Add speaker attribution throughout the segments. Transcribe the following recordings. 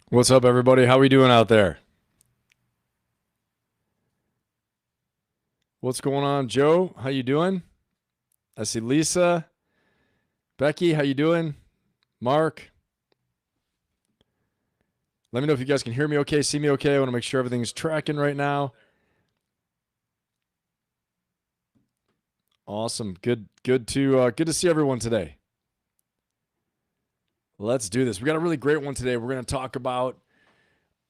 Speaker 1: What's up, everybody? How we doing out there? What's going on, Joe? How you doing? I see Lisa, Becky. How you doing? Mark, let me know if you guys can hear me okay, see me okay. I want to make sure everything's tracking right now. Awesome. Good to see everyone today. Let's do this. We got a really great one today. We're going to talk about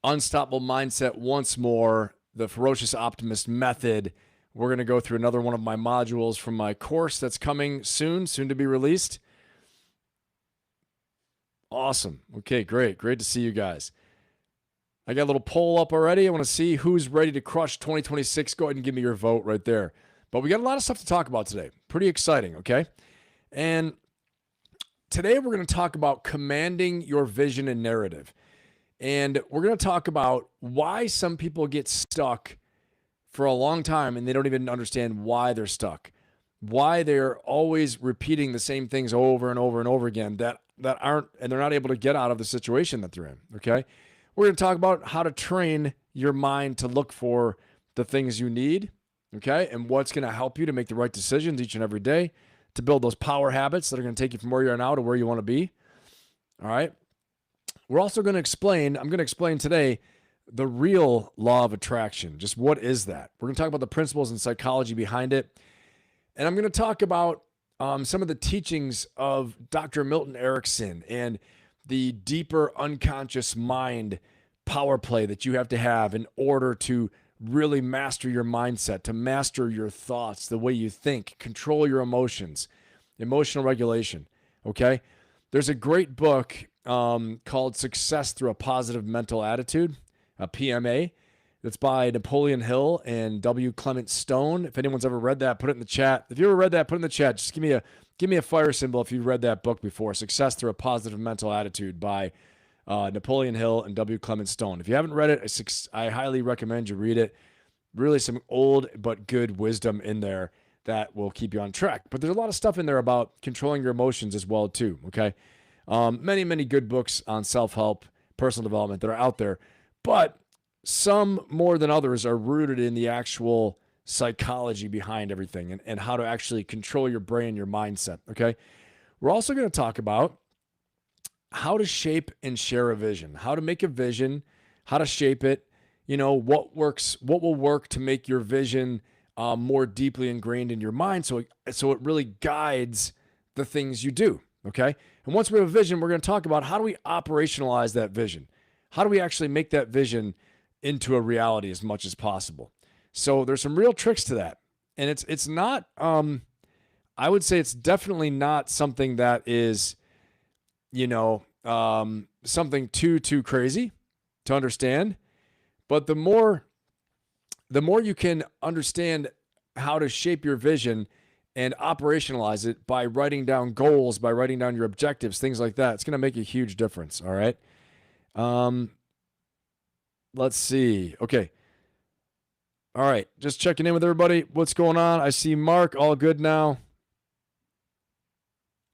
Speaker 1: unstoppable mindset once more, the Ferocious Optimist Method. We're going to go through another one of my modules from my course that's coming soon to be released. Awesome. Okay, great. Great to see you guys. I got a little poll up already. I want to see who's ready to crush 2026. Go ahead and give me your vote right there. But we got a lot of stuff to talk about today. Pretty exciting, okay? And today we're going to talk about commanding your vision and narrative. And we're going to talk about why some people get stuck for a long time and they don't even understand why they're stuck. Why they're always repeating the same things over and over and over again that aren't, and they're not able to get out of the situation that they're in, okay? We're going to talk about how to train your mind to look for the things you need, okay? And what's going to help you to make the right decisions each and every day to build those power habits that are going to take you from where you are now to where you want to be, all right? We're also going to explain, I'm going to explain today the real law of attraction. Just what is that? We're going to talk about the principles and psychology behind it. And I'm going to talk about some of the teachings of Dr. Milton Erickson and the deeper unconscious mind power play that you have to have in order to really master your mindset, to master your thoughts, the way you think, control your emotions, emotional regulation. Okay. There's a great book called Success Through a Positive Mental Attitude, a PMA. That's by Napoleon Hill and W. Clement Stone. If anyone's ever read that, put it in the chat. If you ever read that, put it in the chat. Just give me a fire symbol if you've read that book before. Success Through a Positive Mental Attitude by Napoleon Hill and W. Clement Stone. If you haven't read it, I highly recommend you read it. Really some old but good wisdom in there that will keep you on track. But there's a lot of stuff in there about controlling your emotions as well too, okay? Many good books on self-help, personal development that are out there. But some more than others are rooted in the actual psychology behind everything and how to actually control your brain, your mindset. Okay. We're also going to talk about how to shape and share a vision, how to make a vision, how to shape it, what works, what will work to make your vision more deeply ingrained in your mind. So it really guides the things you do. Okay. And once we have a vision, we're going to talk about how do we operationalize that vision? How do we actually make that vision into a reality as much as possible? So there's some real tricks to that. And it's not I would say it's definitely not something that is, something too crazy to understand. But the more you can understand how to shape your vision and operationalize it by writing down goals, by writing down your objectives, things like that, it's going to make a huge difference. All right. Let's see. Okay. All right. Just checking in with everybody. What's going on? I see Mark. All good now.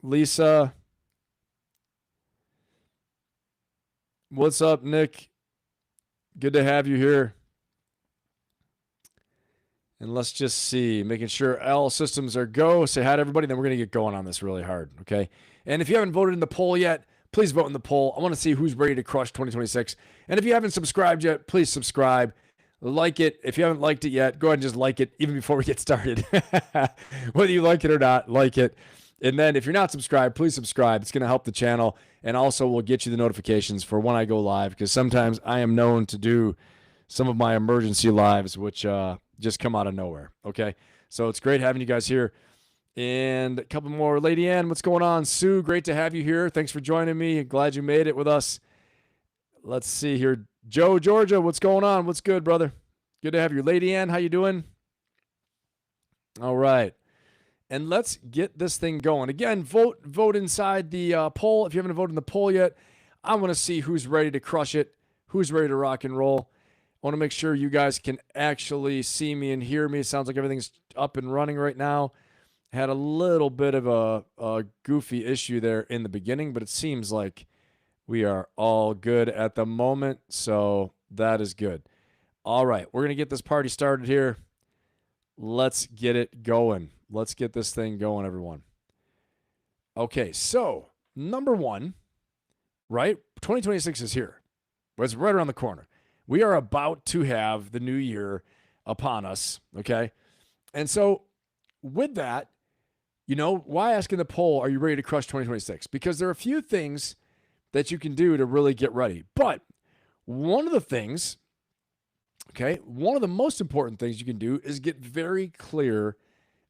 Speaker 1: Lisa. What's up, Nick? Good to have you here. And let's just see, making sure all systems are go. Say hi to everybody, then we're going to get going on this really hard, okay? And if you haven't voted in the poll yet, please vote in the poll. I want to see who's ready to crush 2026. And if you haven't subscribed yet, please subscribe. Like it. If you haven't liked it yet, go ahead and just like it even before we get started. Whether you like it or not, like it. And then if you're not subscribed, please subscribe. It's going to help the channel. And also we'll get you the notifications for when I go live, because sometimes I am known to do some of my emergency lives, which just come out of nowhere. Okay. So it's great having you guys here. And a couple more. Lady Ann, what's going on? Sue, great to have you here. Thanks for joining me. Glad you made it with us. Let's see here. Joe, Georgia, what's going on? What's good, brother? Good to have you. Lady Ann, how you doing? All right. And let's get this thing going. Again, vote inside the poll. If you haven't voted in the poll yet, I want to see who's ready to crush it, who's ready to rock and roll. I want to make sure you guys can actually see me and hear me. It sounds like everything's up and running right now. Had a little bit of a goofy issue there in the beginning, but it seems like We are all good at the moment, so that is good. All right, we're going to get this party started here. Let's get it going. Let's get this thing going, everyone. Okay, so number one, right? 2026 is here. It's right around the corner. We are about to have the new year upon us, okay? And so with that, why ask in the poll, are you ready to crush 2026? Because there are a few things that you can do to really get ready. But one of the things, one of the most important things you can do is get very clear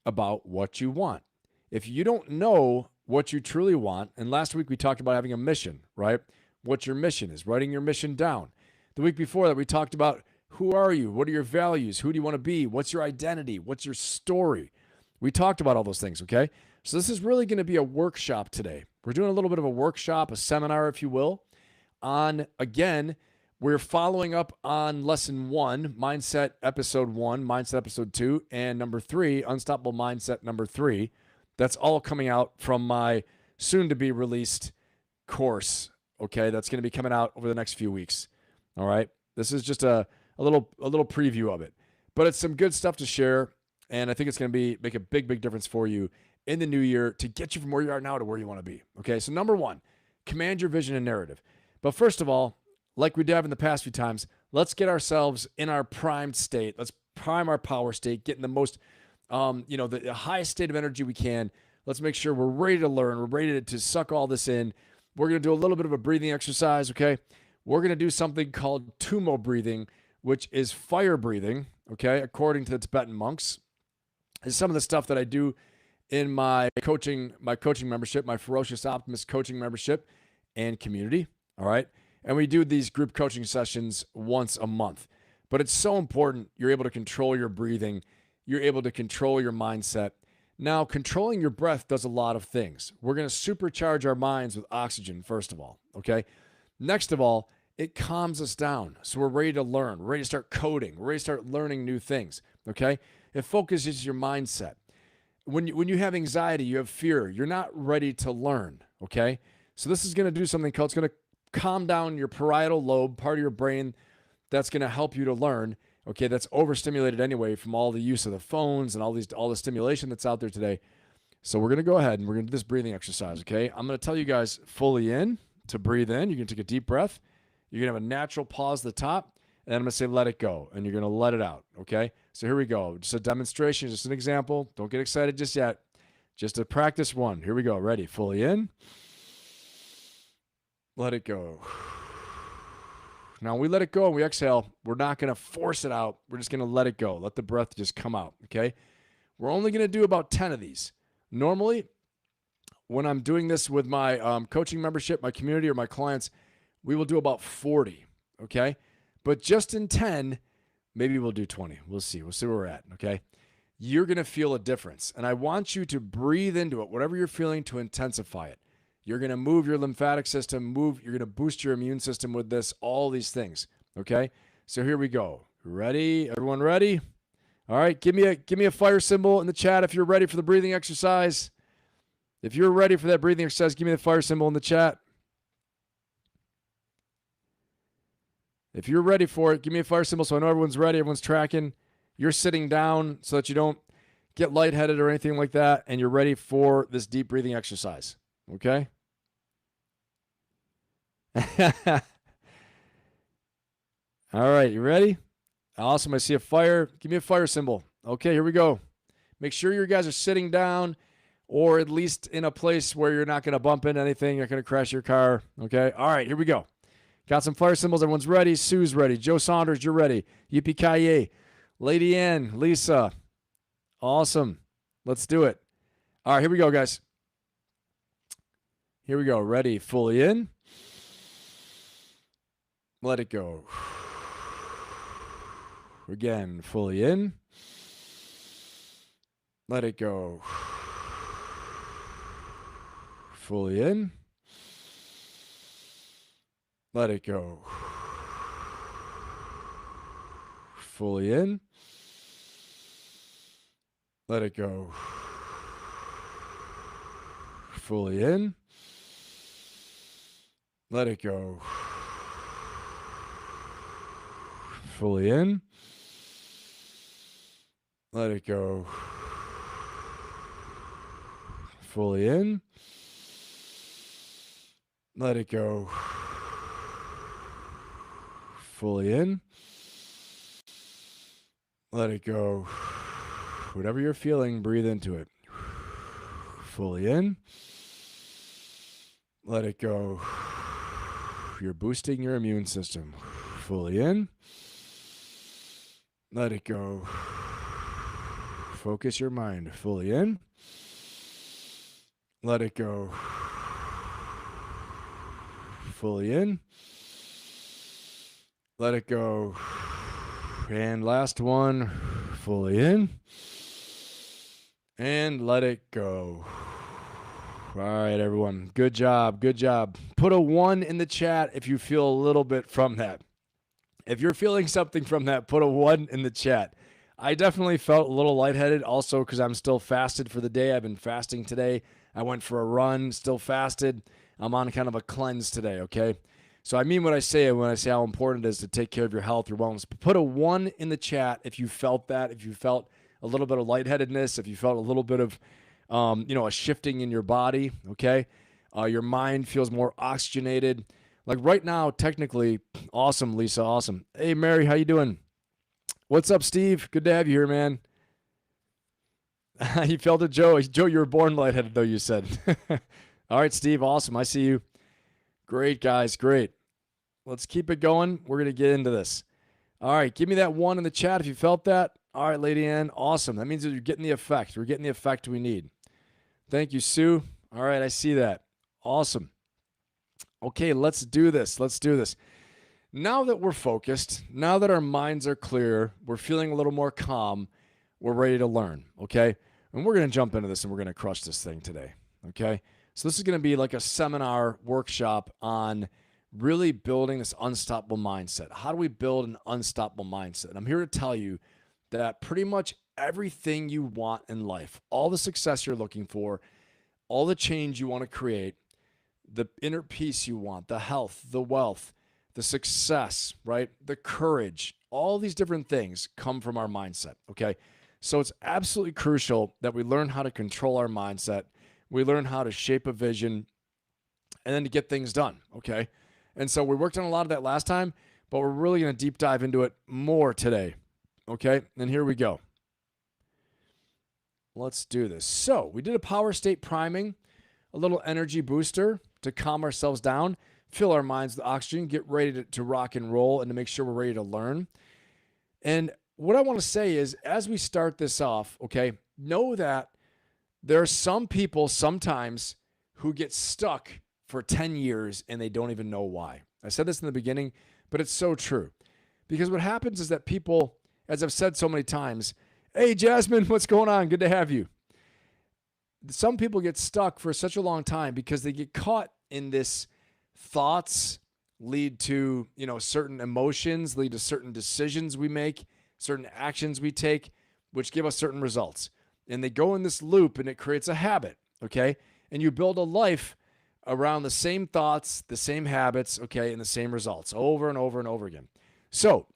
Speaker 1: about what you want. If you don't know what you truly want, and last week we talked about having a mission, right? What your mission is, writing your mission down. The week before that, we talked about who are you? What are your values? Who do you want to be? What's your identity? What's your story? We talked about all those things, okay? So this is really going to be a workshop today. We're doing a little bit of a workshop, a seminar, if you will, on, again, we're following up on lesson 1, mindset episode 1, mindset episode 2, and number 3, unstoppable mindset number 3. That's all coming out from my soon-to-be released course, okay? That's going to be coming out over the next few weeks, all right? This is just a little preview of it. But it's some good stuff to share, and I think it's going to make a big difference for you in the new year to get you from where you are now to where you want to be, okay? So number 1, command your vision and narrative. But first of all, like we have in the past few times, let's get ourselves in our primed state. Let's prime our power state, get in the most, the highest state of energy we can. Let's make sure we're ready to learn. We're ready to suck all this in. We're going to do a little bit of a breathing exercise, okay? We're going to do something called tumo breathing, which is fire breathing, okay, according to the Tibetan monks. It's some of the stuff that I do in my coaching membership, my Ferocious Optimist coaching membership and community, all right? And we do these group coaching sessions once a month. But it's so important you're able to control your breathing. You're able to control your mindset. Now, controlling your breath does a lot of things. We're going to supercharge our minds with oxygen, first of all, okay? Next of all, it calms us down. So we're ready to learn. We're ready to start coding. We're ready to start learning new things, okay? It focuses your mindset. When you have anxiety, you have fear, you're not ready to learn, okay? So this is going to do something called, it's going to calm down your parietal lobe, part of your brain that's going to help you to learn, okay? That's overstimulated anyway from all the use of the phones and all the stimulation that's out there today. So we're going to go ahead and we're going to do this breathing exercise, okay? I'm going to tell you guys fully in to breathe in. You're going to take a deep breath. You're going to have a natural pause at the top, and then I'm going to say let it go, and you're going to let it out, okay? So here we go. Just a demonstration, just an example. Don't get excited just yet. Just a practice one. Here we go. Ready? Fully in. Let it go. Now, when we let it go and we exhale, we're not going to force it out. We're just going to let it go. Let the breath just come out, okay? We're only going to do about 10 of these. Normally, when I'm doing this with my coaching membership, my community, or my clients, we will do about 40, okay? But just in 10, maybe we'll do 20. We'll see. We'll see where we're at, okay? You're going to feel a difference. And I want you to breathe into it, whatever you're feeling, to intensify it. You're going to move your lymphatic system, you're going to boost your immune system with this, all these things, okay? So here we go. Ready? Everyone ready? All right, give me a fire symbol in the chat if you're ready for the breathing exercise. If you're ready for that breathing exercise, give me the fire symbol in the chat. If you're ready for it, give me a fire symbol so I know everyone's ready, everyone's tracking. You're sitting down so that you don't get lightheaded or anything like that, and you're ready for this deep breathing exercise. Okay? All right, you ready? Awesome. I see a fire. Give me a fire symbol. Okay, here we go. Make sure you guys are sitting down or at least in a place where you're not going to bump into anything. You're not going to crash your car. Okay? All right, here we go. Got some fire symbols. Everyone's ready. Sue's ready. Joe Saunders, you're ready. Yippee-ki-yay. Lady Ann, Lisa. Awesome. Let's do it. All right, here we go, guys. Here we go. Ready? Fully in. Let it go. Again, fully in. Let it go. Fully in. Let it go. Fully in. Let it go. Fully in. Let it go. Fully in. Let it go. Fully in. Let it go. Fully in. Let it go. Whatever you're feeling, breathe into it. Fully in. Let it go. You're boosting your immune system. Fully in. Let it go. Focus your mind. Fully in. Let it go. Fully in. Let it go. And last one. Fully in. And let it go. All right, everyone. Good job. Good job. Put a 1 in the chat if you feel a little bit from that. If you're feeling something from that, put a 1 in the chat. I definitely felt a little lightheaded also because I'm still fasted for the day. I've been fasting today. I went for a run, still fasted. I'm on kind of a cleanse today, okay? So I mean what I say when I say how important it is to take care of your health, your wellness. But put a 1 in the chat if you felt that, if you felt a little bit of lightheadedness, if you felt a little bit of, a shifting in your body, okay? Your mind feels more oxygenated. Like right now, technically, awesome, Lisa, awesome. Hey, Mary, how you doing? What's up, Steve? Good to have you here, man. You felt it, Joe. Joe, you were born lightheaded, though, you said. All right, Steve, awesome. I see you. Great, guys, great. Let's keep it going. We're going to get into this. All right, give me that 1 in the chat if you felt that. All right, Lady Ann, awesome. That means that you're getting the effect. We're getting the effect we need. Thank you, Sue. All right, I see that. Awesome. Okay, let's do this. Let's do this. Now that we're focused, now that our minds are clear, we're feeling a little more calm, we're ready to learn, okay? And we're going to jump into this and we're going to crush this thing today, okay? So this is going to be like a seminar workshop on really building this unstoppable mindset. How do we build an unstoppable mindset? And I'm here to tell you that pretty much everything you want in life, all the success you're looking for, all the change you want to create, the inner peace you want, the health, the wealth, the success, right? The courage, all these different things come from our mindset, okay? So it's absolutely crucial that we learn how to control our mindset. We learn how to shape a vision and then to get things done, okay? And so we worked on a lot of that last time, but we're really going to deep dive into it more today, okay? And here we go. Let's do this. So we did a power state priming, a little energy booster to calm ourselves down, fill our minds with oxygen, get ready to rock and roll, and to make sure we're ready to learn. And what I want to say is, as we start this off, okay, know that there are some people sometimes who get stuck for 10 years and they don't even know why. I said this in the beginning, but it's so true. Because what happens is that people, as I've said so many times, hey, Jasmine, what's going on? Good to have you. Some people get stuck for such a long time because they get caught in this thoughts lead to, certain emotions, lead to certain decisions we make, certain actions we take, which give us certain results. And they go in this loop and it creates a habit, okay? And you build a life around the same thoughts, the same habits, okay, and the same results over and over and over again. So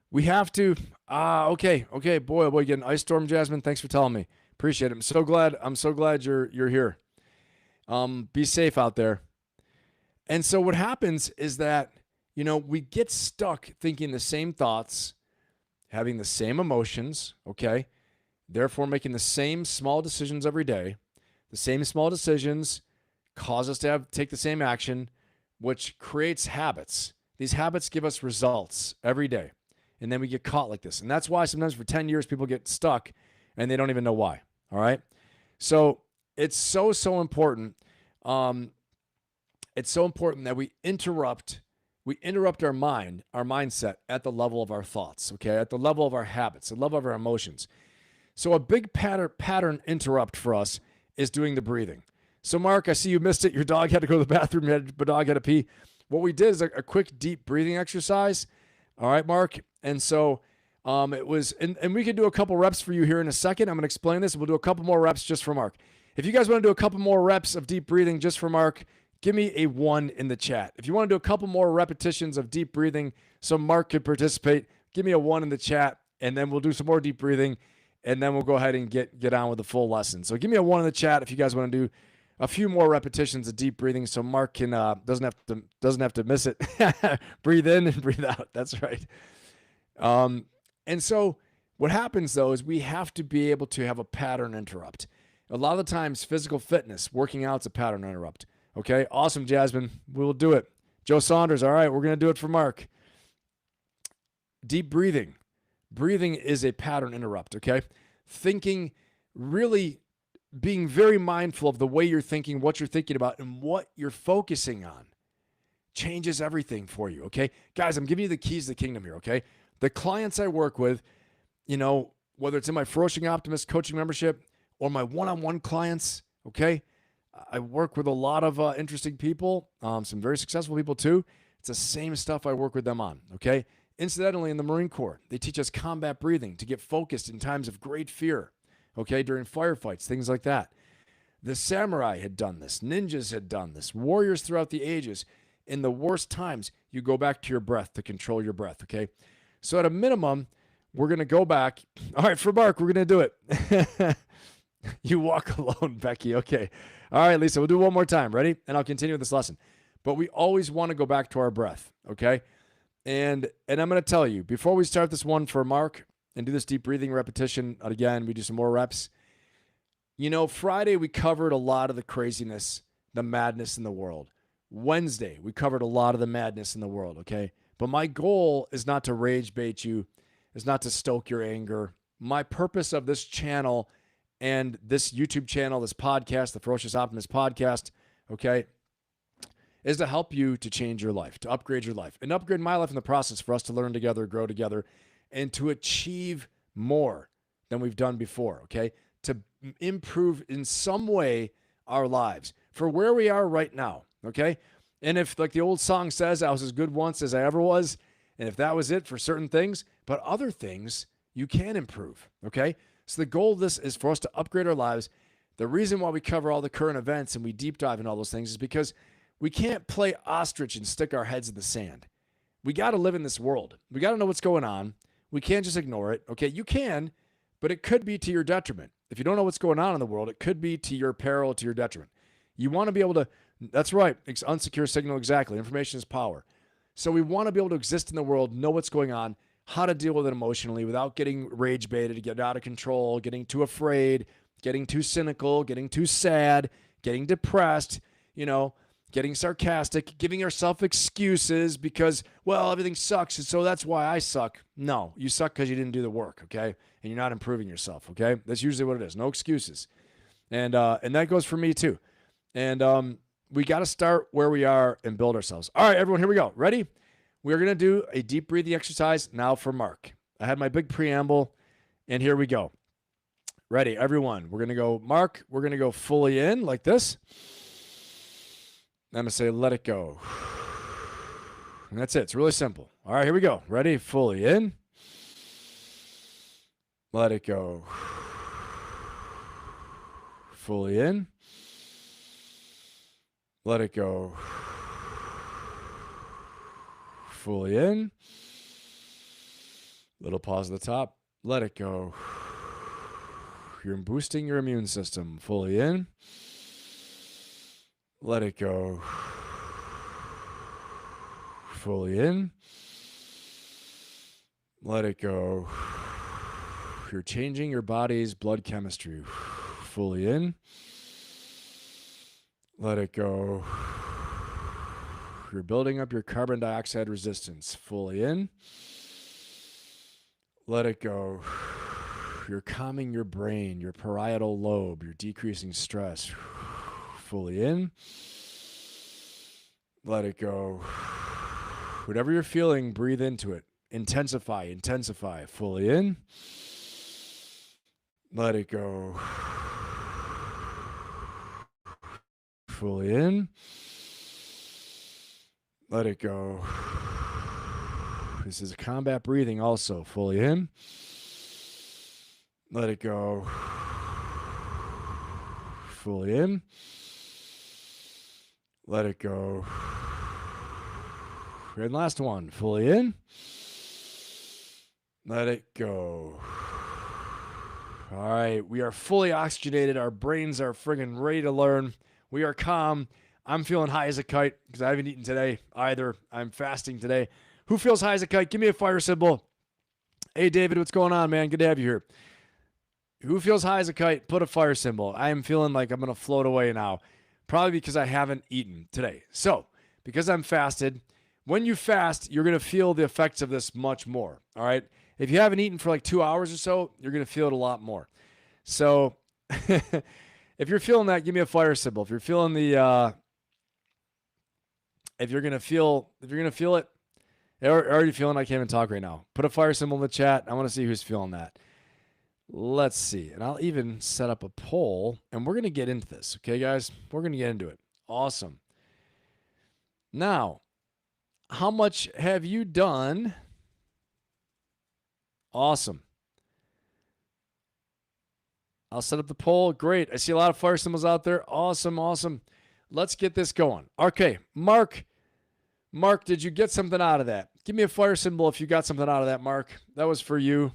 Speaker 1: we have to, okay, boy, oh boy, get an ice storm, Jasmine. Thanks for telling me. Appreciate it. I'm so glad you're here. Be safe out there. And so what happens is that, we get stuck thinking the same thoughts, having the same emotions, okay? Therefore, making the same small decisions every day. The same small decisions cause us to take the same action, which creates habits. These habits give us results every day. And then we get caught like this. And that's why sometimes for 10 years, people get stuck and they don't even know why. All right. So it's so important. It's so important that we interrupt our mindset at the level of our thoughts. Okay. At the level of our habits, at the level of our emotions. So a big pattern interrupt for us is doing the breathing. So Mark, I see you missed it. Your dog had to go to the bathroom. Your dog had to pee. What we did is a quick, deep breathing exercise. All right, Mark. And so it was, and we can do a couple reps for you here in a second. I'm going to explain this. We'll do a couple more reps just for Mark. If you guys want to do a couple more reps of deep breathing just for Mark, give me a 1 in the chat. If you want to do a couple more repetitions of deep breathing so Mark could participate, give me a 1 in the chat, and then we'll do some more deep breathing, and then we'll go ahead and get on with the full lesson. So give me a 1 in the chat if you guys want to do a few more repetitions of deep breathing so Mark can doesn't have to miss it. Breathe in and breathe out. That's right. And so what happens though is we have to be able to have a pattern interrupt. A lot of the times physical fitness, working out's a pattern interrupt. Okay, awesome, Jasmine. We will do it. Joe Saunders, all right, we're going to do it for Mark. Deep breathing. Breathing is a pattern interrupt, okay? Thinking, really being very mindful of the way you're thinking, what you're thinking about, and what you're focusing on changes everything for you, okay? Guys, I'm giving you the keys to the kingdom here, okay? The clients I work with, you know, whether it's in my Ferocious Optimist coaching membership or my one-on-one clients, okay? I work with a lot of interesting people, some very successful people too. It's the same stuff I work with them on, okay? Incidentally, in the Marine Corps, they teach us combat breathing to get focused in times of great fear, okay, during firefights, things like that. The samurai had done this. Ninjas had done this. Warriors throughout the ages. In the worst times, you go back to your breath to control your breath, okay? So at a minimum, we're going to go back. All right, for Mark, we're going to do it. You walk alone, Becky. Okay. All right, Lisa, we'll do it one more time. Ready? And I'll continue this lesson. But we always want to go back to our breath, okay? And I'm going to tell you, before we start this one for Mark and do this deep breathing repetition, again, we do some more reps. You know, Friday we covered a lot of the craziness, the madness in the world. Wednesday, we covered a lot of the madness in the world, okay? But my goal is not to rage bait you, is not to stoke your anger. My purpose of this channel and this YouTube channel, this podcast, the Ferocious Optimist podcast, okay, is to help you to change your life, to upgrade your life, and upgrade my life in the process for us to learn together, grow together, and to achieve more than we've done before, okay? To improve in some way our lives for where we are right now, okay? And if, like the old song says, I was as good once as I ever was, and if that was it for certain things, but other things you can improve, okay? So the goal of this is for us to upgrade our lives. The reason why we cover all the current events and we deep dive in all those things is because we can't play ostrich and stick our heads in the sand. We got to live in this world. We got to know what's going on. We can't just ignore it, okay? You can, but it could be to your detriment. If you don't know what's going on in the world, it could be to your peril, to your detriment. You want to be able to, that's right, unsecure signal, exactly. Information is power. So we want to be able to exist in the world, know what's going on, how to deal with it emotionally without getting rage baited, getting out of control, getting too afraid, getting too cynical, getting too sad, getting depressed, you know, getting sarcastic, giving ourselves excuses because, well, everything sucks, and so that's why I suck. No, you suck because you didn't do the work, okay? And you're not improving yourself, okay? That's usually what it is. No excuses. And that goes for me too. And we got to start where we are and build ourselves. All right, everyone, here we go. Ready? We're going to do a deep breathing exercise now for Mark. I had my big preamble, and here we go. Ready, everyone. We're going to go, Mark, we're going to go fully in like this. I'm going to say, let it go. And that's it. It's really simple. All right, here we go. Ready? Fully in. Let it go. Fully in. Let it go. Fully in. Little pause at the top. Let it go. You're boosting your immune system. Fully in. Let it go. Fully in. Let it go. You're changing your body's blood chemistry. Fully in. Let it go. You're building up your carbon dioxide resistance. Fully in. Let it go. You're calming your brain, your parietal lobe. You're decreasing stress. Fully in. Let it go. Whatever you're feeling, breathe into it. Intensify, intensify. Fully in. Let it go. Fully in. Let it go. This is combat breathing also. Fully in. Let it go. Fully in. Let it go. And last one, fully in. Let it go. All right, we are fully oxygenated. Our brains are friggin' ready to learn. We are calm. I'm feeling high as a kite because I haven't eaten today either. I'm fasting today. Who feels high as a kite? Give me a fire symbol. Hey, David, what's going on, man? Good to have you here. Who feels high as a kite? Put a fire symbol. I am feeling like I'm going to float away now, probably because I haven't eaten today. So, because I'm fasted, when you fast, you're going to feel the effects of this much more, all right? If you haven't eaten for like 2 hours or so, you're going to feel it a lot more. So, if you're feeling that, give me a fire symbol. If you're feeling the, if you're going to feel it, already feeling I can't even talk right now. Put a fire symbol in the chat. I want to see who's feeling that. Let's see. And I'll even set up a poll, and we're going to get into this. Okay, guys? We're going to get into it. Awesome. Now, how much have you done? Awesome. I'll set up the poll. Great. I see a lot of fire symbols out there. Awesome, awesome. Let's get this going. Okay, Mark, did you get something out of that? Give me a fire symbol if you got something out of that, Mark. That was for you.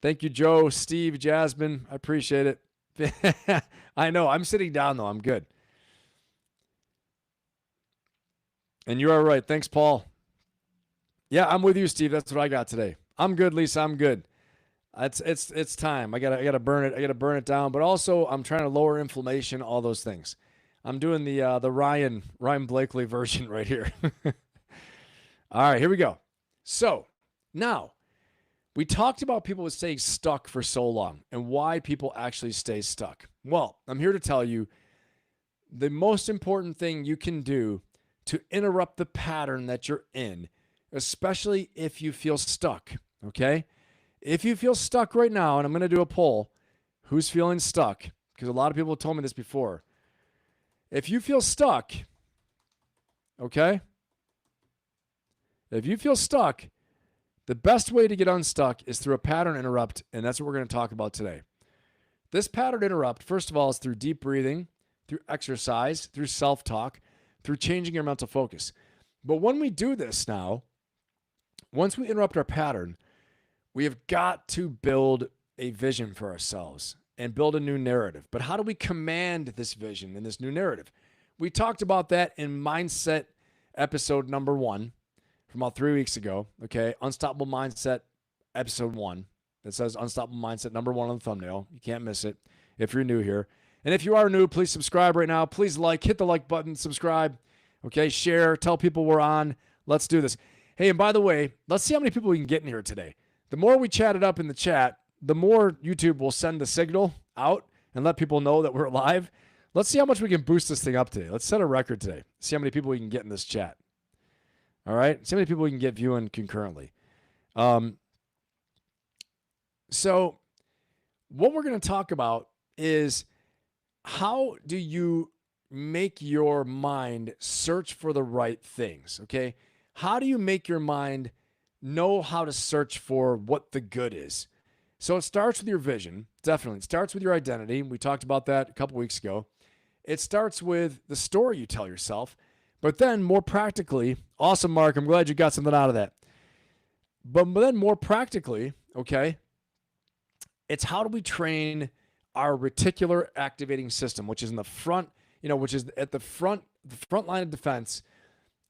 Speaker 1: Thank you, Joe, Steve, Jasmine. I appreciate it. I know. I'm sitting down, though. I'm good. And you are right. Thanks, Paul. Yeah, I'm with you, Steve. That's what I got today. I'm good, Lisa. I'm good. It's time. I gotta burn it. I gotta burn it down. But also, I'm trying to lower inflammation. All those things. I'm doing the Ryan Blakely version right here. All right, here we go. So now, we talked about people staying stuck for so long and why people actually stay stuck. Well, I'm here to tell you the most important thing you can do to interrupt the pattern that you're in, especially if you feel stuck, okay? If you feel stuck right now, and I'm going to do a poll, who's feeling stuck? Because a lot of people have told me this before. If you feel stuck, okay? If you feel stuck, the best way to get unstuck is through a pattern interrupt, and that's what we're going to talk about today. This pattern interrupt, first of all, is through deep breathing, through exercise, through self-talk, through changing your mental focus. But when we do this now, once we interrupt our pattern, we have got to build a vision for ourselves and build a new narrative. But how do we command this vision and this new narrative? We talked about that in Mindset episode number 1 from about 3 weeks ago, okay? Unstoppable Mindset, episode 1. It says Unstoppable Mindset, number 1 on the thumbnail. You can't miss it if you're new here. And if you are new, please subscribe right now. Please hit the like button, subscribe, okay? Share, tell people we're on. Let's do this. Hey, and by the way, let's see how many people we can get in here today. The more we chat it up in the chat, the more YouTube will send the signal out and let people know that we're live. Let's see how much we can boost this thing up today. Let's set a record today. See how many people we can get in this chat. All right? See how many people we can get viewing concurrently. So what we're going to talk about is how do you make your mind search for the right things, okay? How do you make your mind know how to search for what the good is? So it starts with your vision, definitely. It starts with your identity. We talked about that a couple weeks ago. It starts with the story you tell yourself. But then more practically, awesome, Mark, I'm glad you got something out of that. But then more practically, okay, it's how do we train our reticular activating system, which is in the front, which is at the front line of defense,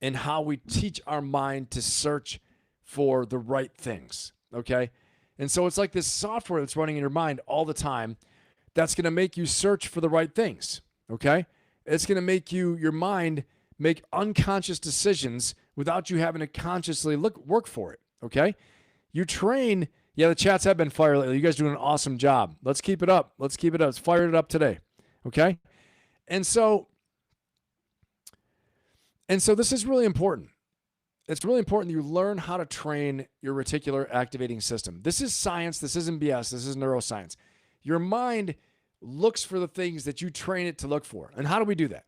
Speaker 1: and how we teach our mind to search for the right things, okay? And so it's like this software that's running in your mind all the time that's going to make you search for the right things, okay? It's going to make your mind make unconscious decisions without you having to consciously work for it, okay? You train, the chats have been fire lately. You guys are doing an awesome job. Let's keep it up. Let's fire it up today, okay? And so this is really important. It's really important that you learn how to train your reticular activating system. This is science. This isn't BS. This is neuroscience. Your mind looks for the things that you train it to look for. And how do we do that?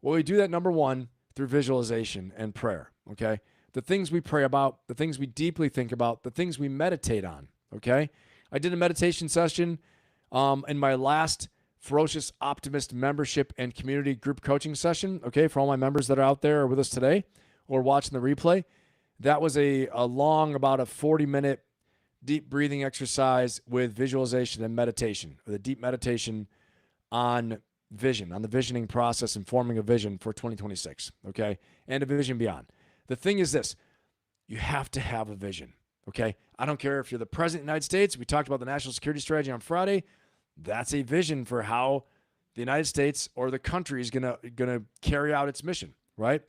Speaker 1: Well, we do that, number 1, through visualization and prayer, okay? The things we pray about, the things we deeply think about, the things we meditate on, okay? I did a meditation session in my last Ferocious Optimist membership and community group coaching session. Okay, for all my members that are out there or with us today or watching the replay, that was a long, about a 40-minute deep breathing exercise with visualization and meditation, with a deep meditation on vision, on the visioning process and forming a vision for 2026, okay, and a vision beyond. The thing is this, you have to have a vision, okay? I don't care if you're the president of the United States. We talked about the national security strategy on Friday. That's a vision for how the United States or the country is gonna carry out its mission, right?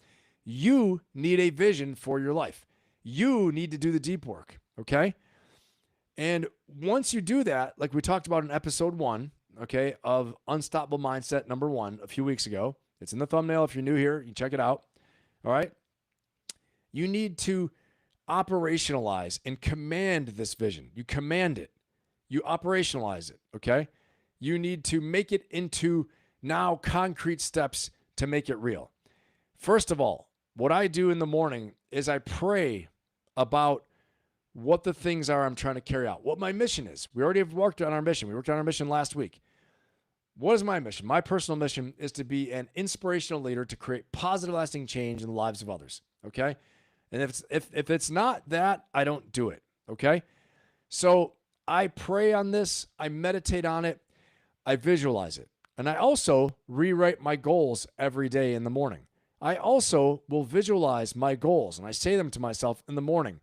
Speaker 1: You need a vision for your life. You need to do the deep work, okay? And once you do that, like we talked about in episode 1, okay, of Unstoppable Mindset number 1 a few weeks ago. It's in the thumbnail. If you're new here, you can check it out. All right. You need to operationalize and command this vision. You command it. You operationalize it. Okay. You need to make it into now concrete steps to make it real. First of all, what I do in the morning is I pray about what the things are I'm trying to carry out, what my mission is. We already have worked on our mission. We worked on our mission last week. What is my mission? My personal mission is to be an inspirational leader to create positive, lasting change in the lives of others. Okay. And if it's not that, I don't do it. Okay. So I pray on this. I meditate on it. I visualize it. And I also rewrite my goals every day in the morning. I also will visualize my goals and I say them to myself in the morning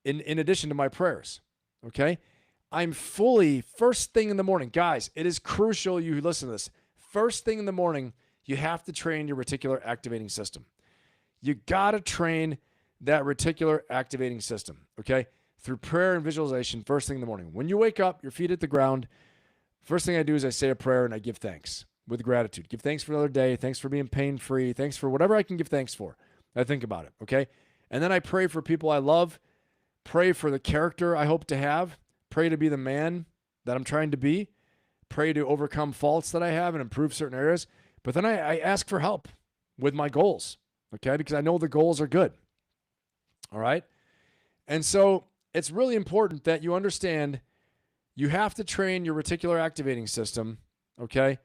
Speaker 1: in addition to my prayers. Okay. I'm fully first thing in the morning. Guys, it is crucial you listen to this. First thing in the morning, you have to train your reticular activating system. You got to train that reticular activating system, okay? Through prayer and visualization first thing in the morning. When you wake up, your feet hit the ground, first thing I do is I say a prayer and I give thanks with gratitude. Give thanks for another day. Thanks for being pain-free. Thanks for whatever I can give thanks for. I think about it, okay? And then I pray for people I love, pray for the character I hope to have, pray to be the man that I'm trying to be, pray to overcome faults that I have and improve certain areas. But then I ask for help with my goals, okay? Because I know the goals are good, all right? And so it's really important that you understand you have to train your reticular activating system, okay?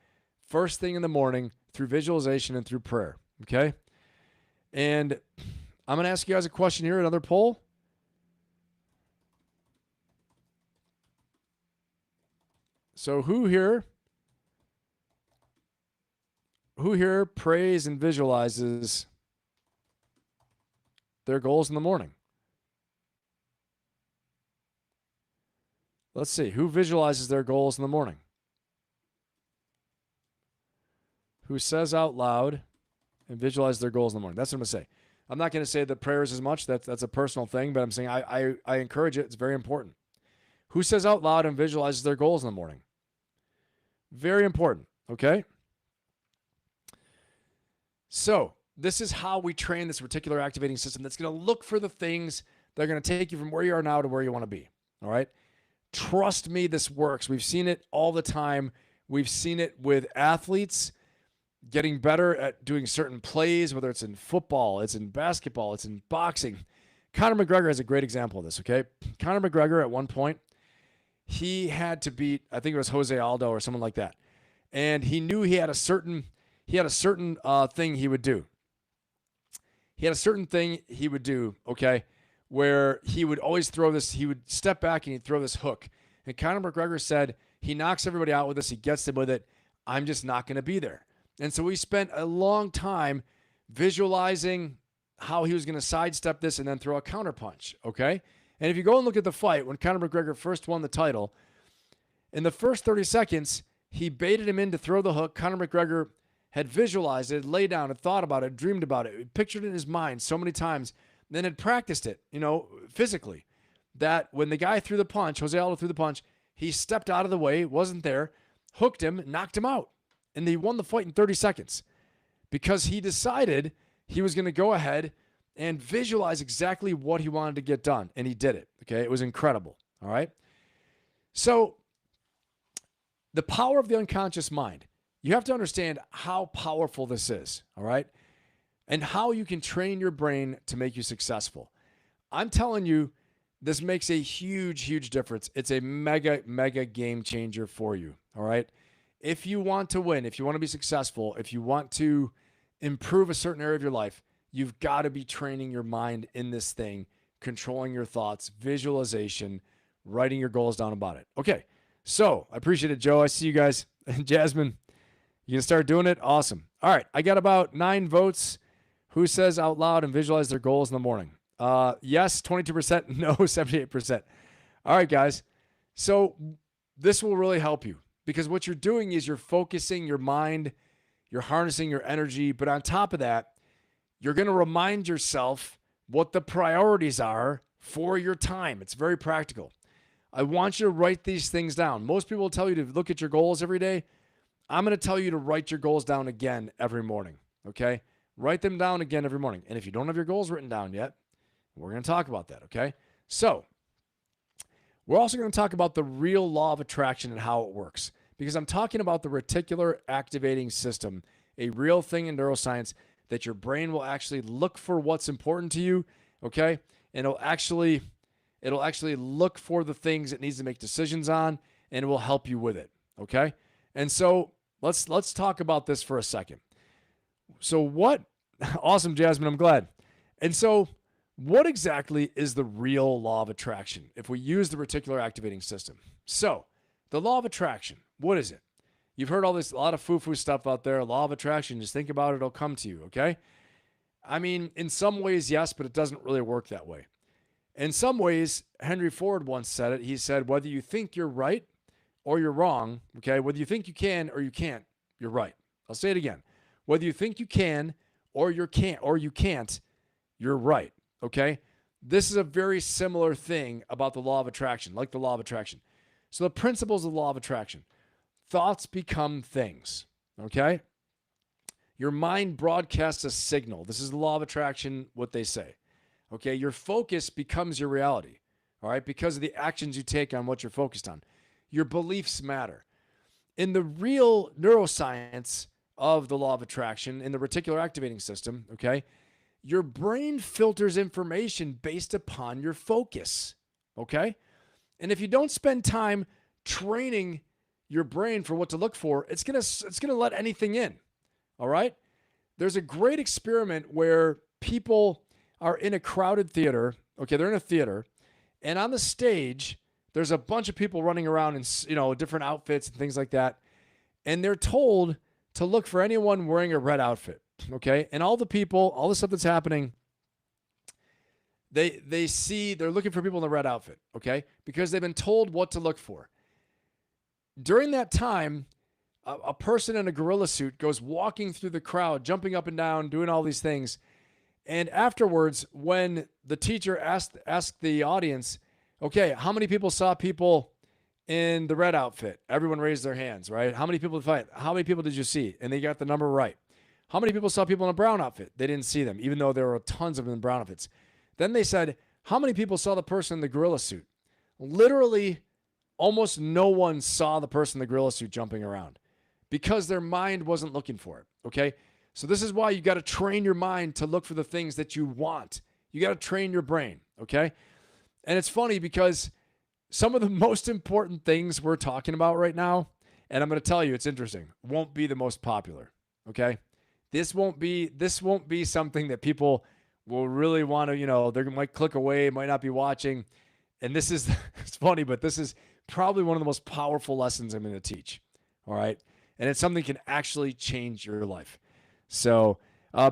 Speaker 1: First thing in the morning through visualization and through prayer, okay? And I'm going to ask you guys a question here, another poll. So who here prays and visualizes their goals in the morning? Let's see. Who visualizes their goals in the morning? Who says out loud and visualizes their goals in the morning? That's what I'm going to say. I'm not going to say the prayers as much. That's a personal thing, but I'm saying I encourage it. It's very important. Who says out loud and visualizes their goals in the morning? Very important, okay? So this is how we train this reticular activating system that's going to look for the things that are going to take you from where you are now to where you want to be, all right? Trust me, this works. We've seen it all the time. We've seen it with athletes getting better at doing certain plays, whether it's in football, it's in basketball, it's in boxing. Conor McGregor has a great example of this, okay? Conor McGregor at one point, he had to beat, I think it was Jose Aldo or someone like that. And he knew he had a certain thing he would do. He had a certain thing he would do, okay, where he would always throw this, he would step back and he'd throw this hook. And Conor McGregor said, he knocks everybody out with this, he gets them with it, I'm just not going to be there. And so he spent a long time visualizing how he was going to sidestep this and then throw a counterpunch, okay? And if you go and look at the fight, when Conor McGregor first won the title, in the first 30 seconds, he baited him in to throw the hook. Conor McGregor had visualized it, laid down, had thought about it, dreamed about it, pictured it in his mind so many times, then had practiced it, physically, that when the guy threw the punch, Jose Aldo threw the punch, he stepped out of the way, wasn't there, hooked him, knocked him out. And he won the fight in 30 seconds because he decided he was going to go ahead and visualize exactly what he wanted to get done. And he did it. Okay. It was incredible. All right. So the power of the unconscious mind, you have to understand how powerful this is. All right. And how you can train your brain to make you successful. I'm telling you, this makes a huge, huge difference. It's a mega, mega game changer for you. All right. if you want to win, if you want to be successful, if you want to improve a certain area of your life, you've got to be training your mind in this thing, controlling your thoughts, visualization, writing your goals down about it. Okay, so I appreciate it, Joe. I see you guys. Jasmine, you can start doing it? Awesome. All right, I got about 9 votes. Who says out loud and visualize their goals in the morning? Yes, 22%. No, 78%. All right, guys. So this will really help you because what you're doing is you're focusing your mind, you're harnessing your energy, but on top of that, you're going to remind yourself what the priorities are for your time. It's very practical. I want you to write these things down. Most people will tell you to look at your goals every day. I'm going to tell you to write your goals down again every morning, okay? Write them down again every morning. And if you don't have your goals written down yet, we're going to talk about that, okay? So we're also going to talk about the real law of attraction and how it works because I'm talking about the reticular activating system, a real thing in neuroscience that your brain will actually look for what's important to you, okay? And it'll actually look for the things it needs to make decisions on, and it will help you with it, okay? And so let's talk about this for a second. So what? Awesome, Jasmine, I'm glad. And so what exactly is the real law of attraction if we use the reticular activating system? So the law of attraction, what is it? You've heard all this, a lot of foo-foo stuff out there. Law of attraction, just think about it, it'll come to you, okay? I mean, in some ways, yes, but it doesn't really work that way. In some ways, Henry Ford once said it. He said, whether you think you're right or you're wrong, okay, whether you think you can or you can't, you're right. I'll say it again. Whether you think you can or you can't, you're right, okay? This is a very similar thing about the law of attraction, like the law of attraction. So the principles of the law of attraction. Thoughts become things, okay? Your mind broadcasts a signal. This is the law of attraction, what they say, okay? Your focus becomes your reality, all right, because of the actions you take on what you're focused on. Your beliefs matter. In the real neuroscience of the law of attraction, in the reticular activating system, okay, your brain filters information based upon your focus, okay? And if you don't spend time training your brain for what to look for, it's gonna let anything in. All right? There's a great experiment where people are in a crowded theater. Okay, they're in a theater, and on the stage, there's a bunch of people running around in different outfits and things like that. And they're told to look for anyone wearing a red outfit. Okay? And all the stuff that's happening, they're looking for people in the red outfit, okay? Because they've been told what to look for. During that time, a person in a gorilla suit goes walking through the crowd, jumping up and down, doing all these things. And afterwards, when the teacher asked the audience, okay, how many people saw people in the red outfit? Everyone raised their hands, right? How many people did you see? And they got the number right. How many people saw people in a brown outfit? They didn't see them, even though there were tons of them in brown outfits. Then they said, how many people saw the person in the gorilla suit? Literally, almost no one saw the person in the gorilla suit jumping around because their mind wasn't looking for it, okay? So this is why you got to train your mind to look for the things that you want. You got to train your brain, okay? And it's funny because some of the most important things we're talking about right now, and I'm going to tell you, it's interesting, won't be the most popular, okay? This won't be something that people will really want to, they might click away, might not be watching. And this is, it's funny, but this is probably one of the most powerful lessons I'm going to teach. All right. And it's something that can actually change your life. So,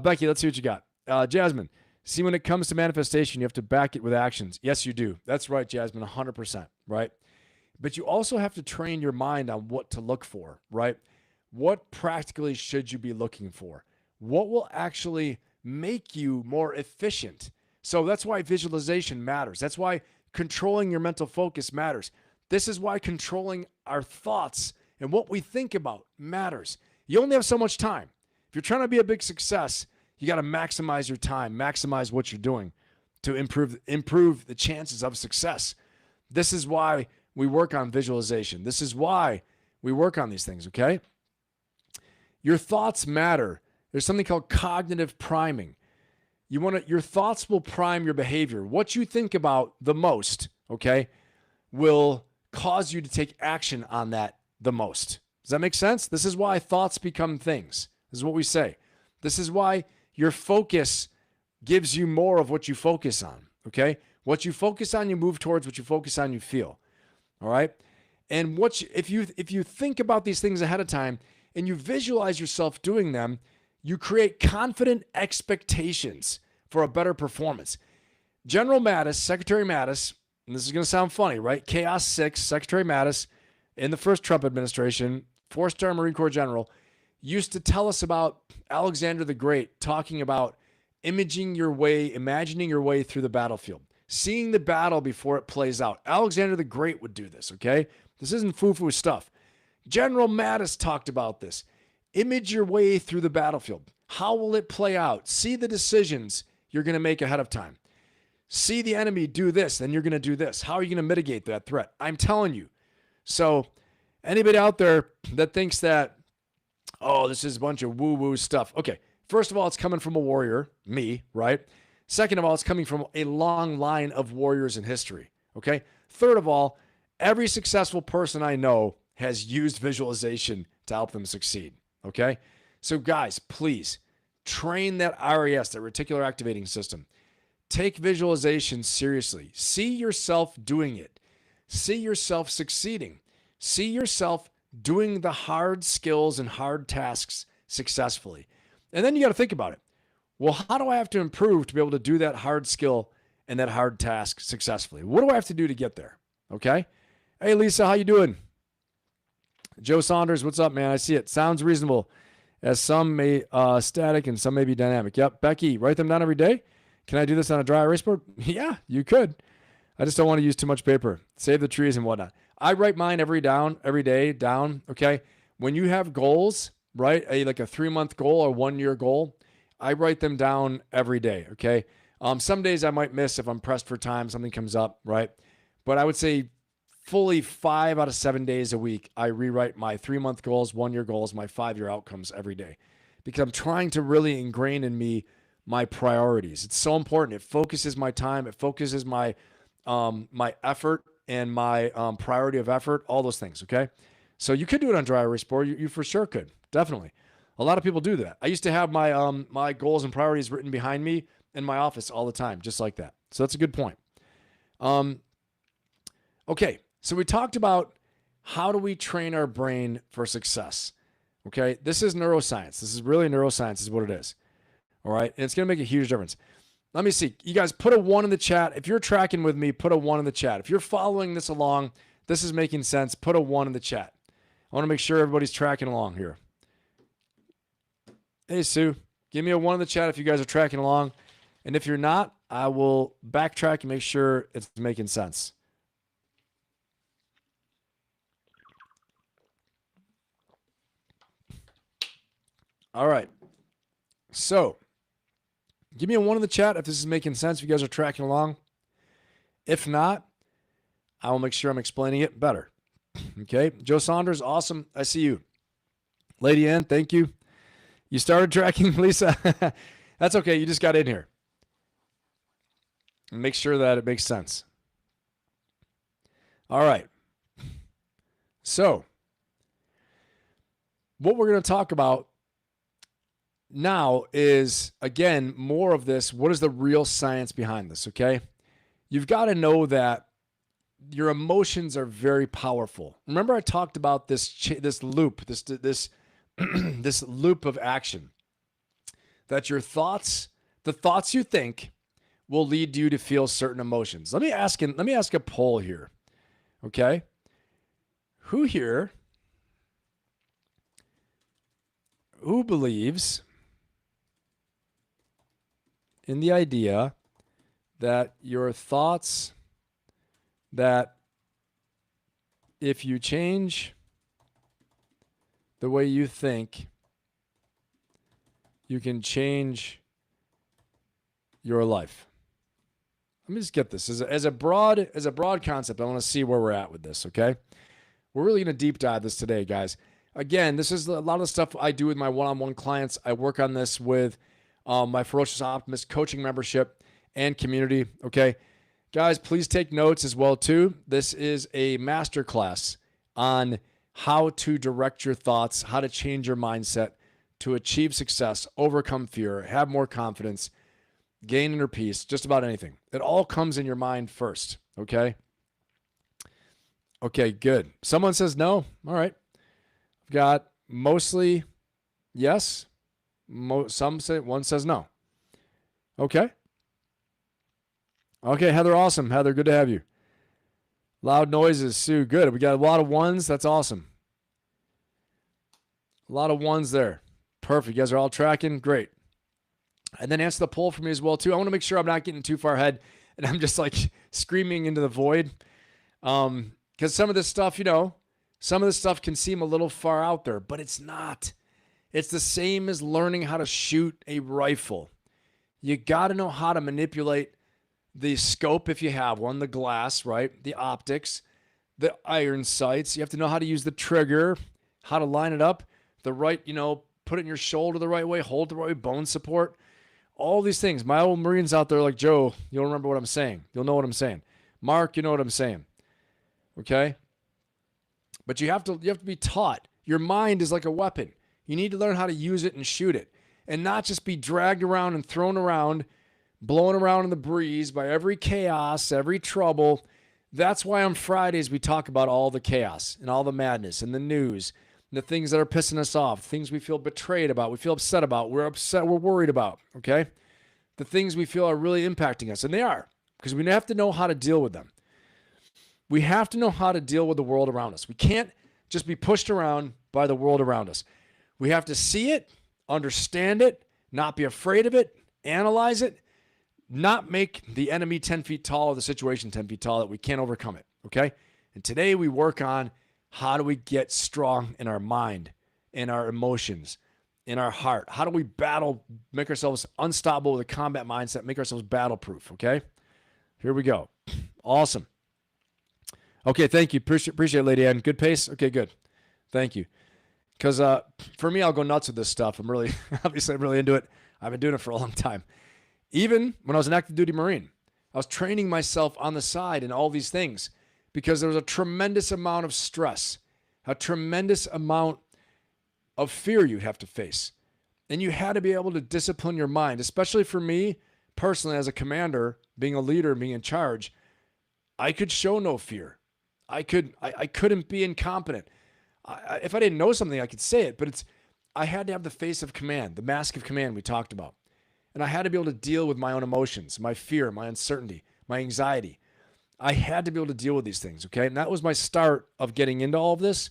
Speaker 1: Becky, let's see what you got. Jasmine, see, when it comes to manifestation, you have to back it with actions. Yes, you do. That's right, Jasmine, 100%. Right. But you also have to train your mind on what to look for, right? What practically should you be looking for? What will actually make you more efficient? So that's why visualization matters. That's why controlling your mental focus matters. This is why controlling our thoughts and what we think about matters. You only have so much time. If you're trying to be a big success, you got to maximize your time, maximize what you're doing to improve the chances of success. This is why we work on visualization. This is why we work on these things, okay? Your thoughts matter. There's something called cognitive priming. Your thoughts will prime your behavior. What you think about the most, okay, will cause you to take action on that the most, Does that make sense? This is why thoughts become things. This is what we say. This is why your focus gives you more of what you focus on, okay? What you focus on, you move towards. What you focus on, you feel, all right? And if you think about these things ahead of time and you visualize yourself doing them, you create confident expectations for a better performance. General Mattis, Secretary Mattis, and this is going to sound funny, right? Chaos 6, Secretary Mattis, in the first Trump administration, 4-star Marine Corps general, used to tell us about Alexander the Great, talking about imagining your way through the battlefield, seeing the battle before it plays out. Alexander the Great would do this, okay? This isn't foo-foo stuff. General Mattis talked about this. Image your way through the battlefield. How will it play out? See the decisions you're going to make ahead of time. See the enemy do this, then you're going to do this. How are you going to mitigate that threat? I'm telling you. So anybody out there that thinks that, oh, this is a bunch of woo-woo stuff. Okay, first of all, it's coming from a warrior, me, right? Second of all, it's coming from a long line of warriors in history, okay? Third of all, every successful person I know has used visualization to help them succeed, okay? So guys, please train that RAS, that reticular activating system. Take visualization seriously. See yourself doing it. See yourself succeeding. See yourself doing the hard skills and hard tasks successfully. And then you got to think about it. Well, how do I have to improve to be able to do that hard skill and that hard task successfully? What do I have to do to get there? Okay. Hey, Lisa, how you doing? Joe Saunders, what's up, man? I see it. Sounds reasonable, as some may static and some may be dynamic. Yep. Becky, write them down every day. Can I do this on a dry erase board? Yeah, you could. I just don't want to use too much paper. Save the trees and whatnot. I write mine every day down. Okay. When you have goals, right? Like a 3-month goal or 1-year goal, I write them down every day. Okay. Some days I might miss if I'm pressed for time, something comes up, right? But I would say fully 5 out of 7 days a week, I rewrite my 3-month goals, 1-year goals, my 5-year outcomes every day, because I'm trying to really ingrain in me my priorities. It's so important. It focuses my time. It focuses my effort and my priority of effort, all those things, okay? So you could do it on dry erase board. You for sure could, definitely. A lot of people do that. I used to have my my goals and priorities written behind me in my office all the time, just like that. So that's a good point. Okay, so we talked about how do we train our brain for success, okay? This is neuroscience. This is really neuroscience is what it is. All right. And it's going to make a huge difference. Let me see. You guys put a 1 in the chat. If you're tracking with me, put a 1 in the chat. If you're following this along, this is making sense. Put a 1 in the chat. I want to make sure everybody's tracking along here. Hey, Sue, give me a 1 in the chat if you guys are tracking along. And if you're not, I will backtrack and make sure it's making sense. All right. So, give me a 1 in the chat if this is making sense, if you guys are tracking along. If not, I will make sure I'm explaining it better. Okay. Joe Saunders, awesome. I see you. Lady Ann, thank you. You started tracking, Lisa. That's okay. You just got in here. And make sure that it makes sense. All right. So, what we're going to talk about now is, again, more of this. What is the real science behind this? Okay. You've got to know that your emotions are very powerful. Remember, I talked about this loop, this loop of action, that your thoughts, the thoughts you think, will lead you to feel certain emotions. Let me ask a poll here. Okay. Who believes in the idea that your thoughts, that if you change the way you think, you can change your life? Let me just get this as a broad concept. I want to see where we're at with this. Okay. We're really going to deep dive this today, guys. Again, this is a lot of the stuff I do with my one-on-one clients. I work on this with my Ferocious Optimist coaching membership and community. Okay. Guys, please take notes as well too. This is a masterclass on how to direct your thoughts, how to change your mindset to achieve success, overcome fear, have more confidence, gain inner peace, just about anything. It all comes in your mind first, okay? Okay, good. Someone says no. All right. I've got mostly yes. Some say, one says no. Okay. Okay, Heather, awesome. Heather, good to have you. Loud noises, Sue, good. We got a lot of ones. That's awesome. A lot of ones there. Perfect. You guys are all tracking. Great. And then answer the poll for me as well, too. I want to make sure I'm not getting too far ahead and I'm just like screaming into the void. Because some of this stuff, some of this stuff can seem a little far out there, but it's not. It's the same as learning how to shoot a rifle. You got to know how to manipulate the scope if you have one, the glass, right? The optics, the iron sights. You have to know how to use the trigger, how to line it up, the right, put it in your shoulder the right way, hold the right way, bone support, all these things. My old Marines out there like Joe, you'll remember what I'm saying. You'll know what I'm saying. Mark, you know what I'm saying. Okay? But you have to be taught. Your mind is like a weapon. You need to learn how to use it and shoot it and not just be dragged around and thrown around, blown around in the breeze by every chaos, every trouble. That's why on Fridays we talk about all the chaos and all the madness and the news and the things that are pissing us off, things we feel betrayed about, we feel upset about, we're worried about, okay? The things we feel are really impacting us, and they are, because we have to know how to deal with them. We have to know how to deal with the world around us. We can't just be pushed around by the world around us. We have to see it, understand it, not be afraid of it, analyze it, not make the enemy 10 feet tall or the situation 10 feet tall that we can't overcome it, okay? And today we work on how do we get strong in our mind, in our emotions, in our heart. How do we battle, make ourselves unstoppable with a combat mindset, make ourselves battle-proof, okay? Here we go. Awesome. Okay, thank you. Appreciate it, Lady Ann. Good pace? Okay, good. Thank you. Because for me, I'll go nuts with this stuff. I'm really into it. I've been doing it for a long time. Even when I was an active duty Marine, I was training myself on the side in all these things because there was a tremendous amount of stress, a tremendous amount of fear you'd have to face. And you had to be able to discipline your mind, especially for me personally as a commander, being a leader, being in charge. I could show no fear. I couldn't be incompetent. If I didn't know something, I could say it, but I had to have the face of command, the mask of command we talked about. And I had to be able to deal with my own emotions, my fear, my uncertainty, my anxiety. I had to be able to deal with these things, okay? And that was my start of getting into all of this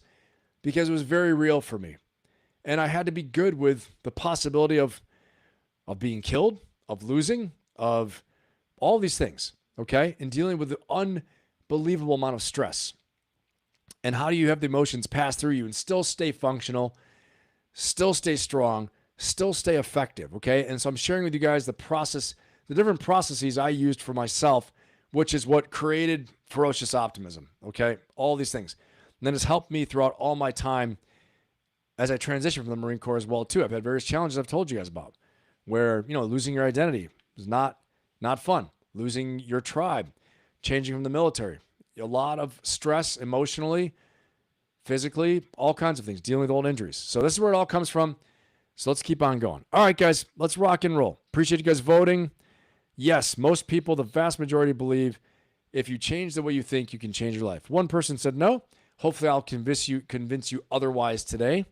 Speaker 1: because it was very real for me. And I had to be good with the possibility of being killed, of losing, of all these things, okay? And dealing with the unbelievable amount of stress. And how do you have the emotions pass through you and still stay functional, still stay strong, still stay effective, okay? And so I'm sharing with you guys the process, the different processes I used for myself, which is what created Ferocious Optimism, okay? All these things. And then it's helped me throughout all my time as I transitioned from the Marine Corps as well, too. I've had various challenges I've told you guys about where, losing your identity is not fun. Losing your tribe, changing from the military, a lot of stress emotionally, physically, all kinds of things, dealing with old injuries. So this is where it all comes from. So let's keep on going. All right, guys, let's rock and roll. Appreciate you guys voting. Yes, most people, the vast majority, believe if you change the way you think, you can change your life. One person said no. Hopefully I'll convince you otherwise today,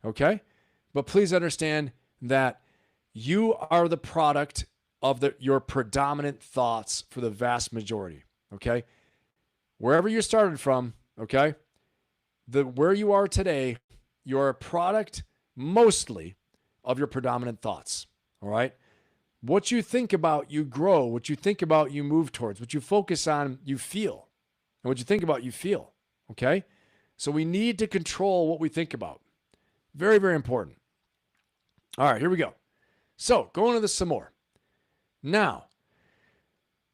Speaker 1: okay? But please understand that you are the product of your predominant thoughts for the vast majority, okay? Wherever you started from, okay, where you are today, you're a product mostly of your predominant thoughts, all right? What you think about, you grow. What you think about, you move towards. What you focus on, you feel. And what you think about, you feel, okay? So we need to control what we think about. Very, very important. All right, here we go. So going into this some more. Now,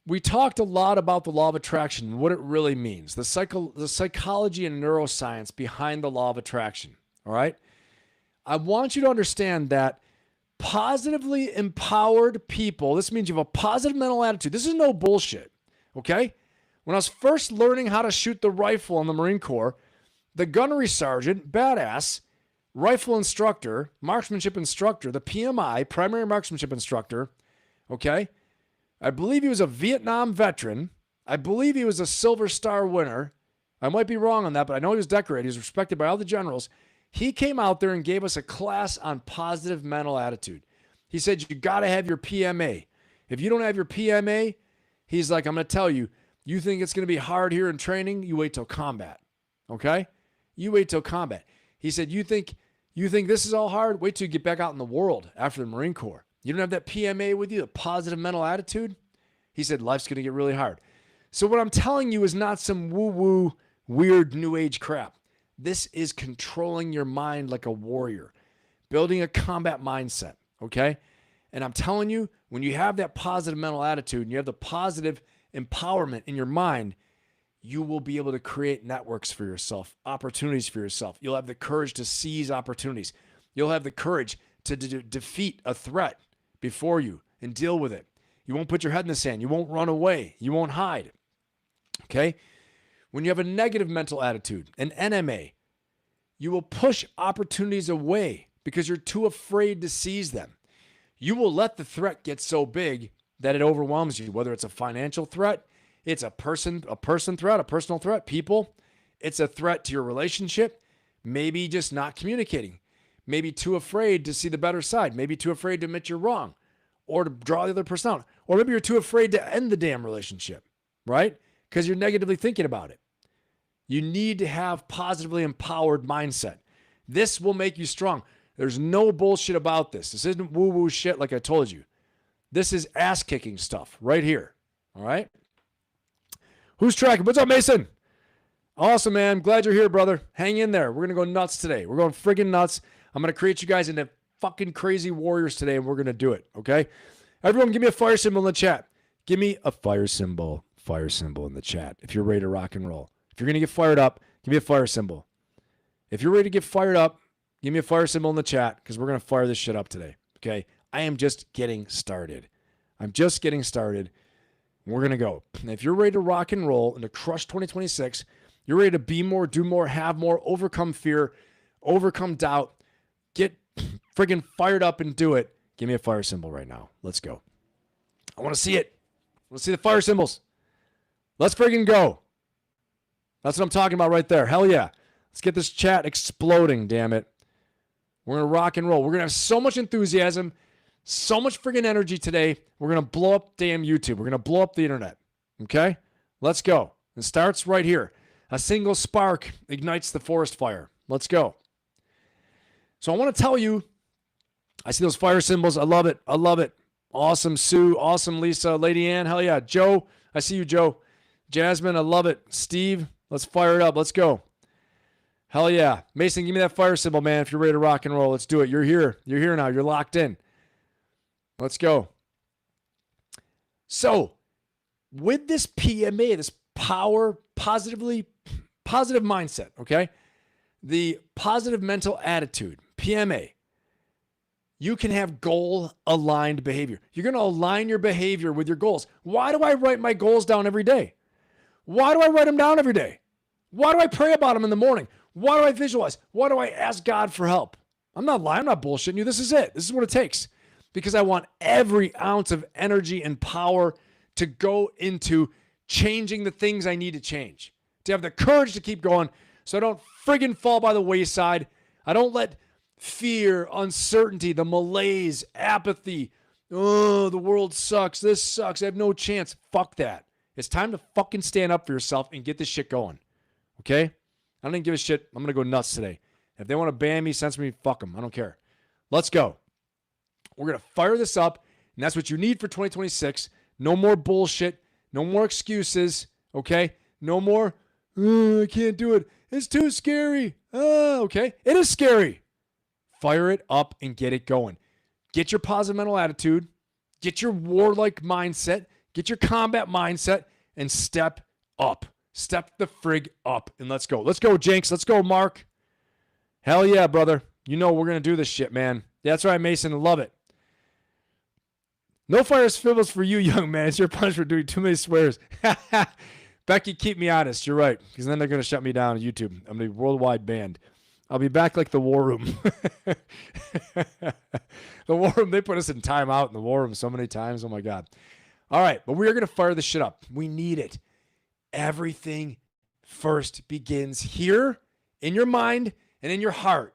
Speaker 1: we talked a lot about the law of attraction and what it really means, the psychology and neuroscience behind the law of attraction, all right? I want you to understand that positively empowered people, this means you have a positive mental attitude. This is no bullshit, okay? When I was first learning how to shoot the rifle in the Marine Corps, the gunnery sergeant, badass, rifle instructor, marksmanship instructor, the PMI, primary marksmanship instructor, okay? I believe he was a Vietnam veteran. I believe he was a Silver Star winner. I might be wrong on that, but I know he was decorated. He was respected by all the generals. He came out there and gave us a class on positive mental attitude. He said, you got to have your PMA. If you don't have your PMA, he's like, I'm going to tell you, you think it's going to be hard here in training? You wait till combat, okay? You wait till combat. He said, you think this is all hard? Wait till you get back out in the world after the Marine Corps. You don't have that PMA with you, the positive mental attitude? He said, life's going to get really hard. So what I'm telling you is not some woo-woo, weird new age crap. This is controlling your mind like a warrior, building a combat mindset, okay? And I'm telling you, when you have that positive mental attitude and you have the positive empowerment in your mind, you will be able to create networks for yourself, opportunities for yourself. You'll have the courage to seize opportunities. You'll have the courage to defeat a threat before you and deal with it. You won't put your head in the sand. You won't run away. You won't hide. Okay? When you have a negative mental attitude, an NMA, you will push opportunities away because you're too afraid to seize them. You will let the threat get so big that it overwhelms you, whether it's a financial threat, it's a person threat, a personal threat, people. It's a threat to your relationship, maybe just not communicating, maybe too afraid to see the better side, maybe too afraid to admit you're wrong or to draw the other person out, or maybe you're too afraid to end the damn relationship, right? Because you're negatively thinking about it. You need to have positively empowered mindset. This will make you strong. There's no bullshit about this. This isn't woo-woo shit like I told you. This is ass-kicking stuff right here, all right? Who's tracking? What's up, Mason? Awesome, man. Glad you're here, brother. Hang in there. We're going to go nuts today. We're going friggin' nuts. I'm going to create you guys into fucking crazy warriors today, and we're going to do it, okay? Everyone, give me a fire symbol in the chat. Give me a fire symbol in the chat if you're ready to rock and roll. If you're going to get fired up, give me a fire symbol. If you're ready to get fired up, give me a fire symbol in the chat because we're going to fire this shit up today, okay? I am just getting started. I'm just getting started. We're going to go. And if you're ready to rock and roll and to crush 2026, you're ready to be more, do more, have more, overcome fear, overcome doubt, get friggin' fired up and do it. Give me a fire symbol right now. Let's go. I want to see it. I want to see the fire symbols. Let's friggin' go. That's what I'm talking about right there. Hell yeah. Let's get this chat exploding, damn it. We're going to rock and roll. We're going to have so much enthusiasm, so much friggin' energy today. We're going to blow up damn YouTube. We're going to blow up the internet. Okay? Let's go. It starts right here. A single spark ignites the forest fire. Let's go. So I want to tell you, I see those fire symbols. I love it. I love it. Awesome, Sue. Awesome, Lisa. Lady Ann. Hell yeah. Joe. I see you, Joe. Jasmine. I love it. Steve. Let's fire it up. Let's go. Hell yeah. Mason, give me that fire symbol, man, if you're ready to rock and roll. Let's do it. You're here. You're here now. You're locked in. Let's go. So, with this PMA, this positive mindset, okay? The positive mental attitude, PMA, you can have goal-aligned behavior. You're going to align your behavior with your goals. Why do I write my goals down every day? Why do I write them down every day? Why do I pray about them in the morning? Why do I visualize? Why do I ask God for help? I'm not lying. I'm not bullshitting you. This is it. This is what it takes. Because I want every ounce of energy and power to go into changing the things I need to change. To have the courage to keep going so I don't friggin' fall by the wayside. I don't let fear, uncertainty, the malaise, apathy, oh, the world sucks, this sucks, I have no chance. Fuck that. It's time to fucking stand up for yourself and get this shit going. Okay? I don't even give a shit. I'm going to go nuts today. If they want to ban me, censor me, fuck them. I don't care. Let's go. We're going to fire this up, and that's what you need for 2026. No more bullshit. No more excuses. Okay? No more, oh, I can't do it. It's too scary. Oh, okay? It is scary. Fire it up and get it going. Get your positive mental attitude. Get your warlike mindset. Get your combat mindset and step up. Step the frig up and let's go. Let's go, Jinx. Let's go, Mark. Hell yeah, brother. You know we're going to do this shit, man. That's right, Mason. I love it. No fire symbols for you, young man. It's your punishment for doing too many swears. Becky, keep me honest. You're right, because then they're going to shut me down on YouTube. I'm going to be worldwide banned. I'll be back like the War Room. The War Room, they put us in timeout in the War Room so many times. Oh, my God. All right, but we are going to fire this shit up. We need it. Everything first begins here in your mind and in your heart.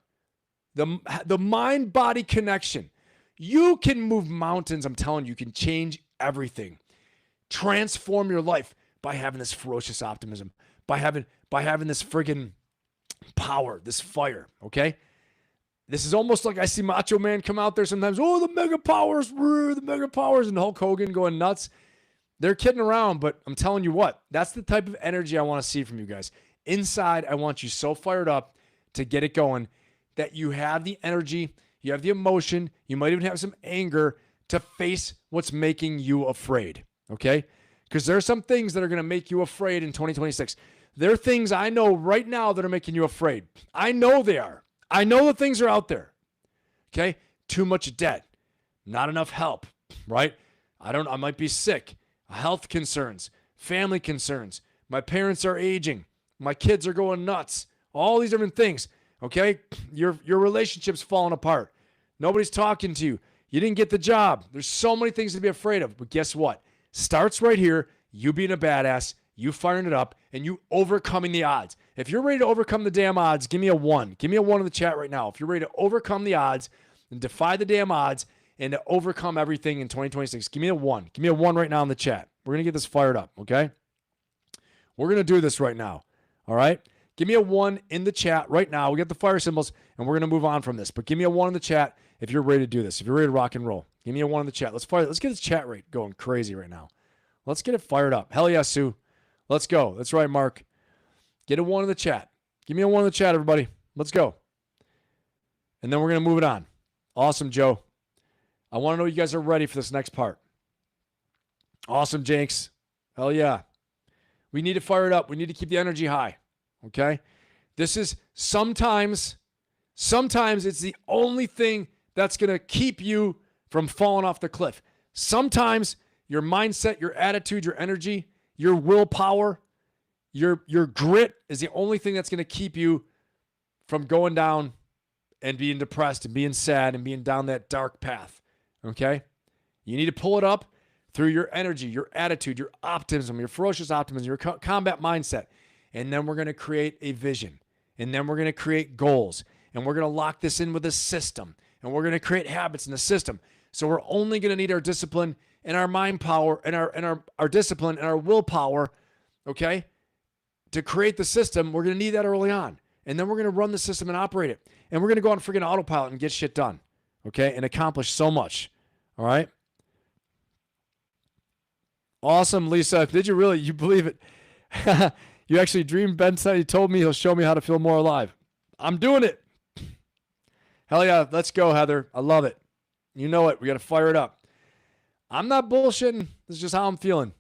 Speaker 1: The mind-body connection. You can move mountains. I'm telling you, you can change everything. Transform your life by having this ferocious optimism, by having this friggin' power, this fire, okay? This is almost like I see Macho Man come out there sometimes, oh, the mega powers, and Hulk Hogan going nuts. They're kidding around, but I'm telling you what, that's the type of energy I want to see from you guys. Inside, I want you so fired up to get it going that you have the energy, you have the emotion, you might even have some anger to face what's making you afraid, okay? Because there are some things that are going to make you afraid in 2026. There are things I know right now that are making you afraid. I know they are. I know the things are out there, okay? Too much debt, not enough help, right? I might be sick, health concerns, family concerns. My parents are aging. My kids are going nuts. All these different things, okay? Your relationship's falling apart. Nobody's talking to you. You didn't get the job. There's so many things to be afraid of. But guess what? Starts right here. You being a badass, you firing it up, and you overcoming the odds. If you're ready to overcome the damn odds, give me a 1. Give me a 1 in the chat right now. If you're ready to overcome the odds and defy the damn odds and to overcome everything in 2026, give me a 1. Give me a 1 right now in the chat. We're going to get this fired up, okay? We're going to do this right now, all right? Give me a 1 in the chat right now. We got the fire symbols, and we're going to move on from this. But give me a 1 in the chat if you're ready to do this. If you're ready to rock and roll, give me a 1 in the chat. Let's get this chat rate going crazy right now. Let's get it fired up. Hell yeah, Sue. Let's go. That's right, Mark. Get a 1 in the chat. Give me a 1 in the chat, everybody. Let's go. And then we're going to move it on. Awesome, Joe. I want to know you guys are ready for this next part. Awesome, Jenks. Hell yeah. We need to fire it up. We need to keep the energy high. Okay? This is sometimes it's the only thing that's going to keep you from falling off the cliff. Sometimes your mindset, your attitude, your energy, your willpower, your grit is the only thing that's going to keep you from going down and being depressed and being sad and being down that dark path. Okay? You need to pull it up through your energy, your attitude, your optimism, your ferocious optimism, your combat mindset. And then we're going to create a vision. And then we're going to create goals. And we're going to lock this in with a system. And we're going to create habits in the system. So we're only going to need our discipline and our mind power and our discipline and our willpower, okay? To create the system, we're going to need that early on. And then we're going to run the system and operate it. And we're going to go on freaking autopilot and get shit done, okay? And accomplish so much, all right? Awesome, Lisa. Did you really? You believe it? You actually dreamed. Ben said he told me he'll show me how to feel more alive. I'm doing it. Hell yeah. Let's go, Heather. I love it. You know it. We got to fire it up. I'm not bullshitting. This is just how I'm feeling.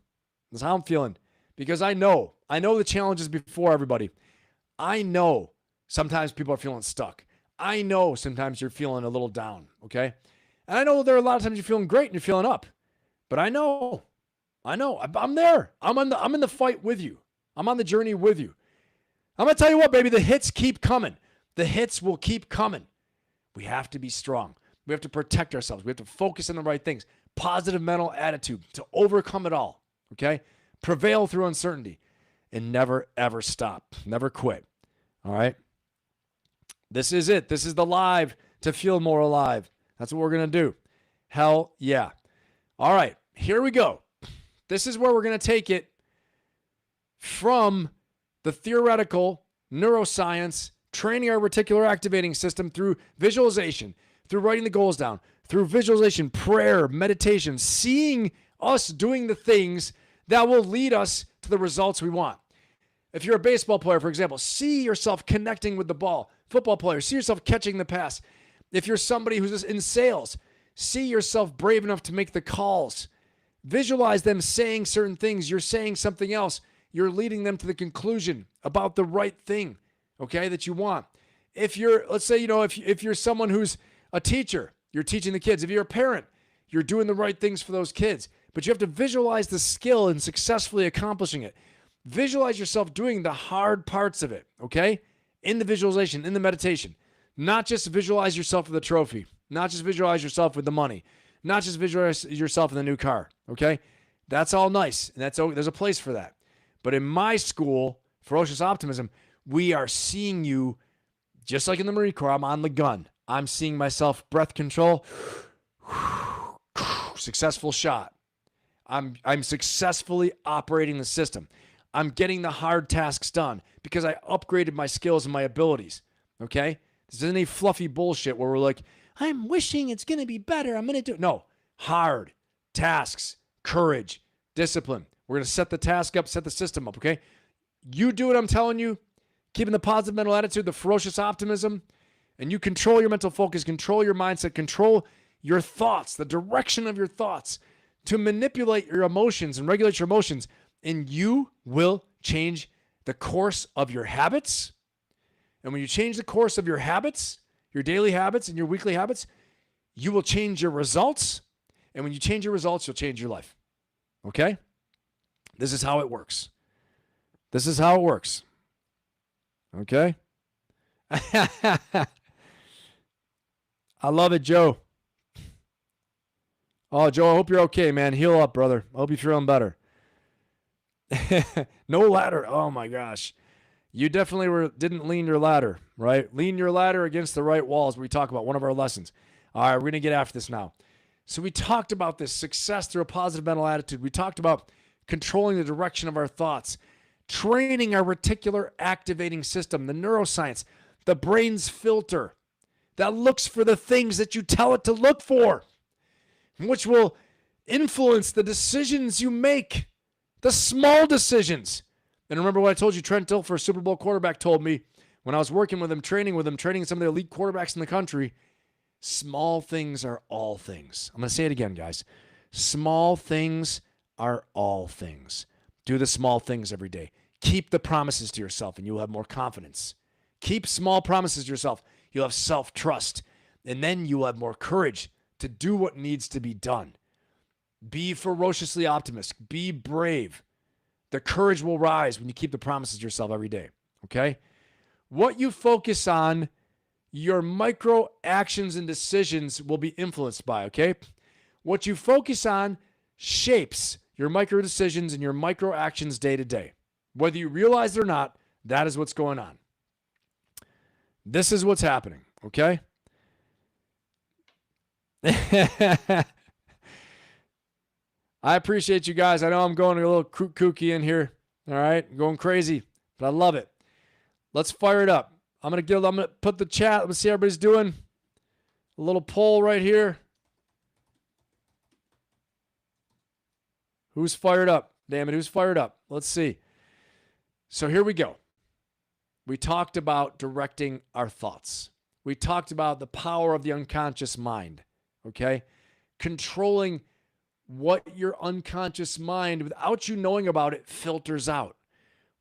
Speaker 1: This is how I'm feeling. Because I know the challenges before everybody. I know sometimes people are feeling stuck. I know sometimes you're feeling a little down, okay? And I know there are a lot of times you're feeling great and you're feeling up. But I know. I'm there. I'm in the fight with you. I'm on the journey with you. I'm going to tell you what, baby, the hits keep coming. The hits will keep coming. We have to be strong. We have to protect ourselves. We have to focus on the right things. Positive mental attitude to overcome it all, okay? Prevail through uncertainty and never, ever stop. Never quit, all right? This is it. This is the live to feel more alive. That's what we're going to do. Hell yeah. All right, here we go. This is where we're going to take it from the theoretical neuroscience, training our reticular activating system through visualization, through writing the goals down, through visualization, prayer, meditation, seeing us doing the things that will lead us to the results we want. If you're a baseball player, for example, see yourself connecting with the ball. Football player, see yourself catching the pass. If you're somebody who's just in sales, see yourself brave enough to make the calls. Visualize them saying certain things. You're saying something else. You're leading them to the conclusion about the right thing, okay, that you want. If you're, let's say, if you're someone who's a teacher, you're teaching the kids. If you're a parent, you're doing the right things for those kids. But you have to visualize the skill in successfully accomplishing it. Visualize yourself doing the hard parts of it, okay? In the visualization, in the meditation. Not just visualize yourself with the trophy, not just visualize yourself with the money, not just visualize yourself in the new car, okay? That's all nice, and there's a place for that. But in my school, Ferocious Optimism, we are seeing you, just like in the Marine Corps, I'm on the gun. I'm seeing myself breath control, successful shot. I'm successfully operating the system. I'm getting the hard tasks done because I upgraded my skills and my abilities, okay? This isn't any fluffy bullshit where we're like, I'm wishing it's going to be better. I'm going to do it. No, hard tasks, courage, discipline. We're going to set the task up, set the system up, okay? You do what I'm telling you, keeping the positive mental attitude, the ferocious optimism, and you control your mental focus, control your mindset, control your thoughts, the direction of your thoughts to manipulate your emotions and regulate your emotions, and you will change the course of your habits. And when you change the course of your habits, your daily habits and your weekly habits, you will change your results. And when you change your results, you'll change your life. Okay? This is how it works. This is how it works. Okay? I love it, Joe. Oh, Joe, I hope you're okay, man. Heal up, brother. I hope you're feeling better. No ladder. Oh, my gosh. You definitely didn't lean your ladder, right? Lean your ladder against the right walls. We talk about one of our lessons. All right, we're going to get after this now. So we talked about this success through a positive mental attitude. We talked about controlling the direction of our thoughts, training our reticular activating system, the neuroscience, the brain's filter that looks for the things that you tell it to look for, which will influence the decisions you make, the small decisions. And remember what I told you, Trent Dilfer, Super Bowl quarterback, told me when I was working with him, training some of the elite quarterbacks in the country, small things are all things. I'm going to say it again, guys. Small things are all things. Do the small things every day. Keep the promises to yourself and you'll have more confidence. Keep small promises to yourself. You'll have self-trust. And then you'll have more courage to do what needs to be done. Be ferociously optimistic. Be brave. The courage will rise when you keep the promises to yourself every day, okay? What you focus on, your micro actions and decisions will be influenced by, okay? What you focus on shapes your micro decisions and your micro actions day to day. Whether you realize it or not, that is what's going on. This is what's happening, okay? I appreciate you guys. I know I'm going a little kooky in here. All right, going crazy, but I love it. Let's fire it up. I'm gonna put the chat. Let's see how everybody's doing. A little poll right here. Who's fired up? Damn it, who's fired up? Let's see. So here we go. We talked about directing our thoughts. We talked about the power of the unconscious mind. Okay, controlling what your unconscious mind, without you knowing about it, filters out.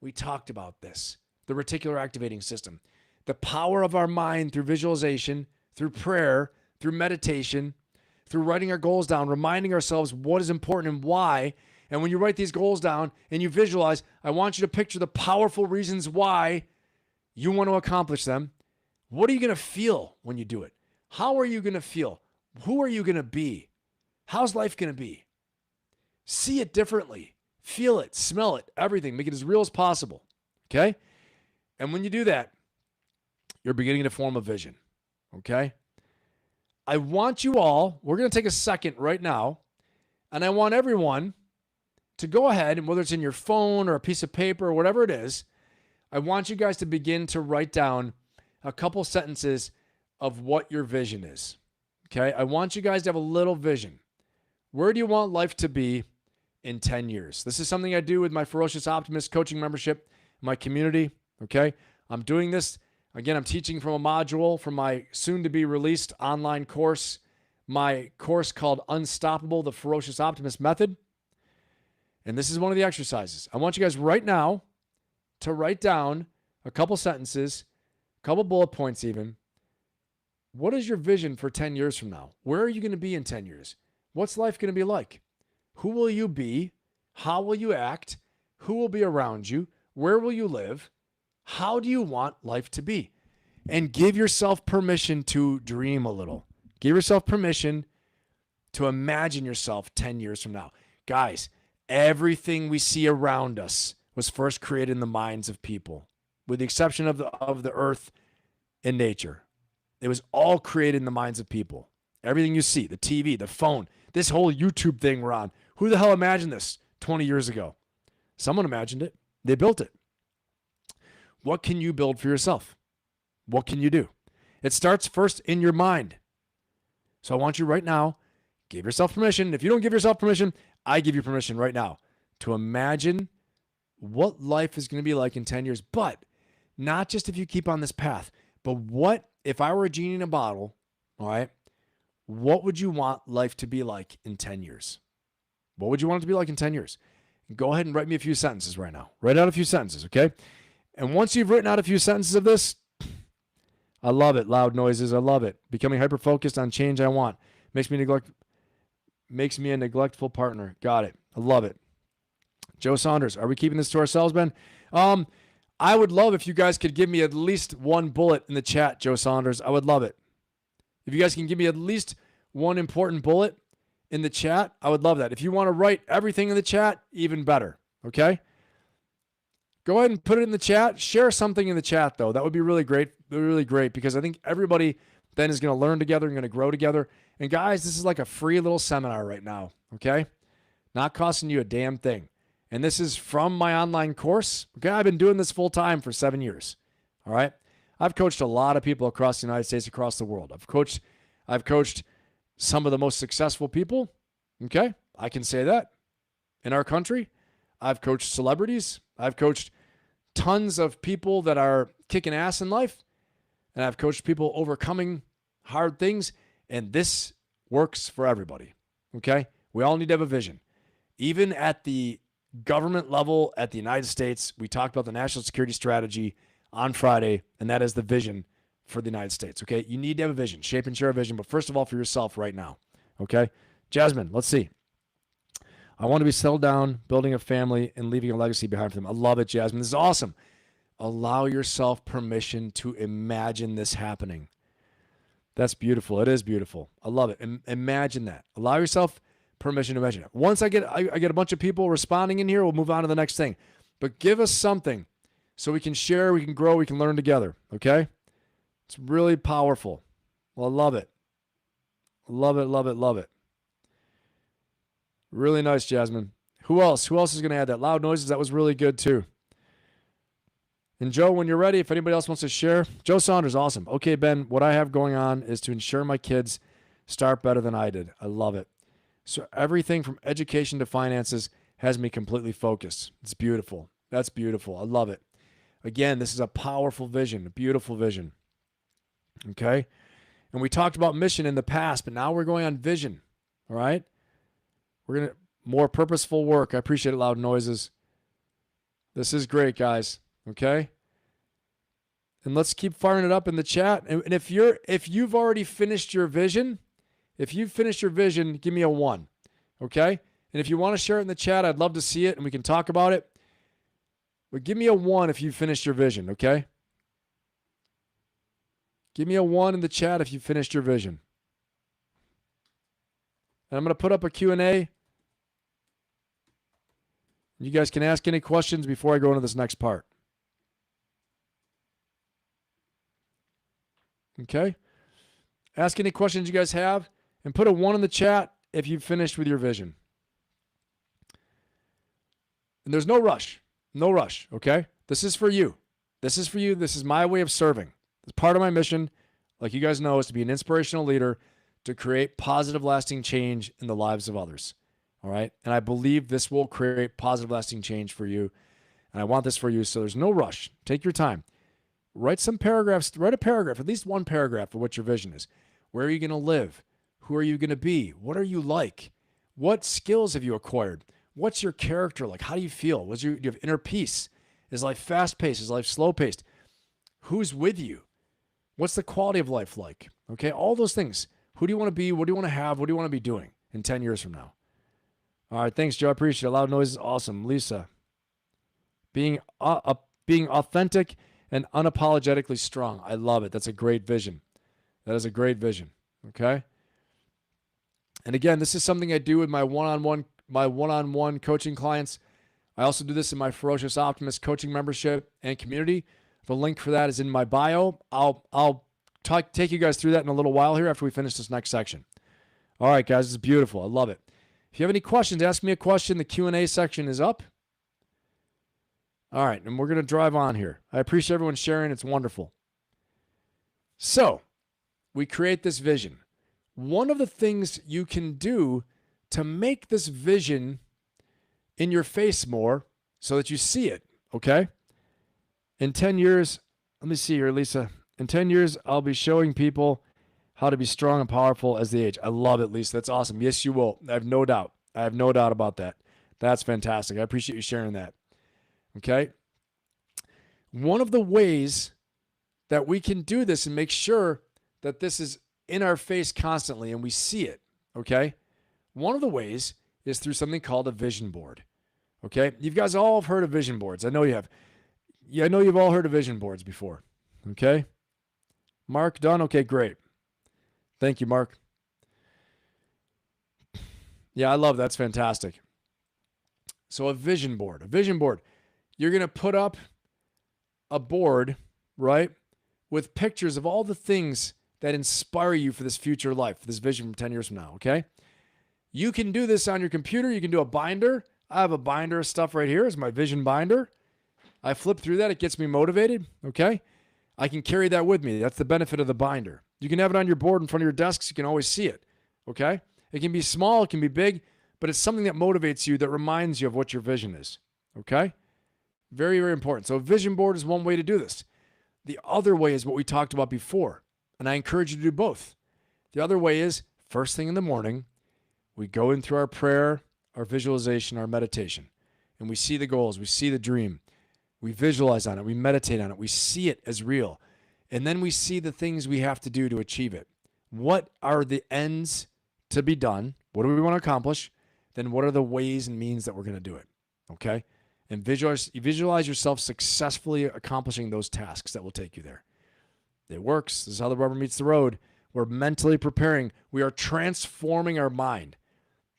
Speaker 1: We talked about this, the reticular activating system, the power of our mind through visualization, through prayer, through meditation, through writing our goals down, reminding ourselves what is important and why. And when you write these goals down and you visualize, I want you to picture the powerful reasons why you want to accomplish them. What are you going to feel when you do it? How are you going to feel? Who are you going to be? How's life going to be? See it differently. Feel it, smell it, everything. Make it as real as possible. Okay? And when you do that, you're beginning to form a vision. Okay? I want you all, we're going to take a second right now, and I want everyone to go ahead, and whether it's in your phone or a piece of paper or whatever it is, I want you guys to begin to write down a couple sentences of what your vision is. Okay? I want you guys to have a little vision. Where do you want life to be in 10 years? This is something I do with my Ferocious Optimist coaching membership, my community. Okay? I'm doing this. Again, I'm teaching from a module from my soon-to-be released online course, my course called Unstoppable, the Ferocious Optimist Method. And this is one of the exercises. I want you guys right now to write down a couple sentences, a couple bullet points even. What is your vision for 10 years from now? Where are you going to be in 10 years? What's life going to be like? Who will you be? How will you act? Who will be around you? Where will you live? How do you want life to be? And give yourself permission to dream a little. Give yourself permission to imagine yourself 10 years from now. Guys, everything we see around us was first created in the minds of people, with the exception of the earth and nature. It was all created in the minds of people. Everything you see, the TV, the phone, this whole YouTube thing we're on. Who the hell imagined this 20 years ago? Someone imagined it. They built it. What can you build for yourself? What can you do? It starts first in your mind. So I want you right now, give yourself permission. If you don't give yourself permission, I give you permission right now to imagine what life is going to be like in 10 years. But not just if you keep on this path, but what if I were a genie in a bottle, all right? What would you want life to be like in 10 years? What would you want it to be like in 10 years? Go ahead and write me a few sentences right now. Write out a few sentences, okay? And once you've written out a few sentences of this, I love it. Loud noises. I love it. Becoming hyper-focused on change I want. Makes me a neglectful partner. Got it. I love it. Joe Saunders, are we keeping this to ourselves, Ben? I would love if you guys could give me at least one bullet in the chat, Joe Saunders. I would love it. If you guys can give me at least one important bullet in the chat, I would love that. If you want to write everything in the chat, even better. Okay? Go ahead and put it in the chat. Share something in the chat, though. That would be really great. Really great, because I think everybody then is going to learn together and going to grow together. And guys, this is like a free little seminar right now. Okay? Not costing you a damn thing. And this is from my online course. Okay, I've been doing this full time for 7 years. All right. I've coached a lot of people across the United States, across the world. I've coached some of the most successful people. Okay, I can say that in our country. I've coached celebrities. I've coached tons of people that are kicking ass in life. And I've coached people overcoming hard things. And this works for everybody. Okay, we all need to have a vision. Even at the government level at the United States, we talked about the national security strategy on Friday, and that is the vision for the United States. Okay, you need to have a vision, shape and share a vision, but first of all, for yourself right now. Okay, Jasmine, let's see. I want to be settled down, building a family, and leaving a legacy behind for them. I love it, Jasmine. This is awesome. Allow yourself permission to imagine this happening. That's beautiful. It is beautiful. I love it. Imagine that. Allow yourself permission to imagine it. Once I get a bunch of people responding in here, we'll move on to the next thing. But give us something so we can share, we can grow, we can learn together. Okay? It's really powerful. Well, I love it. Love it, love it, love it. Really nice, Jasmine. Who else? Who else is going to add that? Loud noises, that was really good too. And Joe, when you're ready, if anybody else wants to share. Joe Saunders, awesome. Okay, Ben, what I have going on is to ensure my kids start better than I did. I love it. So everything from education to finances has me completely focused. It's beautiful. That's beautiful. I love it. Again, this is a powerful vision, a beautiful vision. Okay? And we talked about mission in the past, but now we're going on vision. All right? We're going to more purposeful work. I appreciate it, loud noises. This is great, guys. Okay? And let's keep firing it up in the chat. And if you've already finished your vision, if you've finished your vision, give me a 1. Okay? And if you want to share it in the chat, I'd love to see it and we can talk about it. But give me a 1 if you've finished your vision, okay? Give me a 1 in the chat if you finished your vision. And I'm going to put up a Q&A. You guys can ask any questions before I go into this next part. Okay? Ask any questions you guys have and put a 1 in the chat if you've finished with your vision. And there's no rush. No rush, okay? This is for you. This is for you. This is my way of serving. It's part of my mission, like you guys know, is to be an inspirational leader to create positive, lasting change in the lives of others. All right? And I believe this will create positive, lasting change for you. And I want this for you, so there's no rush. Take your time. Write some paragraphs. Write a paragraph, at least one paragraph of what your vision is. Where are you going to live? Who are you going to be? What are you like? What skills have you acquired? What's your character like? How do you feel? Do you have inner peace? Is life fast-paced? Is life slow-paced? Who's with you? What's the quality of life like? Okay, all those things. Who do you want to be? What do you want to have? What do you want to be doing in 10 years from now? All right, thanks, Joe. I appreciate it. Loud noise is awesome. Lisa. being authentic and unapologetically strong. I love it. That's a great vision. That is a great vision. Okay. And again, this is something I do with my one-on-one coaching clients. I also do this in my Ferocious Optimist coaching membership and community. The link for that is in my bio. I'll take you guys through that in a little while here after we finish this next section. All right, guys, this is beautiful. I love it. If you have any questions, ask me a question. The Q&A section is up. All right, and we're going to drive on here. I appreciate everyone sharing. It's wonderful. So we create this vision. One of the things you can do to make this vision in your face more so that you see it, okay? In 10 years, let me see here, Lisa. In 10 years, I'll be showing people how to be strong and powerful as they age. I love it, Lisa. That's awesome. Yes, you will. I have no doubt. I have no doubt about that. That's fantastic. I appreciate you sharing that. Okay? One of the ways that we can do this and make sure that this is in our face constantly and we see it, okay? One of the ways is through something called a vision board, okay? You guys all have heard of vision boards. I know you have. Yeah, I know you've all heard of vision boards before, okay? Mark, done? Okay, great. Thank you, Mark. Yeah, I love that. That's fantastic. So a vision board. You're going to put up a board, right, with pictures of all the things that inspire you for this future life, for this vision from 10 years from now, okay? You can do this on your computer. You can do a binder. I have a binder of stuff right here. It's my vision binder. I flip through that. It gets me motivated, okay? I can carry that with me. That's the benefit of the binder. You can have it on your board in front of your desks. You can always see it, okay? It can be small. It can be big, but it's something that motivates you, that reminds you of what your vision is, okay? Very, very important. So a vision board is one way to do this. The other way is what we talked about before, and I encourage you to do both. The other way is first thing in the morning, we go in through our prayer, our visualization, our meditation, and we see the goals, we see the dream, we visualize on it, we meditate on it, we see it as real, and then we see the things we have to do to achieve it. What are the ends to be done? What do we want to accomplish? Then what are the ways and means that we're going to do it? Okay? And visualize yourself successfully accomplishing those tasks that will take you there. It works. This is how the rubber meets the road. We're mentally preparing. We are transforming our mind.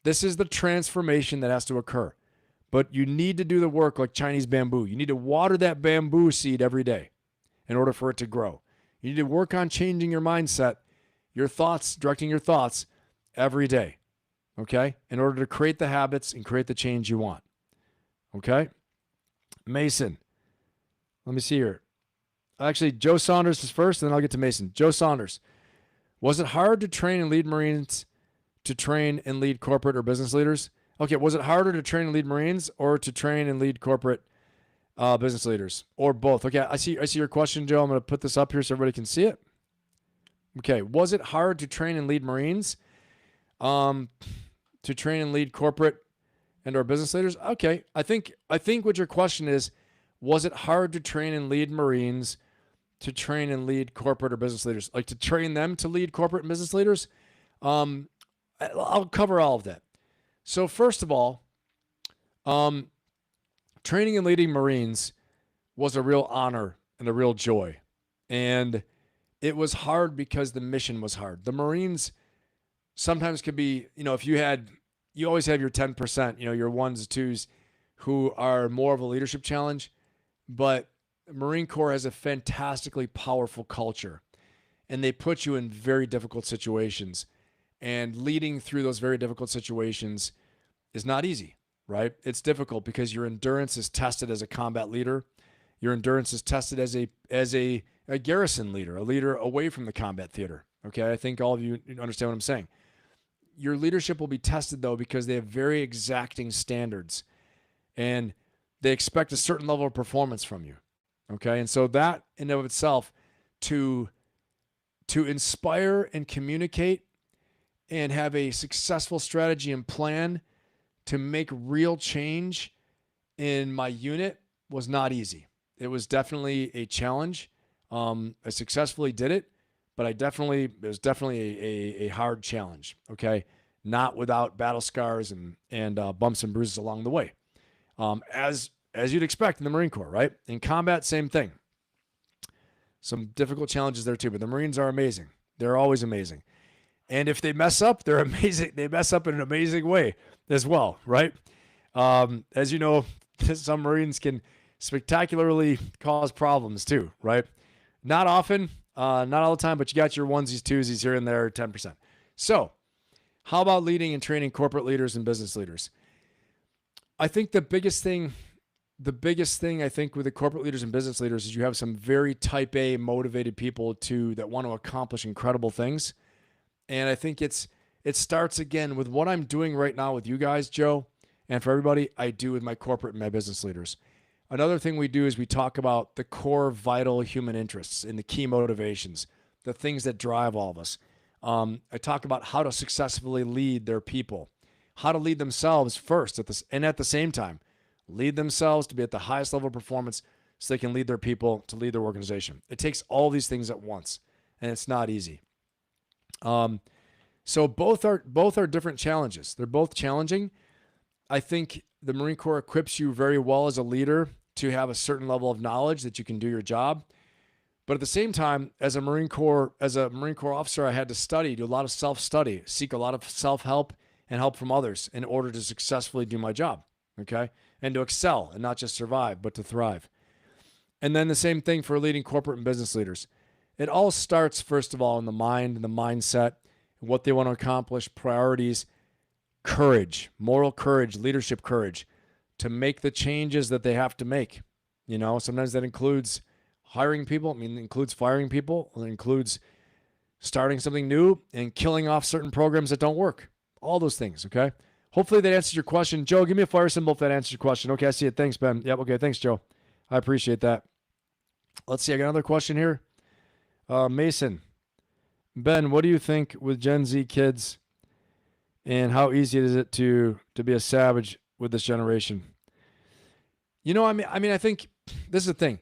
Speaker 1: This is the transformation that has to occur. But you need to do the work like Chinese bamboo. You need to water that bamboo seed every day in order for it to grow. You need to work on changing your mindset, your thoughts, directing your thoughts every day, okay, in order to create the habits and create the change you want, okay? Mason, let me see here. Actually, Joe Saunders is first, and then I'll get to Mason. Joe Saunders, was it hard to train and lead Marines to train and lead corporate or business leaders? Okay, was it harder to train and lead Marines or to train and lead corporate business leaders, or both? Okay, I see your question, Joe. I'm going to put this up here so everybody can see it. Okay, was it hard to train and lead Marines, to train and lead corporate and or business leaders? Okay, I think what your question is, was it hard to train and lead Marines to train and lead corporate or business leaders, like to train them to lead corporate and business leaders? I'll cover all of that. So first of all, training and leading Marines was a real honor and a real joy. And it was hard because the mission was hard. The Marines sometimes could be, if you always have your 10%, your ones, twos who are more of a leadership challenge, but Marine Corps has a fantastically powerful culture, and they put you in very difficult situations, and leading through those very difficult situations is not easy, right? It's difficult because your endurance is tested as a combat leader. Your endurance is tested as a garrison leader, a leader away from the combat theater. Okay, I think all of you understand what I'm saying. Your leadership will be tested, though, because they have very exacting standards, and they expect a certain level of performance from you. Okay, and so that in and of itself, to inspire and communicate and have a successful strategy and plan to make real change in my unit was not easy. It was definitely a challenge. I successfully did it, but it was definitely a hard challenge. Okay, not without battle scars and bumps and bruises along the way. As as you'd expect in the Marine Corps, right? In combat, same thing. Some difficult challenges there too, but the Marines are amazing. They're always amazing. And if they mess up, they're amazing. They mess up in an amazing way as well, right? As you know, some Marines can spectacularly cause problems too, right? Not often, not all the time, but you got your onesies, twosies here and there, 10%. So how about leading and training corporate leaders and business leaders? I think the biggest thing I think with the corporate leaders and business leaders is you have some very type A motivated people that want to accomplish incredible things. And I think it starts again with what I'm doing right now with you guys, Joe, and for everybody, I do with my corporate and my business leaders. Another thing we do is we talk about the core vital human interests and the key motivations, the things that drive all of us. I talk about how to successfully lead their people, how to lead themselves first and at the same time, lead themselves to be at the highest level of performance so they can lead their people, to lead their organization. It takes all these things at once, and it's not easy. So both are different challenges. They're both challenging. I think the Marine Corps equips you very well as a leader to have a certain level of knowledge that you can do your job. But at the same time, as a Marine Corps officer, I had to do a lot of self-study, seek a lot of self-help and help from others in order to successfully do my job, okay? And to excel and not just survive, but to thrive. And then the same thing for leading corporate and business leaders. It all starts, first of all, in the mind and the mindset, what they want to accomplish, priorities, courage, moral courage, leadership courage to make the changes that they have to make. You know, sometimes that includes hiring people. It includes firing people. It includes starting something new and killing off certain programs that don't work. All those things, okay? Hopefully that answers your question. Joe, give me a fire symbol if that answers your question. Okay, I see it. Thanks, Ben. Yep, okay, thanks, Joe. I appreciate that. Let's see, I got another question here. Mason, Ben, what do you think with Gen Z kids and how easy is it to be a savage with this generation? You know, I think this is the thing.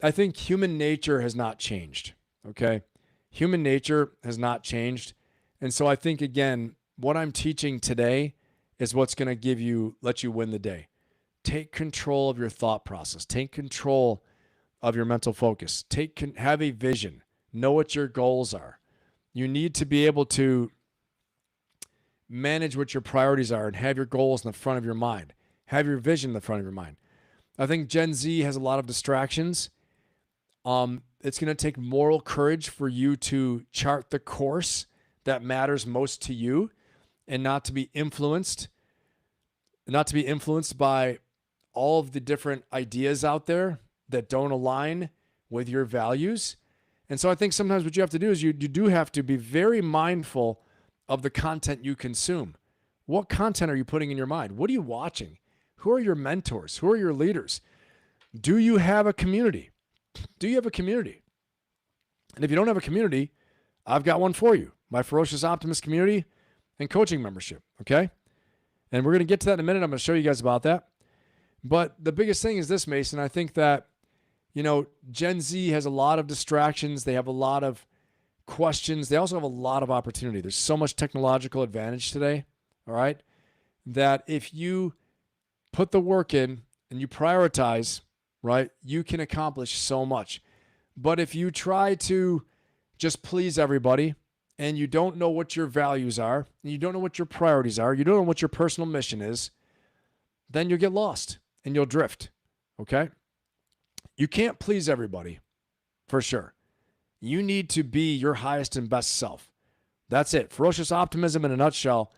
Speaker 1: I think human nature has not changed, okay? Human nature has not changed. And so I think, again, what I'm teaching today is what's going to let you win the day. Take control of your thought process. Take control of your mental focus. Have a vision. Know what your goals are. You need to be able to manage what your priorities are and have your goals in the front of your mind. Have your vision in the front of your mind. I think Gen Z has a lot of distractions. It's going to take moral courage for you to chart the course that matters most to you and not to be influenced by all of the different ideas out there that don't align with your values. And so I think sometimes what you have to do is you do have to be very mindful of the content you consume. What content are you putting in your mind? What are you watching? Who are your mentors? Who are your leaders? Do you have a community? Do you have a community? And if you don't have a community, I've got one for you. My Ferocious Optimist community and coaching membership, okay? And we're going to get to that in a minute. I'm going to show you guys about that. But the biggest thing is this, Mason. I think that, Gen Z has a lot of distractions. They have a lot of questions. They also have a lot of opportunity. There's so much technological advantage today, all right, that if you put the work in and you prioritize, right, you can accomplish so much. But if you try to just please everybody and you don't know what your values are, and you don't know what your priorities are, you don't know what your personal mission is, then you'll get lost and you'll drift, okay? You can't please everybody, for sure. You need to be your highest and best self. That's it. Ferocious optimism in a nutshell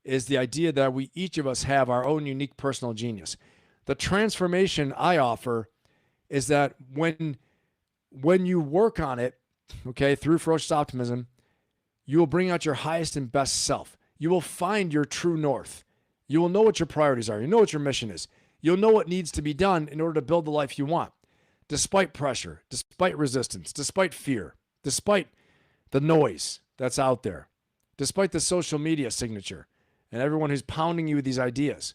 Speaker 1: is the idea that each of us have our own unique personal genius. The transformation I offer is that when you work on it, okay, through ferocious optimism, you will bring out your highest and best self. You will find your true north. You will know what your priorities are. You know what your mission is. You'll know what needs to be done in order to build the life you want, despite pressure, despite resistance, despite fear, despite the noise that's out there, despite the social media signature and everyone who's pounding you with these ideas.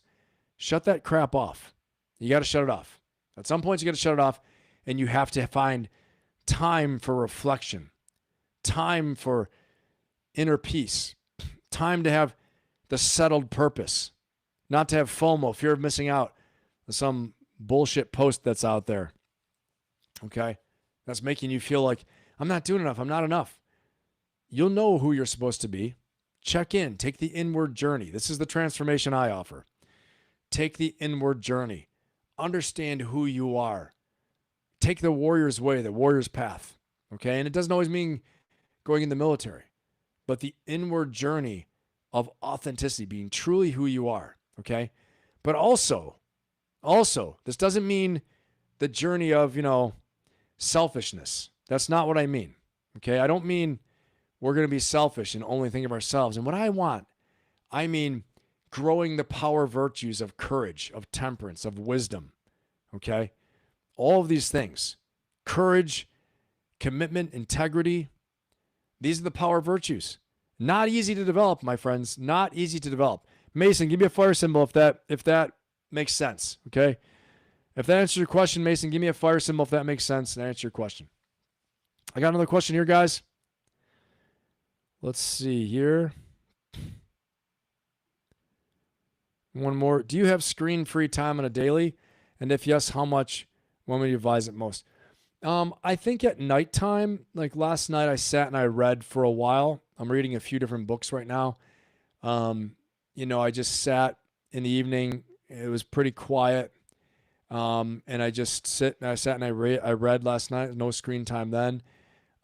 Speaker 1: Shut that crap off. You got to shut it off. At some point, you got to shut it off, and you have to find time for reflection, time for inner peace, time to have the settled purpose, not to have FOMO, fear of missing out, some bullshit post that's out there, okay, that's making you feel like I'm not doing enough, I'm not enough. You'll know who you're supposed to be. Check in, take the inward journey. This is the transformation I offer. Take the inward journey. Understand who you are. Take the warrior's way, the warrior's path, okay? And it doesn't always mean going in the military, but the inward journey of authenticity, being truly who you are, okay? But also, this doesn't mean the journey of, selfishness. That's not what I mean, okay? I don't mean we're going to be selfish and only think of ourselves. And what I mean growing the power virtues of courage, of temperance, of wisdom, okay? All of these things, courage, commitment, integrity, these are the power virtues. Not easy to develop, my friends, not easy to develop. Mason, give me a fire symbol if that makes sense, okay? If that answers your question, Mason, give me a fire symbol if that makes sense and answer your question. I got another question here, guys. Let's see here. One more. Do you have screen-free time on a daily? And if yes, how much? When would you advise it most? I think at nighttime, like last night I sat and I read for a while. I'm reading a few different books right now. I just sat in the evening. It was pretty quiet. And I just sat and I read last night. No screen time then.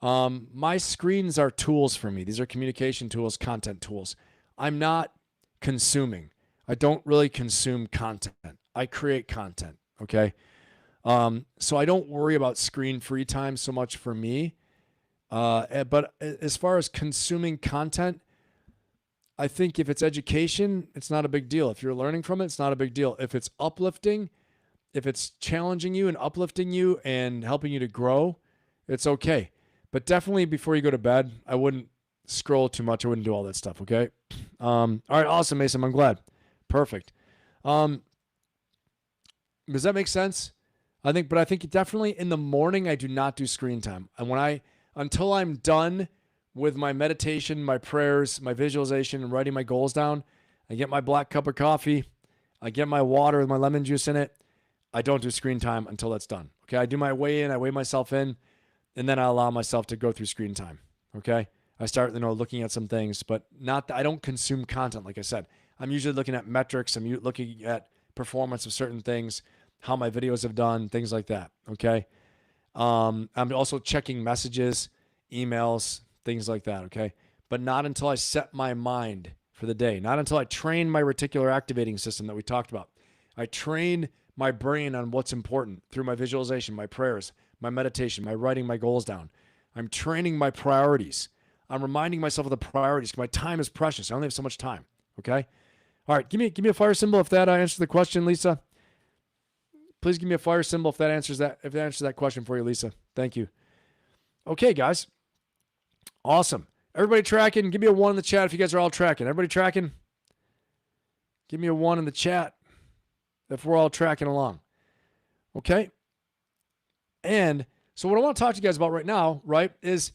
Speaker 1: My screens are tools for me. These are communication tools, content tools. I'm not consuming. I don't really consume content. I create content. Okay. So I don't worry about screen-free time so much for me. But as far as consuming content, I think if it's education, it's not a big deal. If you're learning from it, it's not a big deal. If it's uplifting, if it's challenging you and uplifting you and helping you to grow, it's okay. But definitely before you go to bed, I wouldn't scroll too much. I wouldn't do all that stuff, okay? All right, awesome, Mason. I'm glad. Perfect. Does that make sense? I think definitely in the morning I do not do screen time. And until I'm done with my meditation, my prayers, my visualization, and writing my goals down, I get my black cup of coffee, I get my water with my lemon juice in it. I don't do screen time until that's done. Okay, I do my weigh in, I weigh myself in, and then I allow myself to go through screen time. Okay, I start looking at some things, but I don't consume content. Like I said, I'm usually looking at metrics. I'm looking at performance of certain things, how my videos have done, things like that. Okay. I'm also checking messages, emails, things like that. Okay. But not until I set my mind for the day, not until I train my reticular activating system that we talked about. I train my brain on what's important through my visualization, my prayers, my meditation, my writing my goals down. I'm training my priorities. I'm reminding myself of the priorities. My time is precious. I only have so much time. Okay. All right. Give me a fire symbol if that answers the question, Lisa. Please give me a fire symbol if that answers that question for you, Lisa. Thank you. Okay, guys. Awesome. Everybody tracking? Give me a 1 in the chat if you guys are all tracking. Everybody tracking? Give me a 1 in the chat if we're all tracking along. Okay? And so what I want to talk to you guys about right now, right, is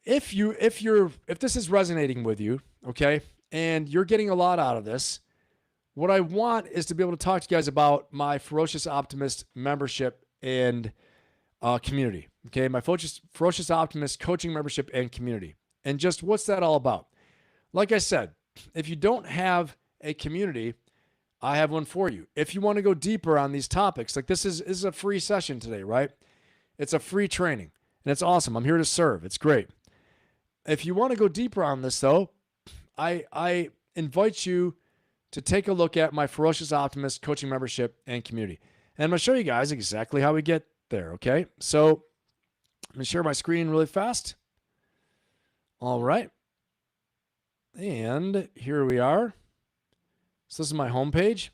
Speaker 1: if this is resonating with you, okay, and you're getting a lot out of this, what I want is to be able to talk to you guys about my Ferocious Optimist membership and community. Okay, my Ferocious Optimist coaching membership and community. And just what's that all about? Like I said, if you don't have a community, I have one for you. If you want to go deeper on these topics, like this is a free session today, right? It's a free training, and it's awesome. I'm here to serve. It's great. If you want to go deeper on this, though, I invite you to take a look at my Ferocious Optimist coaching membership and community. And I'm going to show you guys exactly how we get there, okay? So I'm going to share my screen really fast. All right. And here we are. So this is my homepage.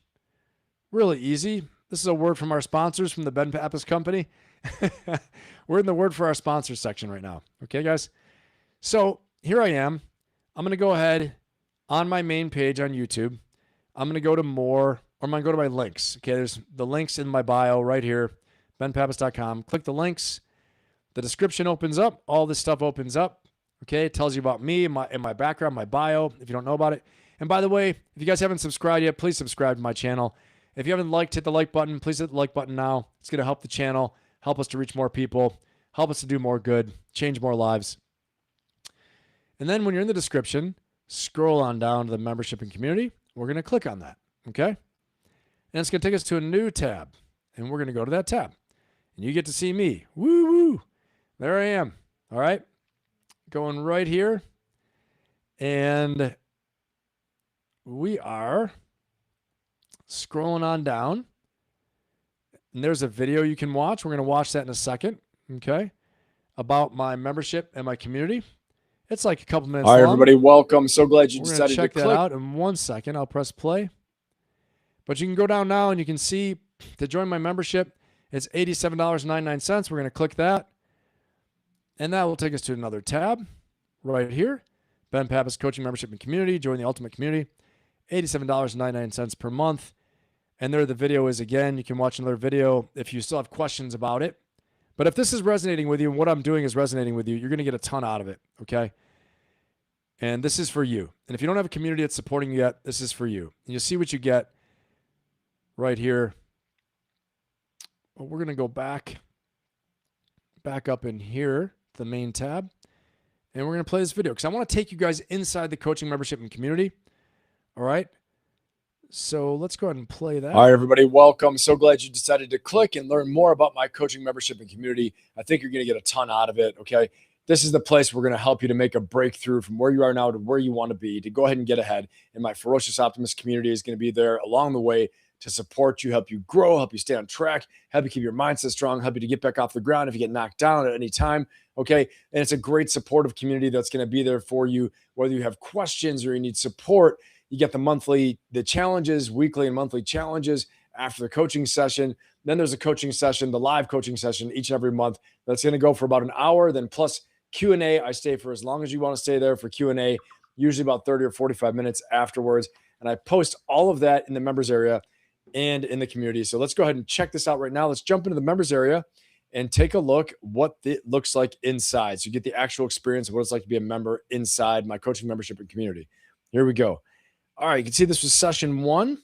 Speaker 1: Really easy. This is a word from our sponsors from the Pappas company. We're in the word for our sponsors section right now. Okay, guys? So here I am. I'm going to go ahead on my main page on YouTube. I'm going to go to more, or I'm going to go to my links. Okay, there's the links in my bio right here, benpappas.com. Click the links. The description opens up. All this stuff opens up. Okay, it tells you about me and my background, my bio, if you don't know about it. And by the way, if you guys haven't subscribed yet, please subscribe to my channel. If you haven't liked, hit the like button. Please hit the like button now. It's going to help the channel, help us to reach more people, help us to do more good, change more lives. And then when you're in the description, scroll on down to the membership and community. We're going to click on that, okay? And it's going to take us to a new tab, and we're going to go to that tab. And you get to see me. Woo, woo. There I am, all right? Going right here. And we are scrolling on down. And there's a video you can watch. We're going to watch that in a second, okay, about my membership and my community. It's like a couple minutes long.
Speaker 2: All right, everybody, welcome. So glad you decided to
Speaker 1: check
Speaker 2: click.
Speaker 1: that out in 1 second. I'll press play. But you can go down now and you can see to join my membership, it's $87.99. We're going to click that. And that will take us to another tab right here. Ben Pappas Coaching Membership and Community. Join the Ultimate Community. $87.99 per month. And there the video is again. You can watch another video if you still have questions about it. But if this is resonating with you and what I'm doing is resonating with you, you're going to get a ton out of it, okay? And this is for you. And if you don't have a community that's supporting you yet, this is for you. And you'll see what you get right here. Well, we're going to go back up in here, the main tab. And we're going to play this video because I want to take you guys inside the coaching membership and community. All right? So let's go ahead and play that.
Speaker 2: All right, everybody, welcome. So glad you decided to click and learn more about my coaching membership and community. I think you're going to get a ton out of it, okay? This is the place we're going to help you to make a breakthrough from where you are now to where you want to be, to go ahead and get ahead. And my Ferocious Optimist community is going to be there along the way to support you, help you grow, help you stay on track, help you keep your mindset strong, help you to get back off the ground if you get knocked down at any time, okay? And it's a great supportive community that's going to be there for you, whether you have questions or you need support. You get the challenges, weekly and monthly challenges after the coaching session. Then there's a coaching session, the live coaching session each and every month. That's going to go for about an hour. Then plus Q&A, I stay for as long as you want to stay there for Q&A, usually about 30 or 45 minutes afterwards. And I post all of that in the members area and in the community. So let's go ahead and check this out right now. Let's jump into the members area and take a look what it looks like inside. So you get the actual experience of what it's like to be a member inside my coaching membership and community. Here we go. All right, you can see this was session 1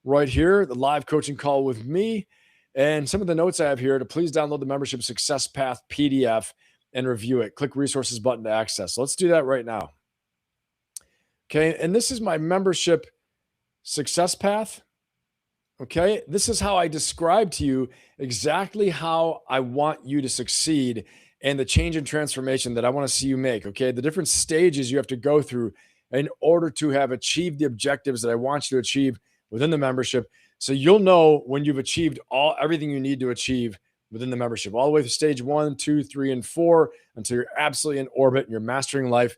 Speaker 2: right here, the live coaching call with me. And some of the notes I have here to please download the membership success path PDF and review it. Click resources button to access. So let's do that right now. Okay, and this is my membership success path. Okay, this is how I describe to you exactly how I want you to succeed and the change and transformation that I want to see you make. Okay, the different stages you have to go through in order to have achieved the objectives that I want you to achieve within the membership. So you'll know when you've achieved everything you need to achieve within the membership, all the way through stage 1, 2, 3, and 4, until you're absolutely in orbit and you're mastering life.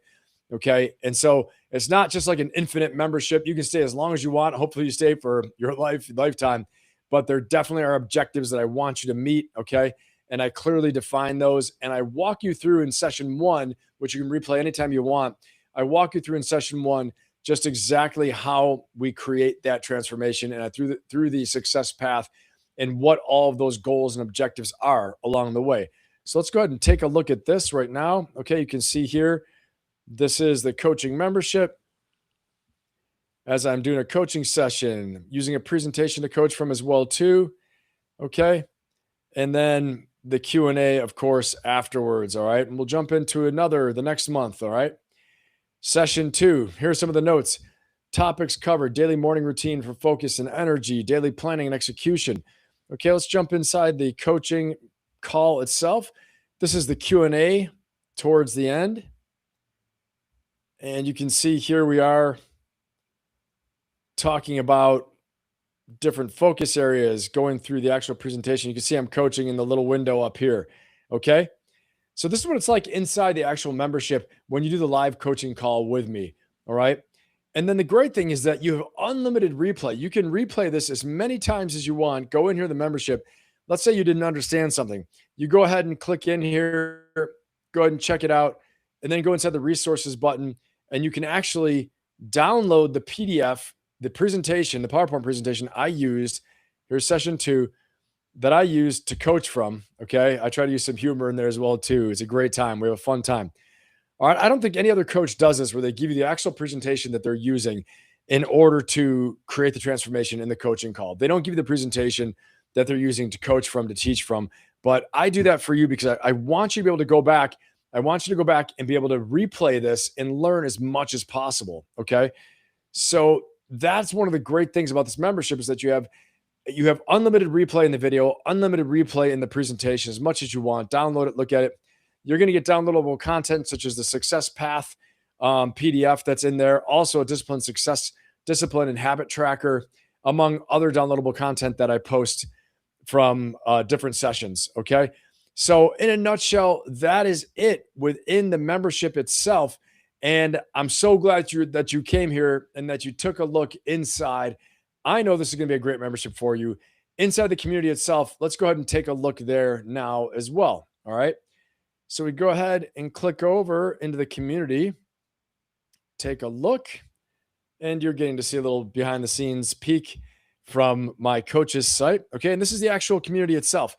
Speaker 2: Okay. And so it's not just like an infinite membership. You can stay as long as you want. Hopefully you stay for your lifetime, but there definitely are objectives that I want you to meet. Okay. And I clearly define those. And I walk you through in session 1, which you can replay anytime you want. I walk you through in session 1 just exactly how we create that transformation and through the success path and what all of those goals and objectives are along the way. So let's go ahead and take a look at this right now. Okay, you can see here, this is the coaching membership. As I'm doing a coaching session, using a presentation to coach from as well too. Okay, and then the Q&A, of course, afterwards. All right, and we'll jump into the next month. All right. Session 2, here's some of the notes. Topics covered: daily morning routine for focus and energy, daily planning and execution. Okay, let's jump inside the coaching call itself. This is the Q&A towards the end. And you can see here we are talking about different focus areas, going through the actual presentation. You can see I'm coaching in the little window up here. Okay. So this is what it's like inside the actual membership when you do the live coaching call with me, all right? And then the great thing is that you have unlimited replay. You can replay this as many times as you want. Go in here, the membership. Let's say you didn't understand something. You go ahead and click in here, go ahead and check it out, and then go inside the resources button, and you can actually download the PDF, the presentation, the PowerPoint presentation I used. Here's session 2. That I use to coach from. Okay. I try to use some humor in there as well too. It's a great time. We have a fun time. All right. I don't think any other coach does this where they give you the actual presentation that they're using in order to create the transformation in the coaching call. They don't give you the presentation that they're using to coach from, to teach from. But I do that for you because I want you to be able to go back. I want you to go back and be able to replay this and learn as much as possible. Okay. So that's one of the great things about this membership is that you have unlimited replay in the video, unlimited replay in the presentation, as much as you want. Download it, look at it. You're going to get downloadable content such as the Success Path PDF that's in there. Also a discipline and habit tracker, among other downloadable content that I post from different sessions. Okay. So in a nutshell, that is it within the membership itself. And I'm so glad that you came here and that you took a look inside. I know this is going to be a great membership for you. Inside the community itself, let's go ahead and take a look there now as well. All right. So we go ahead and click over into the community, take a look, and you're getting to see a little behind the scenes peek from my coach's site. Okay. And this is the actual community itself.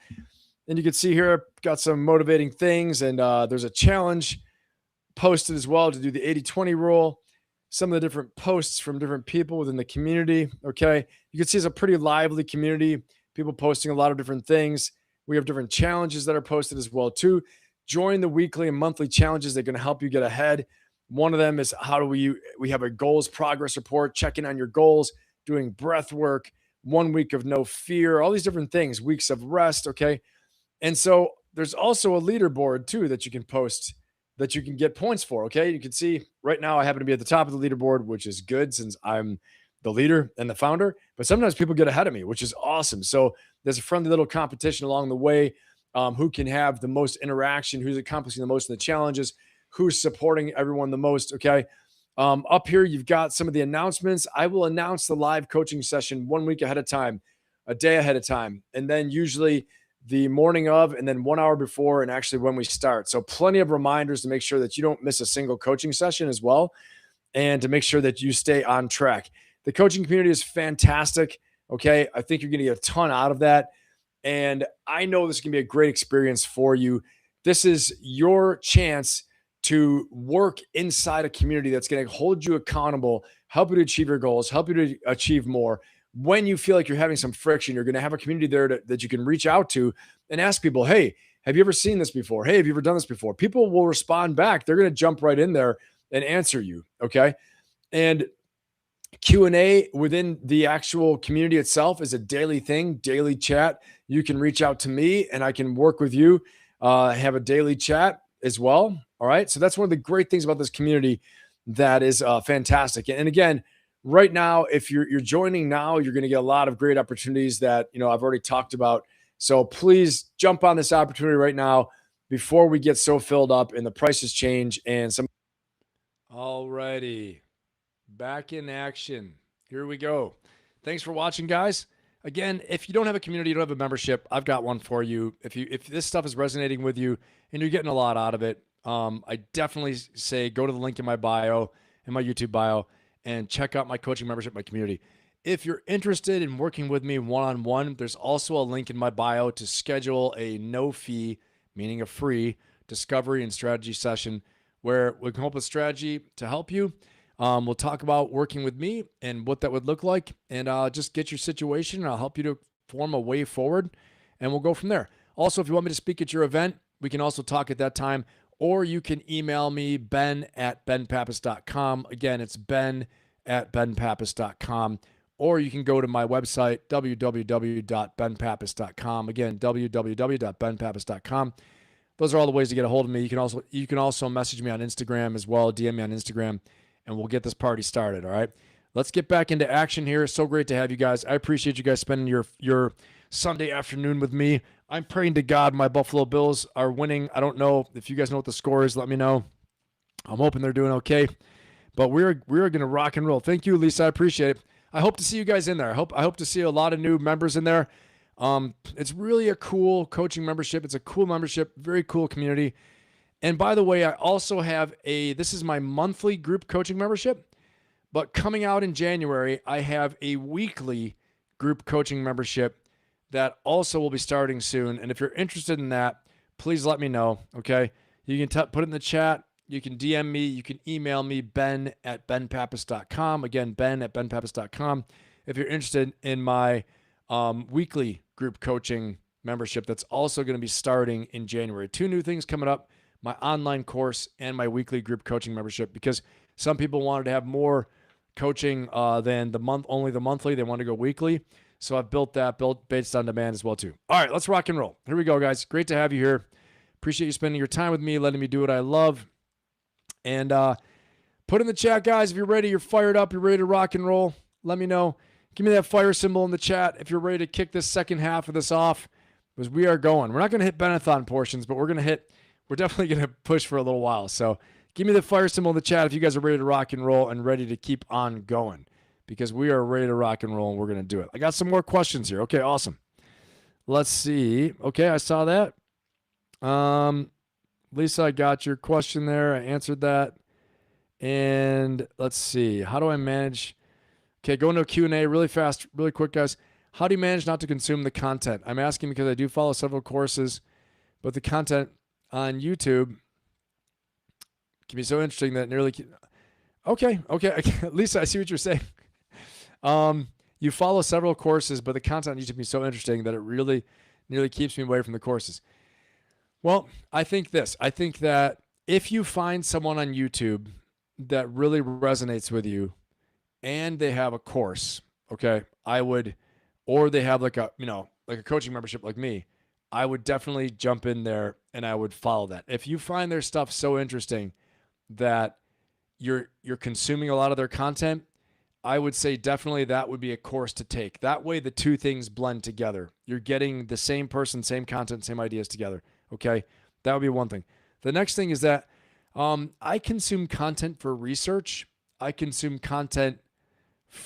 Speaker 2: And you can see here, I've got some motivating things, and there's a challenge posted as well to do the 80-20 rule. Some of the different posts from different people within the community. Okay. You can see it's a pretty lively community, people posting a lot of different things. We have different challenges that are posted as well too. Join the weekly and monthly challenges. They're going to help you get ahead. One of them is we have a goals progress report, checking on your goals, doing breath work, 1 week of no fear, all these different things, weeks of rest. Okay. And so there's also a leaderboard too that you can post that you can get points for. Okay. You can see right now I happen to be at the top of the leaderboard, which is good since I'm the leader and the founder, but sometimes people get ahead of me, which is awesome. So there's a friendly little competition along the way. Who can have the most interaction, who's accomplishing the most in the challenges, who's supporting everyone the most. Okay. Up here, you've got some of the announcements. I will announce the live coaching session 1 week ahead of time, a day ahead of time, and then usually the morning of, and then 1 hour before, and actually when we start. So plenty of reminders to make sure that you don't miss a single coaching session as well, and to make sure that you stay on track. The coaching community is fantastic. Okay. I think you're going to get a ton out of that. And I know this can be a great experience for you. This is your chance to work inside a community that's going to hold you accountable, help you to achieve your goals, help you to achieve more. When you feel like you're having some friction, you're going to have a community there that you can reach out to and ask people, hey, have you ever seen this before? Hey, have you ever done this before? People will respond back. They're going to jump right in there and answer you. Okay. And Q&A within the actual community itself is a daily thing, daily chat. You can reach out to me and I can work with you, have a daily chat as well. All right. So that's one of the great things about this community that is fantastic. And again, right now, if you're joining now, you're going to get a lot of great opportunities that, I've already talked about. So please jump on this opportunity right now before we get so filled up and the prices change and some. All righty. Back in action. Here we go. Thanks for watching, guys. Again, if you don't have a community, you don't have a membership, I've got one for you. If this stuff is resonating with you and you're getting a lot out of it, I definitely say go to the link in my bio, in my YouTube bio, and check out my coaching membership, my community. If you're interested in working with me one-on-one, there's also a link in my bio to schedule a no fee, meaning a free discovery and strategy session where we can come up with strategy to help you. We'll talk about working with me and what that would look like, and just get your situation, and I'll help you to form a way forward, and we'll go from there. Also, if you want me to speak at your event, we can also talk at that time, or you can email me, ben@benpappas.com. Again, it's ben@benpappas.com, or you can go to my website, www.benpappas.com. Again, www.benpappas.com. Those are all the ways to get a hold of me. You can also message me on Instagram as well, DM me on Instagram, and we'll get this party started. All right. Let's get back into action here. It's so great to have you guys. I appreciate you guys spending your Sunday afternoon with me. I'm praying to God my Buffalo Bills are winning. I don't know if you guys know what the score is. Let me know. I'm hoping they're doing okay. But we're going to rock and roll. Thank you, Lisa. I appreciate it. I hope to see you guys in there. I hope to see a lot of new members in there. It's really a cool coaching membership. It's a cool membership, very cool community. And by the way, I also have this is my monthly group coaching membership, but coming out in January, I have a weekly group coaching membership that also will be starting soon. And if you're interested in that, please let me know. Okay. You can put it in the chat.
Speaker 1: You can DM me. You can email me, ben@benpappas.com. Again, ben@benpappas.com. If you're interested in my weekly group coaching membership, that's also going to be starting in January. 2 new things coming up, my online course and my weekly group coaching membership, because some people wanted to have more coaching than only the monthly. They want to go weekly. So I've built based on demand as well too. All right, let's rock and roll. Here we go, guys. Great to have you here. Appreciate you spending your time with me, letting me do what I love. And put in the chat, guys, if you're ready, you're fired up, you're ready to rock and roll. Let me know. Give me that fire symbol in the chat if you're ready to kick this second half of this off, because we are going. We're not going to hit Benathon portions, but we're definitely going to push for a little while. So give me the fire symbol in the chat if you guys are ready to rock and roll and ready to keep on going, because we are ready to rock and roll and we're going to do it. I got some more questions here. Okay, awesome. Let's see. Okay, I saw that. Lisa, I got your question there. I answered that. And let's see. How do I manage? Okay, go into a Q&A really fast, really quick, guys. How do you manage not to consume the content? I'm asking because I do follow several courses, but the content on YouTube can be so interesting that nearly... Okay. Lisa, I see what you're saying. You follow several courses, but the content on YouTube can be so interesting that it really nearly keeps me away from the courses. Well, I think that if you find someone on YouTube that really resonates with you and they have a course, okay, or they have like a coaching membership like me, I would definitely jump in there and I would follow that. If you find their stuff so interesting that you're consuming a lot of their content, I would say definitely that would be a course to take. That way the two things blend together. You're getting the same person, same content, same ideas together. Okay, that would be one thing. The next thing is that I consume content for research. I consume content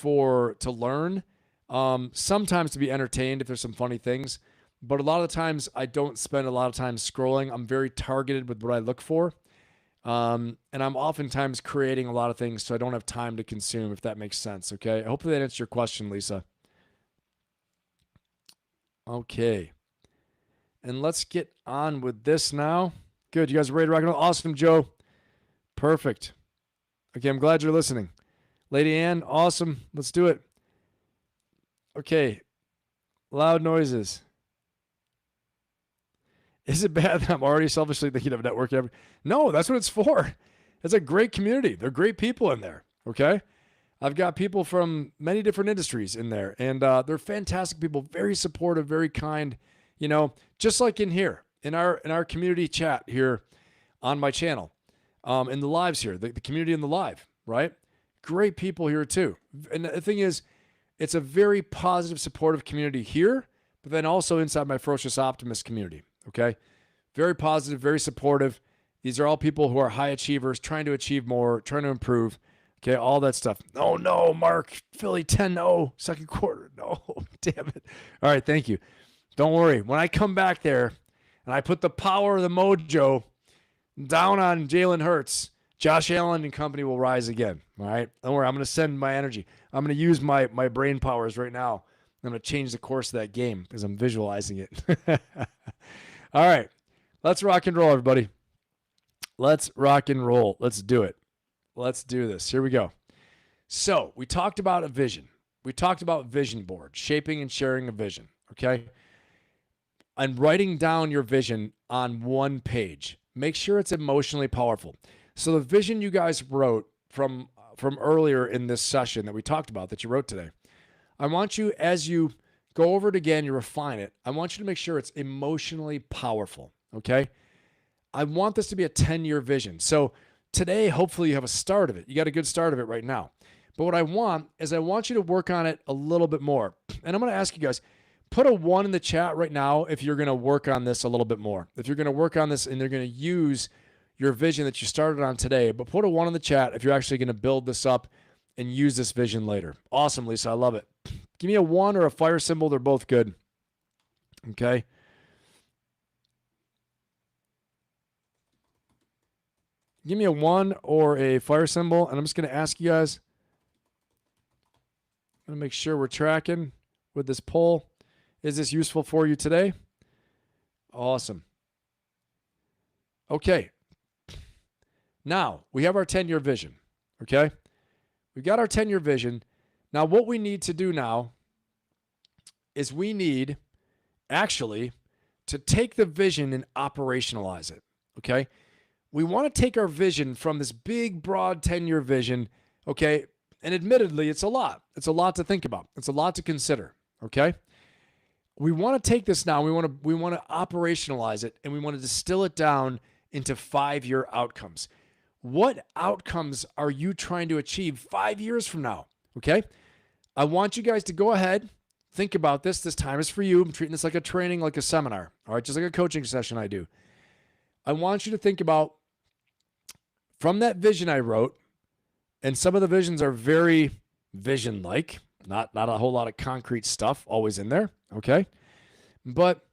Speaker 1: to learn, sometimes to be entertained if there's some funny things. But a lot of the times I don't spend a lot of time scrolling. I'm very targeted with what I look for. And I'm oftentimes creating a lot of things, so I don't have time to consume, if that makes sense. Okay, hopefully that answers your question, Lisa. Okay. And let's get on with this now. Good. You guys are ready to rock and roll? Awesome, Joe. Perfect. Okay, I'm glad you're listening. Lady Ann, awesome. Let's do it. Okay. Loud noises. Is it bad that I'm already selfishly thinking of networking? No, that's what it's for. It's a great community. They're great people in there. Okay. I've got people from many different industries in there, and they're fantastic people, very supportive, very kind. You know, just like in here, in our community chat here on my channel, in the lives here, the community in the live, right? Great people here too. And the thing is, it's a very positive, supportive community here, but then also inside my Ferocious Optimist community, okay? Very positive, very supportive. These are all people who are high achievers, trying to achieve more, trying to improve, okay? All that stuff. Oh, no, Mark, Philly 10-0, second quarter. No, damn it. All right, thank you. Don't worry. When I come back there and I put the power of the mojo down on Jalen Hurts, Josh Allen and company will rise again. All right? Don't worry. I'm going to send my energy. I'm going to use my brain powers right now. I'm going to change the course of that game because I'm visualizing it. All right. Let's rock and roll, everybody. Let's rock and roll. Let's do it. Let's do this. Here we go. So we talked about a vision. We talked about vision board, shaping and sharing a vision. Okay? And writing down your vision on one page. Make sure it's emotionally powerful. So the vision you guys wrote from earlier in this session that we talked about, that you wrote today, I want you, as you go over it again, you refine it, I want you to make sure it's emotionally powerful, okay? I want this to be a 10-year vision. So today, hopefully you have a start of it. You got a good start of it right now. But what I want is I want you to work on it a little bit more. And I'm going to ask you guys, put a 1 in the chat right now if you're going to work on this a little bit more. If you're going to work on this and you're going to use your vision that you started on today, but put a 1 in the chat if you're actually going to build this up and use this vision later. Awesome, Lisa. I love it. Give me a 1 or a fire symbol. They're both good. Okay. Give me a 1 or a fire symbol, and I'm just going to ask you guys, I'm going to make sure we're tracking with this poll. Is this useful for you today? Awesome. Okay. Now, we have our 10-year vision, okay? We got our 10-year vision. Now, what we need to do now is we need actually to take the vision and operationalize it, okay? We want to take our vision from this big, broad 10-year vision, okay? And admittedly, it's a lot. It's a lot to think about. It's a lot to consider, okay? We want to take this now. We want to operationalize it, and we want to distill it down into 5-year outcomes. What outcomes are you trying to achieve 5 years from now? Okay. I want you guys to go ahead, think about this. This time is for you. I'm treating this like a training, like a seminar. All right. Just like a coaching session I do. I want you to think about from that vision I wrote, and some of the visions are very vision-like, not a whole lot of concrete stuff always in there. Okay. But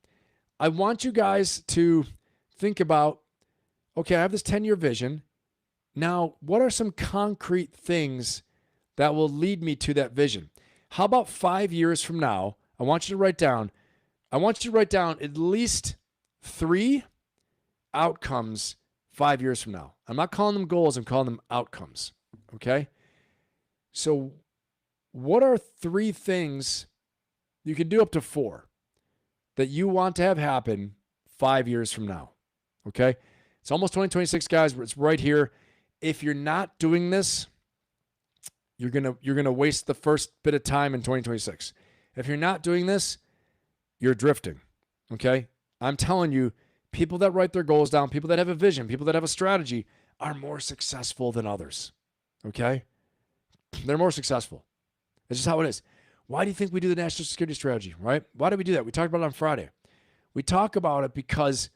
Speaker 1: I want you guys to think about, okay, I have this 10-year vision. Now, what are some concrete things that will lead me to that vision? How about 5 years from now? I want you to write down at least 3 outcomes 5 years from now. I'm not calling them goals, I'm calling them outcomes. Okay? So, what are 3 things, you can do up to 4, that you want to have happen 5 years from now? Okay? It's almost 2026, guys. It's right here. If you're not doing this, you're gonna waste the first bit of time in 2026. If you're not doing this, you're drifting. Okay? I'm telling you, people that write their goals down, people that have a vision, people that have a strategy are more successful than others. Okay? They're more successful. It's just how it is. Why do you think we do the national security strategy, right? Why do we do that? We talked about it on Friday. We talk about it because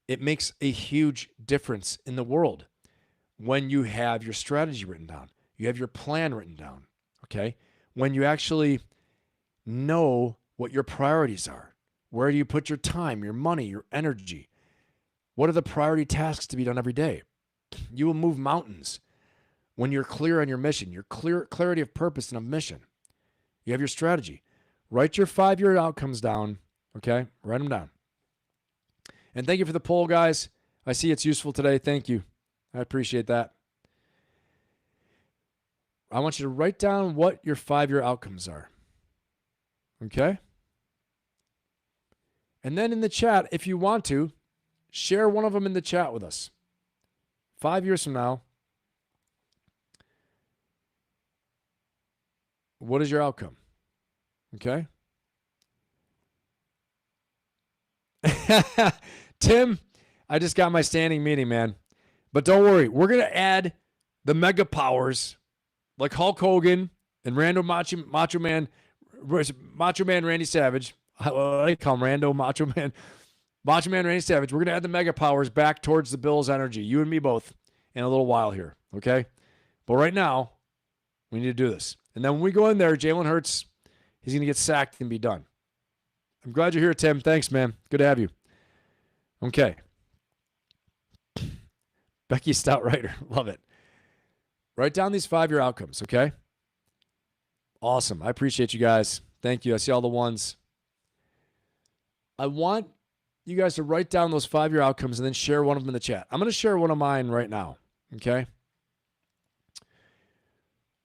Speaker 1: it makes a huge difference in the world. When you have your strategy written down, you have your plan written down, okay? When you actually know what your priorities are, where do you put your time, your money, your energy? What are the priority tasks to be done every day? You will move mountains when you're clear on your mission, your clarity of purpose and of mission. You have your strategy. Write your 5-year outcomes down, okay? Write them down. And thank you for the poll, guys. I see it's useful today. Thank you. I appreciate that. I want you to write down what your 5-year outcomes are. Okay? And then in the chat, if you want to, share one of them in the chat with us. 5 years from now, what is your outcome? Okay? Tim, I just got my standing meeting, man. But don't worry, we're going to add the mega powers like Hulk Hogan and Macho Man Randy Savage. I call him Rando Macho Man Randy Savage. We're going to add the mega powers back towards the Bills' energy, you and me both, in a little while here, okay? But right now, we need to do this. And then when we go in there, Jalen Hurts, he's going to get sacked and be done. I'm glad you're here, Tim. Thanks, man. Good to have you. Okay. Becky Stoutwriter, love it. Write down these 5-year outcomes, okay? Awesome. I appreciate you guys. Thank you. I see all the ones. I want you guys to write down those 5-year outcomes and then share one of them in the chat. I'm going to share one of mine right now, okay?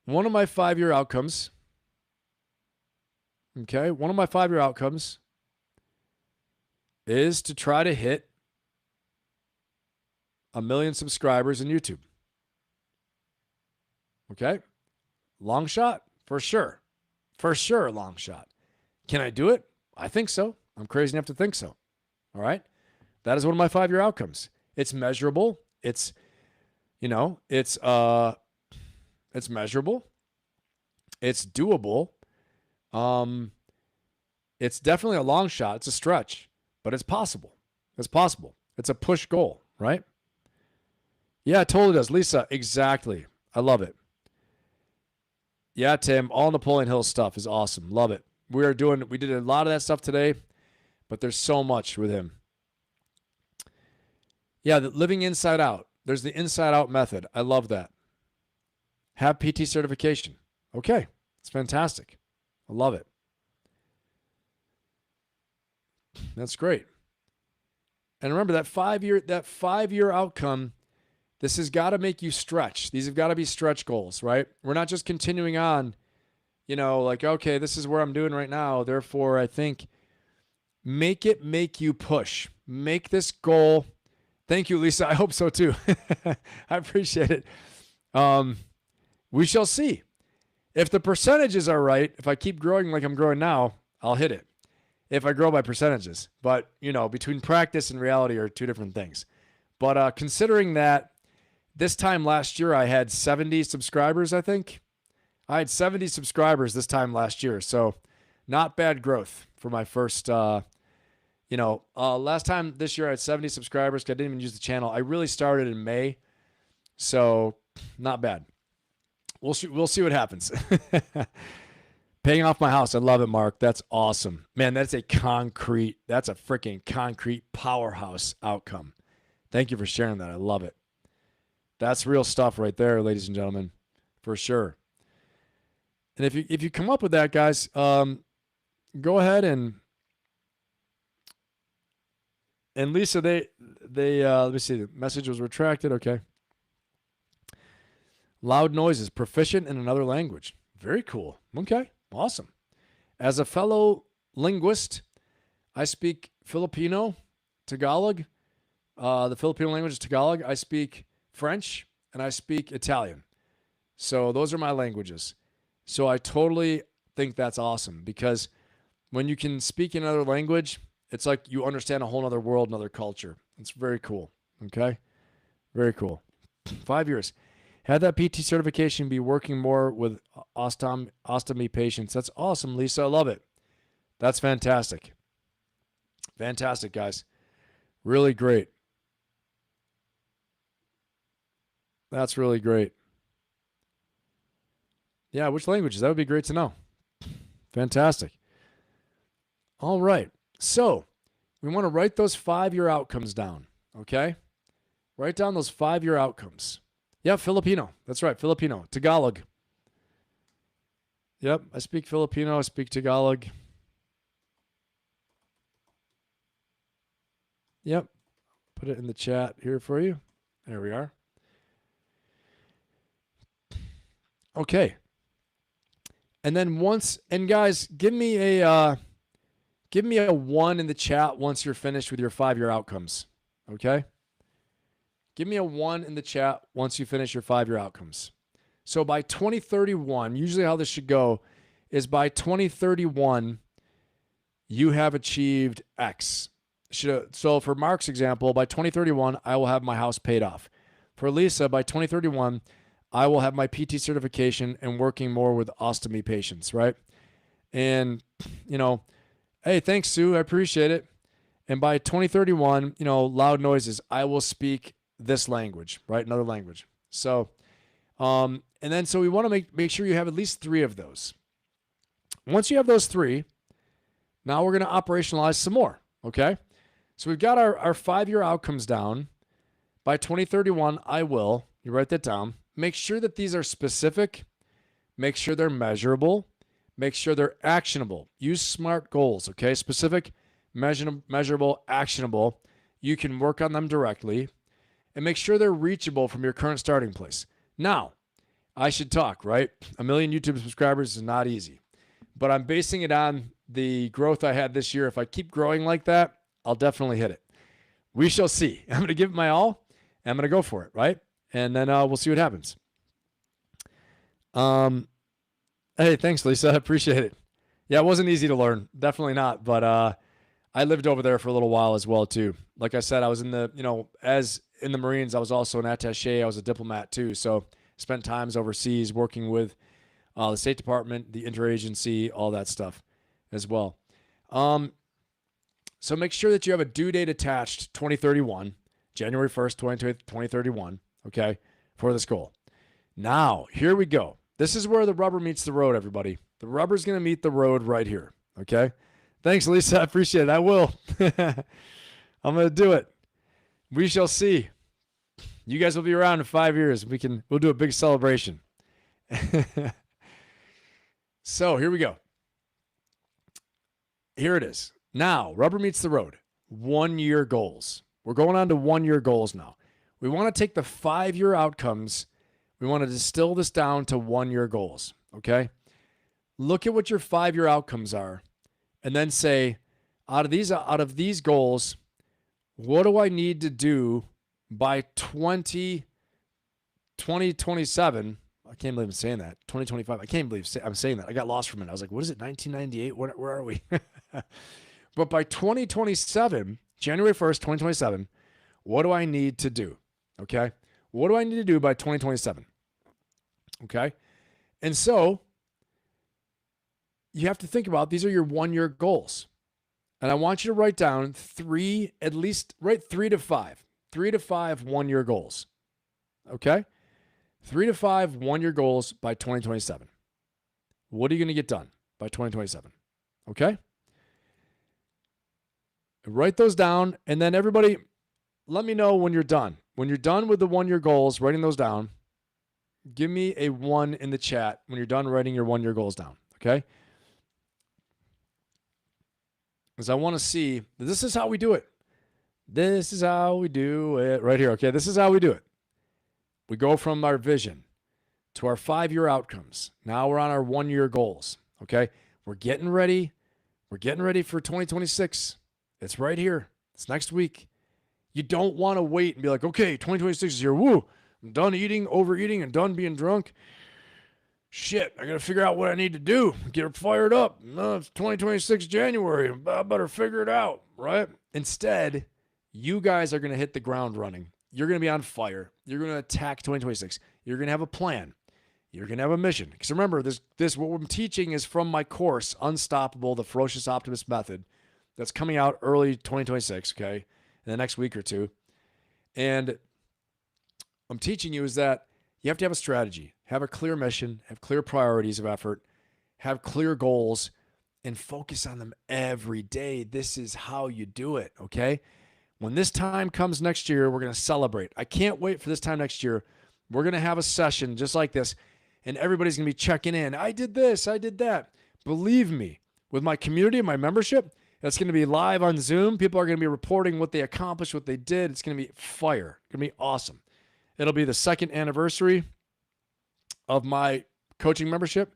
Speaker 1: One of my 5-year outcomes, okay? One of my 5-year outcomes is to try to hit 1 million subscribers in YouTube. Okay? Long shot? For sure. For sure, long shot. Can I do it? I think so. I'm crazy enough to think so. All right? That is one of my 5-year outcomes. It's measurable. It's measurable. It's doable. It's definitely a long shot. It's a stretch, but it's possible. It's possible. It's a push goal, right? Yeah, it totally does. Lisa, exactly. I love it. Yeah, Tim, all Napoleon Hill stuff is awesome. Love it. We did a lot of that stuff today, but there's so much with him. Yeah, the living inside out. There's the inside out method. I love that. Have PT certification. Okay. It's fantastic. I love it. That's great. And remember that 5-year outcome This has got to make you stretch. These have got to be stretch goals, right? We're not just continuing on, like, okay, this is where I'm doing right now. Therefore, I think make you push. Make this goal. Thank you, Lisa. I hope so too. I appreciate it. We shall see. If the percentages are right, if I keep growing like I'm growing now, I'll hit it. If I grow by percentages. But, between practice and reality are two different things. But considering that this time last year I had 70 subscribers, I think. I had 70 subscribers this time last year. So not bad growth for my first, last time this year I had 70 subscribers because I didn't even use the channel. I really started in May. So not bad. We'll see what happens. Paying off my house. I love it, Mark. That's awesome. Man, that's a freaking concrete powerhouse outcome. Thank you for sharing that. I love it. That's real stuff right there, ladies and gentlemen, for sure. And if you come up with that, guys, go ahead and Lisa, they let me see. The message was retracted. Okay. Loud noises, proficient in another language. Very cool. Okay, awesome. As a fellow linguist, I speak Filipino, Tagalog. The Filipino language is Tagalog. I speak French, and I speak Italian. So those are my languages. So I totally think that's awesome because when you can speak in another language, it's like you understand a whole other world, another culture. It's very cool. Okay? Very cool. 5 years. Had that PT certification, be working more with ostomy patients. That's awesome, Lisa. I love it. That's fantastic. Fantastic, guys. Really great. That's really great. Yeah, which languages? That would be great to know. Fantastic. All right. So we want to write those 5-year outcomes down, okay? Write down those 5-year outcomes. Yeah, Filipino. That's right, Filipino. Tagalog. Yep, I speak Filipino. I speak Tagalog. Yep. Put it in the chat here for you. There we are. Okay. And then guys, give me a 1 in the chat once you're finished with your 5-year outcomes. Okay? Give me a 1 in the chat once you finish your 5-year outcomes. So by 2031, usually how this should go is by 2031, you have achieved X. So for Mark's example, by 2031, I will have my house paid off. For Lisa, by 2031, I will have my PT certification and working more with ostomy patients, right? And, hey, thanks, Sue. I appreciate it. And by 2031, loud noises, I will speak this language, right? Another language. So, and then so we want to make sure you have at least 3 of those. Once you have those 3, now we're going to operationalize some more, okay? So we've got our 5-year outcomes down. By 2031, you write that down. Make sure that these are specific. Make sure they're measurable. Make sure they're actionable. Use SMART goals, okay? Specific, measurable, actionable. You can work on them directly. And make sure they're reachable from your current starting place. Now, I should talk, right? 1 million YouTube subscribers is not easy. But I'm basing it on the growth I had this year. If I keep growing like that, I'll definitely hit it. We shall see. I'm going to give it my all. And I'm going to go for it, right? And then we'll see what happens. Hey, thanks, Lisa. I appreciate it. Yeah, it wasn't easy to learn. Definitely not. But I lived over there for a little while as well, too. Like I said, I was in as in the Marines, I was also an attaché. I was a diplomat, too. So spent times overseas working with the State Department, the interagency, all that stuff as well. So make sure that you have a due date attached, 2031, January 1st, 2031, okay, for this goal. Now, here we go. This is where the rubber meets the road, everybody. The rubber's going to meet the road right here, okay? Thanks, Lisa. I appreciate it. I will. I'm going to do it. We shall see. You guys will be around in 5 years. We'll do a big celebration. So here we go. Here it is. Now, rubber meets the road. 1-year goals. We're going on to 1-year goals now. We want to take the 5-year outcomes. We want to distill this down to 1-year goals. Okay. Look at what your 5-year outcomes are and then say, out of these goals, what do I need to do by 2027? I can't believe I'm saying that. 2025. I can't believe I'm saying that. I got lost for a minute. I was like, what is it? 1998? Where are we? But by 2027, January 1st, 2027, what do I need to do? Okay. What do I need to do by 2027? Okay. And so you have to think about, these are your 1-year goals. And I want you to write down at least write 3 to 5 1-year goals. Okay. 3 to 5 1-year goals by 2027. What are you going to get done by 2027? Okay. Write those down. And then everybody, let me know when you're done. When you're done with the 1-year goals, writing those down, give me a 1 in the chat when you're done writing your 1-year goals down. Okay. Because I want to see, this is how we do it. This is how we do it right here. Okay. This is how we do it. We go from our vision to our 5-year outcomes. Now we're on our 1-year goals. Okay. We're getting ready. We're getting ready for 2026. It's right here. It's next week. You don't want to wait and be like, okay, 2026 is here. Woo. I'm done eating, overeating, and done being drunk. Shit, I got to figure out what I need to do. Get fired up. No, it's 2026 January. I better figure it out, right? Instead, you guys are going to hit the ground running. You're going to be on fire. You're going to attack 2026. You're going to have a plan. You're going to have a mission. Because remember, this what I'm teaching is from my course, Unstoppable, the Ferocious Optimist Method, that's coming out early 2026, okay, in the next week or two. And I'm teaching you is that you have to have a strategy, have a clear mission, have clear priorities of effort, have clear goals, and focus on them every day. This is how you do it, okay? When this time comes next year, we're going to celebrate. I can't wait for this time next year. We're going to have a session just like this, and everybody's going to be checking in. I did this, I did that. Believe me, with my community and my membership, it's going to be live on Zoom. People are going to be reporting what they accomplished, what they did. It's going to be fire. It's going to be awesome. It'll be the 2nd anniversary of my coaching membership.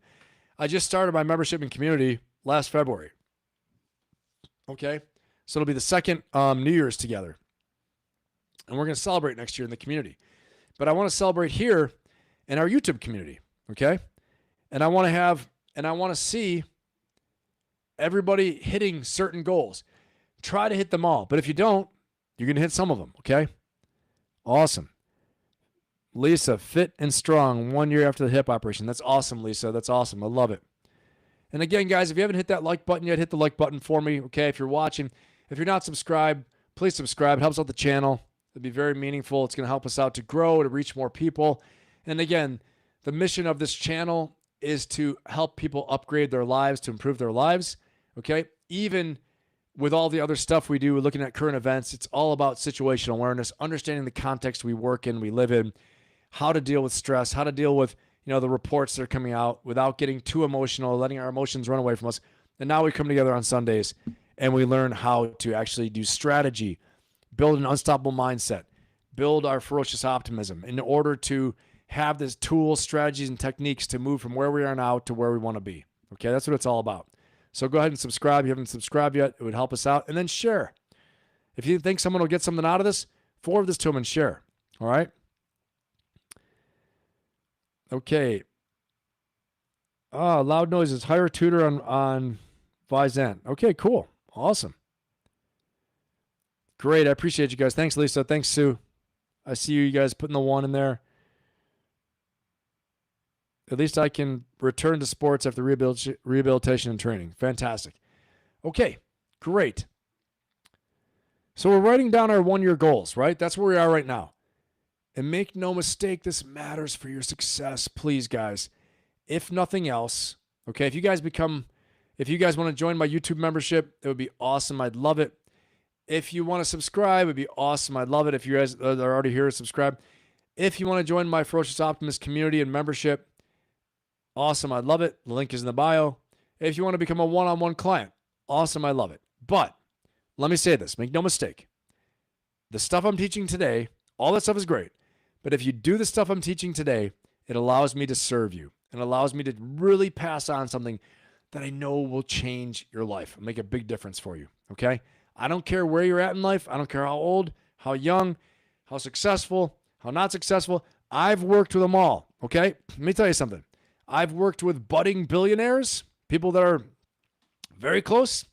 Speaker 1: I just started my membership and community last February. Okay. So it'll be the 2nd New Year's together. And we're going to celebrate next year in the community. But I want to celebrate here in our YouTube community. Okay. And I want to see everybody hitting certain goals. Try to hit them all. But if you don't, you're going to hit some of them. Okay. Awesome. Lisa, fit and strong 1 year after the hip operation. That's awesome, Lisa. That's awesome. I love it. And again, guys, if you haven't hit that like button yet, hit the like button for me. Okay. If you're watching, if you're not subscribed, please subscribe. It helps out the channel. It'd be very meaningful. It's going to help us out to grow, to reach more people. And again, the mission of this channel is to help people upgrade their lives, to improve their lives. Okay. Even with all the other stuff we do, looking at current events, it's all about situational awareness, understanding the context we work in, we live in, how to deal with stress, how to deal with, the reports that are coming out without getting too emotional, letting our emotions run away from us. And now we come together on Sundays and we learn how to actually do strategy, build an unstoppable mindset, build our ferocious optimism in order to have this tools, strategies, and techniques to move from where we are now to where we want to be. Okay, that's what it's all about. So go ahead and subscribe. If you haven't subscribed yet, it would help us out. And then share. If you think someone will get something out of this, forward this to them and share. All right? Okay. Loud noises. Hire a tutor on Vyzant. Okay, cool. Awesome. Great. I appreciate you guys. Thanks, Lisa. Thanks, Sue. I see you guys putting the 1 in there. At least I can return to sports after rehabilitation and training. Fantastic. Okay, great. So we're writing down our 1-year goals, right? That's where we are right now. And make no mistake, this matters for your success. Please, guys, if nothing else, okay, if you guys want to join my YouTube membership, it would be awesome. I'd love it. If you want to subscribe, it'd be awesome. I'd love it. If you guys are already here, subscribe. If you want to join my Ferocious Optimist community and membership, awesome. I'd love it. The link is in the bio. If you want to become a one-on-one client, awesome. I love it. But let me say this. Make no mistake. The stuff I'm teaching today, All that stuff is great. But if you do the stuff I'm teaching today, it allows me to serve you and allows me to really pass on something that I know will change your life and make a big difference for you. Okay? I don't care where you're at in life. I don't care how old, how young, how successful, how not successful. I've worked with them all. Okay? Let me tell you something. I've worked with budding billionaires, people that are very close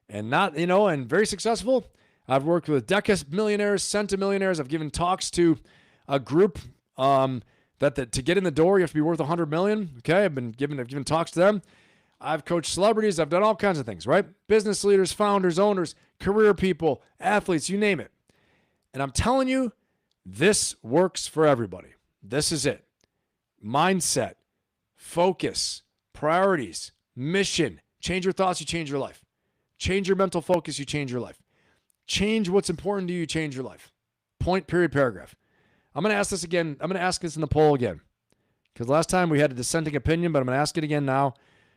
Speaker 1: and not, and very successful. I've worked with millionaires, centimillionaires. I've given talks to a group that to get in the door, you have to be worth $100 million. Okay, I've given talks to them. I've coached celebrities. I've done all kinds of things, right? Business leaders, founders, owners, career people, athletes, you name it. And I'm telling you, this works for everybody. This is it. Mindset, focus, priorities, mission. Change your thoughts, you change your life. Change your mental focus, you change your life. Change what's important to you, change your life. Point, period, paragraph. I'm going to ask this again. I'm going to ask this in the poll again. Because last time we had a dissenting opinion, but I'm going to ask it again now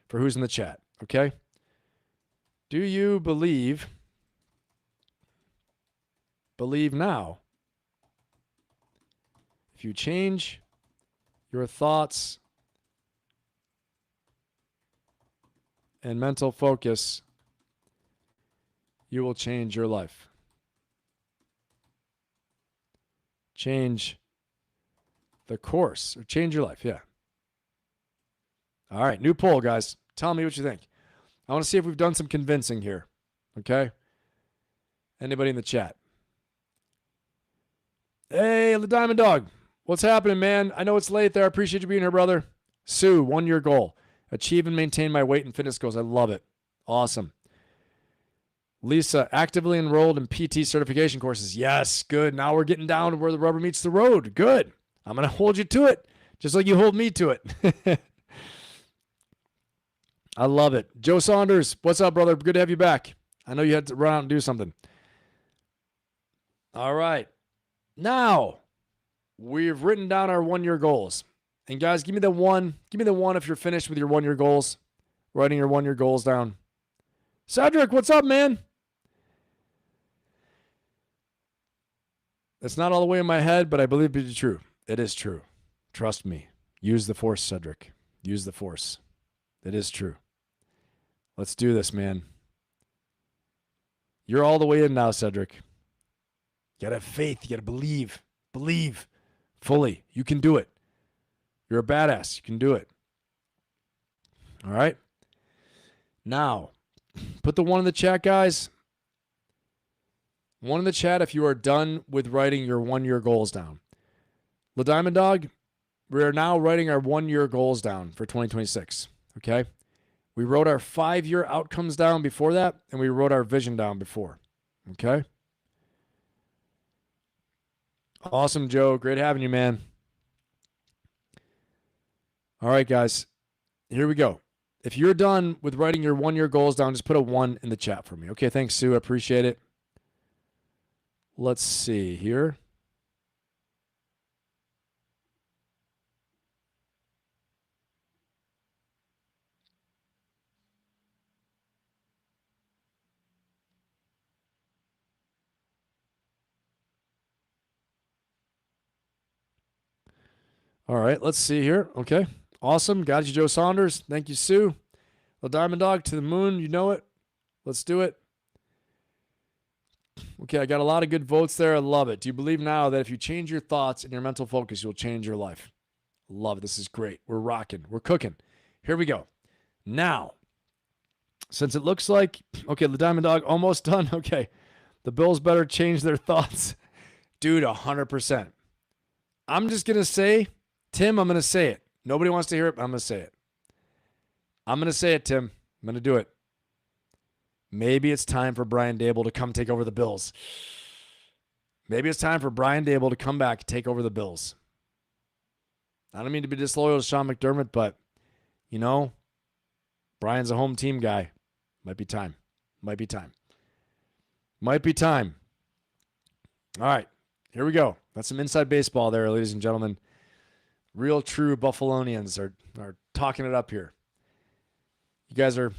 Speaker 1: for who's in the chat. Okay? Do you believe now, if you change your thoughts and mental focus, you will change your life? Change the course or change your life. Yeah. All right. New poll, guys. Tell me what you think. I want to see if we've done some convincing here. Okay. Anybody in the chat? Hey, the Diamond Dog. What's happening, man? I know it's late there. I appreciate you being here, brother. Sue, 1-year goal. Achieve and maintain my weight and fitness goals. I love it. Awesome. Lisa, actively enrolled in PT certification courses. Yes, good. Now we're getting down to where the rubber meets the road. Good. I'm going to hold you to it, just like you hold me to it. I love it. Joe Saunders, what's up, brother? Good to have you back. I know you had to run out and do something. All right. Now, we've written down our 1-year goals. And guys, give me the one. Give me the one if you're finished with your 1-year goals, writing your 1-year goals down. Cedric, what's up, man? It's not all the way in my head, but I believe it to be true. It is true. Trust me. Use the force, Cedric. Use the force. It is true. Let's do this, man. You're all the way in now, Cedric. You gotta have faith. You gotta believe. Believe fully. You can do it. You're a badass. You can do it. All right? Now, put the 1 in the chat, guys. 1 in the chat if you are done with writing your 1-year goals down. La Diamond Dog, we are now writing our 1-year goals down for 2026. Okay? We wrote our 5-year outcomes down before that, and we wrote our vision down before. Okay? Awesome, Joe. Great having you, man. All right, guys. Here we go. If you're done with writing your 1-year goals down, just put a 1 in the chat for me. Okay, thanks, Sue. I appreciate it. Let's see here. All right, let's see here. Okay, awesome. Got you, Joe Saunders. Thank you, Sue. The Diamond Dog to the moon. You know it. Let's do it. Okay, I got a lot of good votes there. I love it. Do you believe now that if you change your thoughts and your mental focus, you'll change your life? Love it. This is great. We're rocking. We're cooking. Here we go. Now, since it looks like, okay, the Diamond Dog almost done. Okay, the Bills better change their thoughts. Dude, 100%. I'm just going to say, Tim, I'm going to say it. Nobody wants to hear it, but I'm going to say it. I'm going to say it, Tim. I'm going to do it. Maybe it's time for Brian Daboll to come take over the Bills. Maybe it's time for Brian Daboll to come back and take over the Bills. I don't mean to be disloyal to Sean McDermott, but, Brian's a home team guy. Might be time. Might be time. Might be time. All right, here we go. That's some inside baseball there, ladies and gentlemen. Real true Buffalonians are talking it up here. You guys are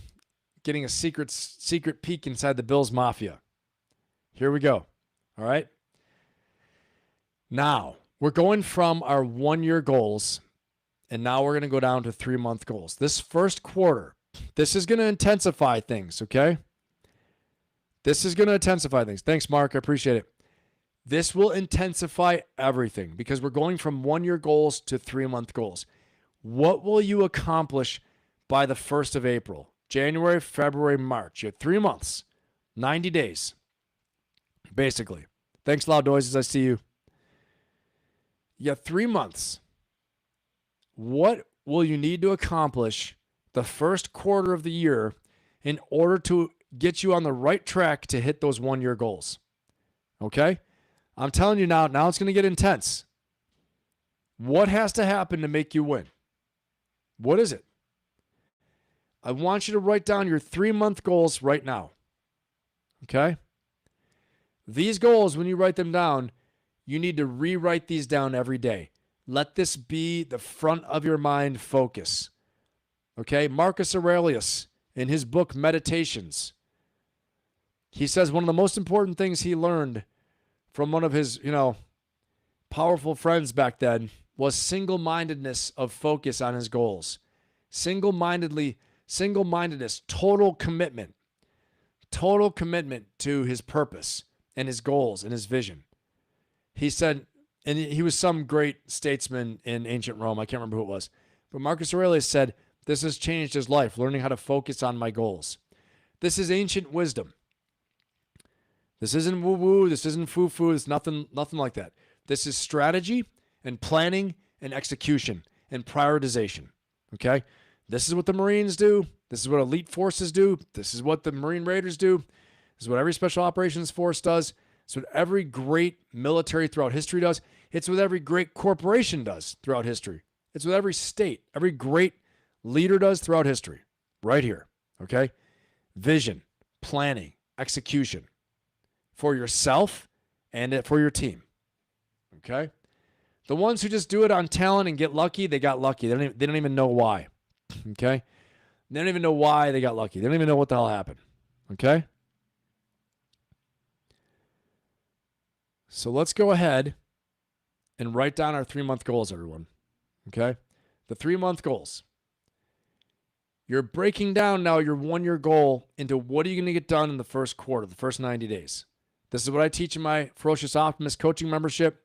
Speaker 1: getting a secret peek inside the Bills Mafia. Here we go. All right. Now, we're going from our 1-year goals, and now we're going to go down to 3-month goals. This first quarter, this is going to intensify things, okay? This is going to intensify things. Thanks, Mark. I appreciate it. This will intensify everything because we're going from 1-year goals to 3-month goals. What will you accomplish by the 1st of April? January, February, March. You have 3 months, 90 days, basically. Thanks, Loud Noises. I see you. You have 3 months. What will you need to accomplish the first quarter of the year in order to get you on the right track to hit those 1-year goals? Okay? I'm telling you now it's going to get intense. What has to happen to make you win? What is it? I want you to write down your 3-month goals right now. Okay? These goals, when you write them down, you need to rewrite these down every day. Let this be the front of your mind focus. Okay? Marcus Aurelius, in his book Meditations, he says one of the most important things he learned from one of his, powerful friends back then was single-mindedness of focus on his goals. Single-mindedness, total commitment to his purpose and his goals and his vision. He said, and he was some great statesman in ancient Rome. I can't remember who it was. But Marcus Aurelius said, this has changed his life, learning how to focus on my goals. This is ancient wisdom. This isn't woo-woo. This isn't foo-foo. It's nothing like that. This is strategy and planning and execution and prioritization. Okay? This is what the Marines do. This is what elite forces do. This is what the Marine Raiders do. This is what every special operations force does. It's what every great military throughout history does. It's what every great corporation does throughout history. It's what every state, every great leader does throughout history. Right here. Okay? Vision, planning, execution for yourself and for your team. Okay? The ones who just do it on talent and get lucky, they got lucky. They don't even know why. Okay? They don't even know why they got lucky. They don't even know what the hell happened. Okay? So let's go ahead and write down our 3-month goals, everyone. Okay? The 3-month goals. You're breaking down now your 1-year goal into what are you going to get done in the first quarter, the first 90 days. This is what I teach in my Ferocious Optimist coaching membership.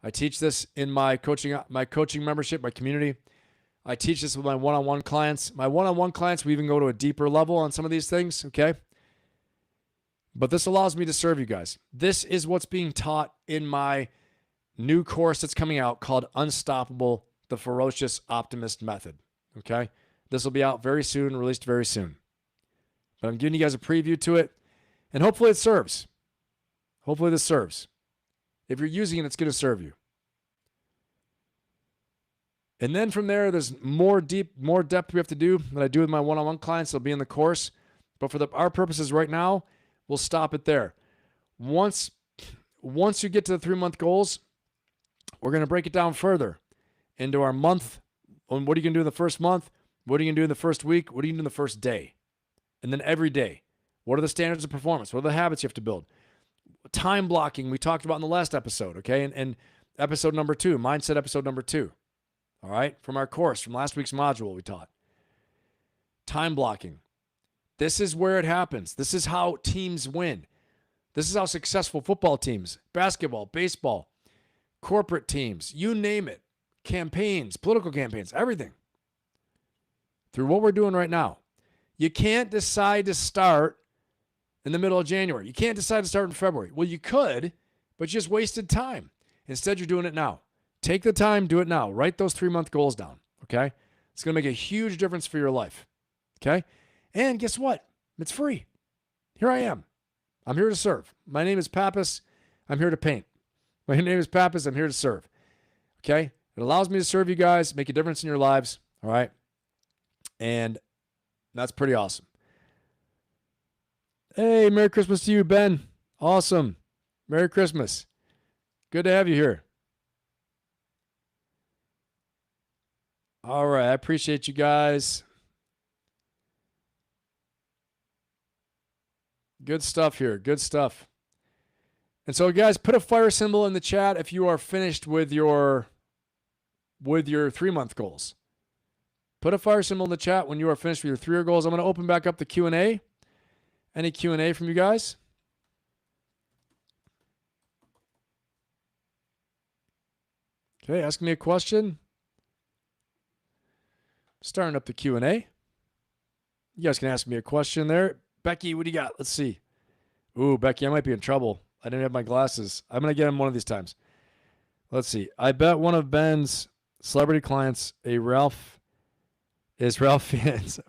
Speaker 1: I teach this in my coaching membership, my community. I teach this with my one-on-one clients. My one-on-one clients, we even go to a deeper level on some of these things, okay? But this allows me to serve you guys. This is what's being taught in my new course that's coming out called Unstoppable, the Ferocious Optimist Method, okay? This will be out very soon, released very soon. But I'm giving you guys a preview to it, and hopefully it serves. Hopefully this serves. If you're using it, it's going to serve you. And then from there, there's more depth we have to do than I do with my one-on-one clients. They'll be in the course. But for our purposes right now, we'll stop it there. Once you get to the 3-month goals, we're going to break it down further into our month. On what are you going to do in the first month? What are you going to do in the first week? What are you going to do in the first day? And then every day. What are the standards of performance? What are the habits you have to build? Time blocking we talked about in the last episode, okay? And episode number 2, mindset episode number 2. All right? From our course, from last week's module we taught. Time blocking. This is where it happens. This is how teams win. This is how successful football teams, basketball, baseball, corporate teams, you name it, campaigns, political campaigns, everything. Through what we're doing right now. You can't decide to start in the middle of January. You can't decide to start in February. Well, you could, but you just wasted time. Instead, you're doing it now. Take the time, do it now. Write those 3-month goals down, okay? It's going to make a huge difference for your life, okay? And guess what? It's free. Here I am. I'm here to serve. My name is Pappas. I'm here to paint. My name is Pappas. I'm here to serve, okay? It allows me to serve you guys, make a difference in your lives, all right? And that's pretty awesome. Hey, Merry Christmas to you, Ben. Awesome. Merry Christmas. Good to have you here. All right. I appreciate you guys. Good stuff here. Good stuff. And so, guys, put a fire symbol in the chat if you are finished with your 3-month goals. Put a fire symbol in the chat when you are finished with your 3-year goals. I'm going to open back up the Q&A. Any Q&A from you guys? Okay, ask me a question. Starting up the Q&A. You guys can ask me a question there. Becky, what do you got? Let's see. Ooh, Becky, I might be in trouble. I didn't have my glasses. I'm going to get them one of these times. Let's see. I bet one of Ben's celebrity clients Ralph Fiennes,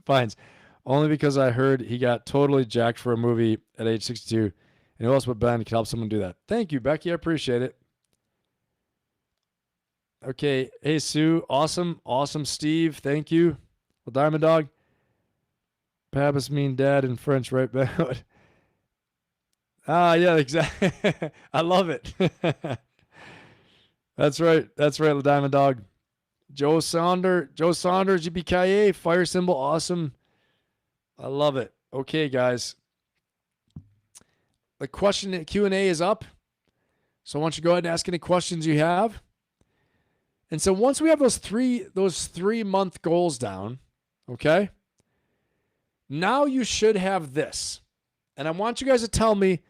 Speaker 1: only because I heard he got totally jacked for a movie at age 62. And who else but Ben could help someone do that? Thank you, Becky. I appreciate it. Okay. Hey, Sue. Awesome. Awesome, Steve. Thank you. Well, Diamond Dog. Pappas mean dad in French, right? Yeah, exactly. I love it. That's right. That's right, Diamond Dog. Joe Saunders, GPKA, fire symbol, awesome. I love it. Okay, guys. The question Q&A is up. So why don't you go ahead and ask any questions you have. And so once we have those 3-month goals down, okay, now you should have this. And I want you guys to tell me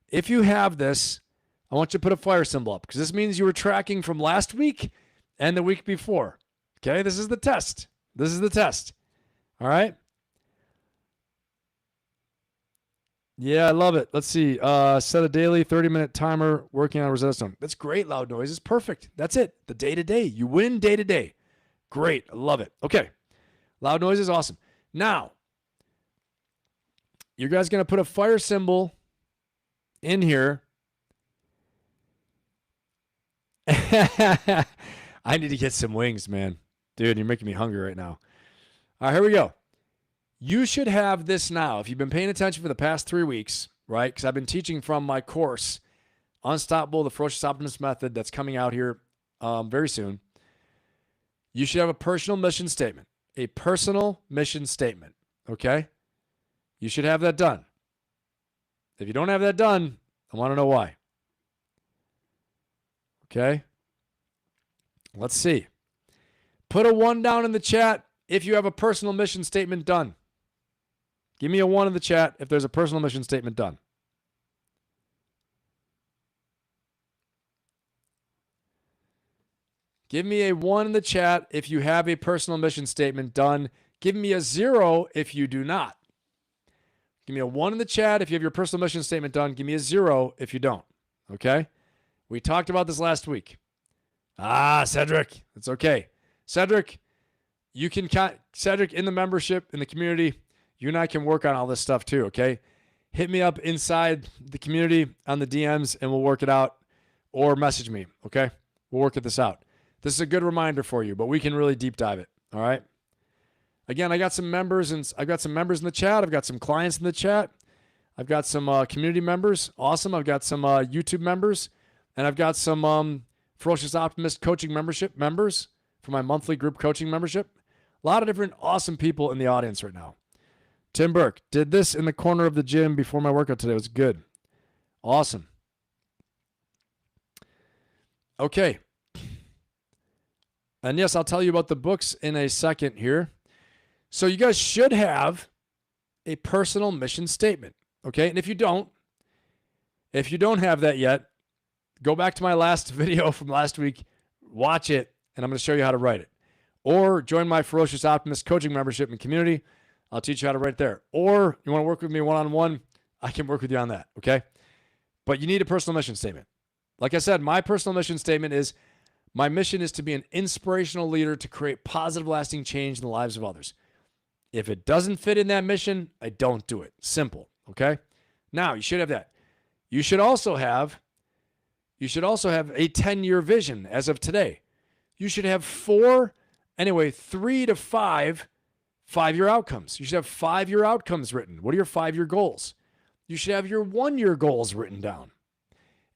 Speaker 1: if you have this. I want you to put a fire symbol up because this means you were tracking from last week and the week before. Okay, this is the test. This is the test. All right. Yeah, I love it. Let's see. Set a daily 30-minute timer working on Rosetta Stone. That's great, Loud Noises. Perfect. That's it. The day-to-day. You win day-to-day. Great. I love it. Okay. Loud Noises, awesome. Now, you guys going to put a fire symbol in here. I need to get some wings, man. Dude, you're making me hungry right now. All right, here we go. You should have this now. If you've been paying attention for the past 3 weeks, right? Because I've been teaching from my course, Unstoppable, the Ferocious Optimist Method, that's coming out here very soon. You should have a personal mission statement. A personal mission statement, okay? You should have that done. If you don't have that done, I want to know why. Okay? Let's see. Put a 1 down in the chat if you have a personal mission statement done. Give me a 1 in the chat if there's a personal mission statement done. Give me a 1 in the chat if you have a personal mission statement done. Give me a 0 if you do not. Give me a 1 in the chat if you have your personal mission statement done. Give me a 0 if you don't. Okay? We talked about this last week. Cedric. It's okay. Cedric, Cedric in the membership, in the community, you and I can work on all this stuff too, okay? Hit me up inside the community on the DMs and we'll work it out, or message me, okay? We'll work this out. This is a good reminder for you, but we can really deep dive it, all right? Again, I got some members in the chat. I've got some clients in the chat. I've got some community members. Awesome. I've got some YouTube members, and I've got some Ferocious Optimist coaching membership members for my monthly group coaching membership. A lot of different awesome people in the audience right now. Tim Burke, did this in the corner of the gym before my workout today. It was good. Awesome. Okay. And yes, I'll tell you about the books in a second here. So you guys should have a personal mission statement, okay? And if you don't have that yet, go back to my last video from last week, watch it, and I'm going to show you how to write it. Or join my Ferocious Optimist coaching membership and community. I'll teach you how to write there. Or you want to work with me one-on-one, I can work with you on that, okay? But you need a personal mission statement. Like I said, my personal mission statement is, my mission is to be an inspirational leader to create positive, lasting change in the lives of others. If it doesn't fit in that mission, I don't do it. Simple, okay? Now, you should have that. You should also have a 10-year vision as of today. You should have 3 to 5 5-year outcomes. You should have 5-year outcomes written. What are your 5-year goals? You should have your 1-year goals written down.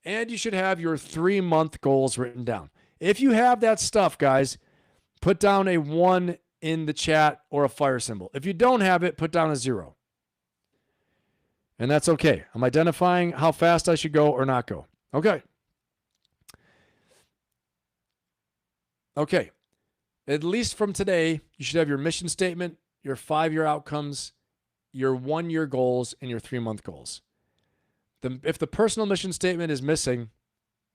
Speaker 1: And you should have your 3-month goals written down. If you have that stuff, guys, put down a 1 in the chat or a fire symbol. If you don't have it, put down a 0. And that's okay. I'm identifying how fast I should go or not go. Okay. Okay. At least from today, you should have your mission statement, your 5-year outcomes, your 1-year goals, and your 3-month goals. If the personal mission statement is missing,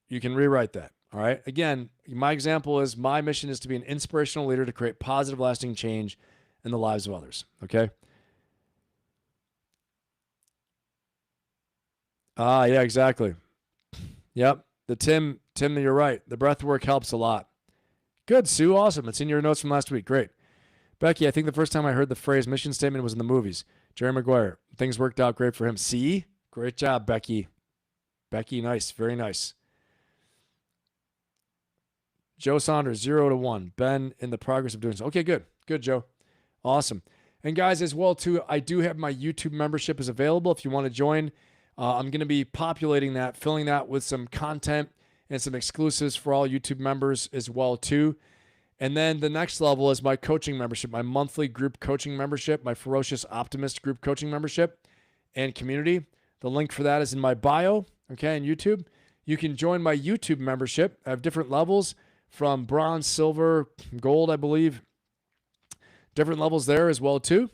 Speaker 1: you can rewrite that. All right. Again, my example is my mission is to be an inspirational leader to create positive, lasting change in the lives of others. Okay. Yeah, exactly. Yep. Tim, you're right. The breath work helps a lot. Good, Sue. Awesome. It's in your notes from last week. Great. Becky, I think the first time I heard the phrase mission statement was in the movies. Jerry Maguire. Things worked out great for him. See? Great job, Becky. Becky, nice. Very nice. Joe Saunders, 0 to 1. Ben in the progress of doing so. Okay, good. Good, Joe. Awesome. And guys, as well, too, I do have my YouTube membership is available if you want to join. I'm going to be populating that, filling that with some content and some exclusives for all YouTube members as well, too. And then the next level is my coaching membership, my monthly group coaching membership, my Ferocious Optimist group coaching membership and community. The link for that is in my bio, okay, on YouTube. You can join my YouTube membership. I have different levels from bronze, silver, gold, I believe. Different levels there as well, too.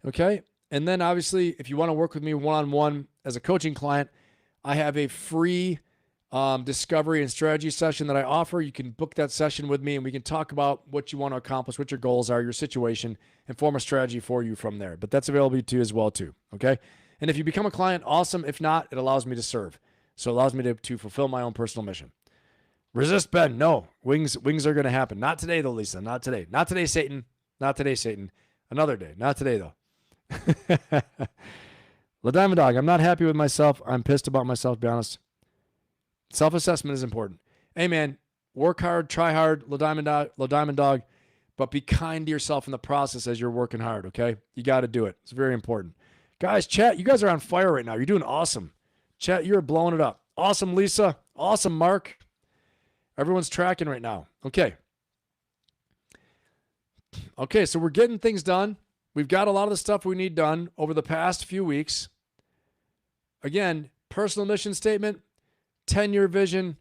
Speaker 1: Okay. And then obviously, if you want to work with me one-on-one as a coaching client, I have a free discovery and strategy session that I offer. You can book that session with me and we can talk about what you want to accomplish, what your goals are, your situation, and form a strategy for you from there. But that's available to you as well, too. Okay. And if you become a client, awesome. If not, it allows me to serve. So it allows me to fulfill my own personal mission. Resist, Ben. No. Wings are going to happen. Not today, though, Lisa. Not today. Not today, Satan. Not today, Satan. Another day. Not today, though. La Diamond Dog. I'm not happy with myself. I'm pissed about myself, to be honest. Self-assessment is important. Hey, man, work hard, try hard, La Diamond Dog, but be kind to yourself in the process as you're working hard, okay? You got to do it. It's very important. Guys, chat, you guys are on fire right now. You're doing awesome. Chat, you're blowing it up. Awesome, Lisa. Awesome, Mark. Everyone's tracking right now. Okay. Okay, so we're getting things done. We've got a lot of the stuff we need done over the past few weeks. Again, personal mission statement, 10-year vision,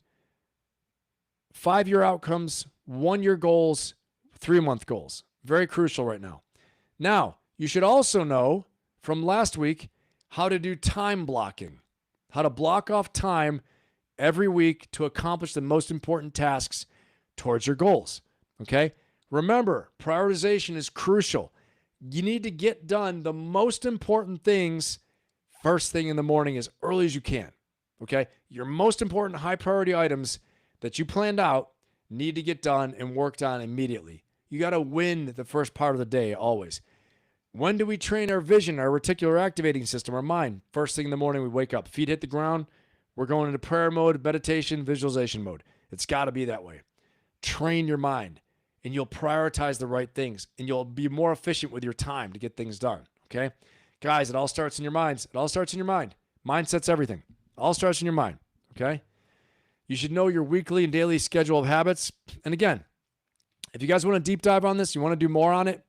Speaker 1: 5-year outcomes, 1-year goals, 3-month goals. Very crucial right now. Now, you should also know from last week how to do time blocking, how to block off time every week to accomplish the most important tasks towards your goals. Okay? Remember, prioritization is crucial. You need to get done the most important things first thing in the morning as early as you can. Okay? Your most important high priority items that you planned out need to get done and worked on immediately. You got to win the first part of the day always. When do we train our vision, our reticular activating system, our mind? First thing in the morning, we wake up, feet hit the ground. We're going into prayer mode, meditation, visualization mode. It's got to be that way. Train your mind and you'll prioritize the right things and you'll be more efficient with your time to get things done. Okay? Guys, it all starts in your minds. It all starts in your mind. Mindset's everything. It all starts in your mind. Okay? You should know your weekly and daily schedule of habits. And again, if you guys want to deep dive on this, you want to do more on it,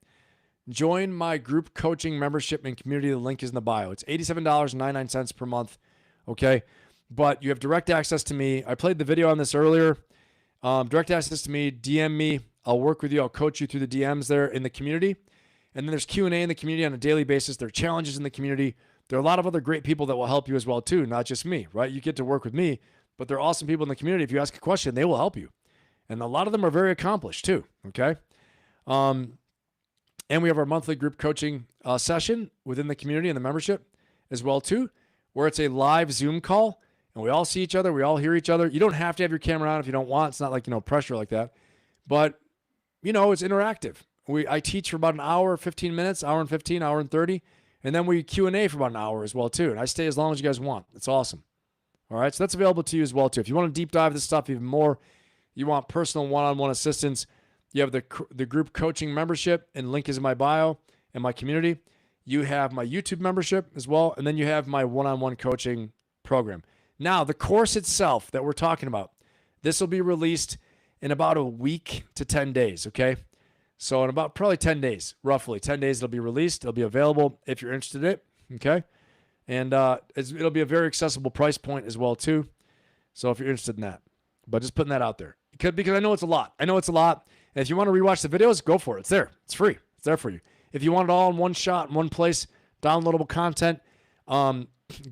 Speaker 1: join my group coaching membership and community. The link is in the bio. It's $87.99 per month. Okay? But you have direct access to me. I played the video on this earlier. Direct access to me. DM me. I'll work with you. I'll coach you through the DMs there in the community. And then there's Q&A in the community on a daily basis. There are challenges in the community. There are a lot of other great people that will help you as well too, not just me, right? You get to work with me, but there are awesome people in the community. If you ask a question, they will help you. And a lot of them are very accomplished too, okay? And we have our monthly group coaching session within the community and the membership as well too, where it's a live Zoom call and we all see each other. We all hear each other. You don't have to have your camera on if you don't want. It's not like, pressure like that. But, it's interactive. I teach for about an hour, 15 minutes, hour and 15, hour and 30. And then we Q&A for about an hour as well too. And I stay as long as you guys want. It's awesome. All right. So that's available to you as well too. If you want to deep dive this stuff even more, you want personal one-on-one assistance, you have the group coaching membership and link is in my bio and my community. You have my YouTube membership as well. And then you have my one-on-one coaching program. Now, the course itself that we're talking about, this will be released in about a week to 10 days, okay? So in about probably 10 days, roughly 10 days, it'll be released. It'll be available if you're interested in it, okay? And it'll be a very accessible price point as well, too. So if you're interested in that, but just putting that out there because I know it's a lot. And if you want to rewatch the videos, go for it. It's there. It's free. It's there for you. If you want it all in one shot, in one place, downloadable content,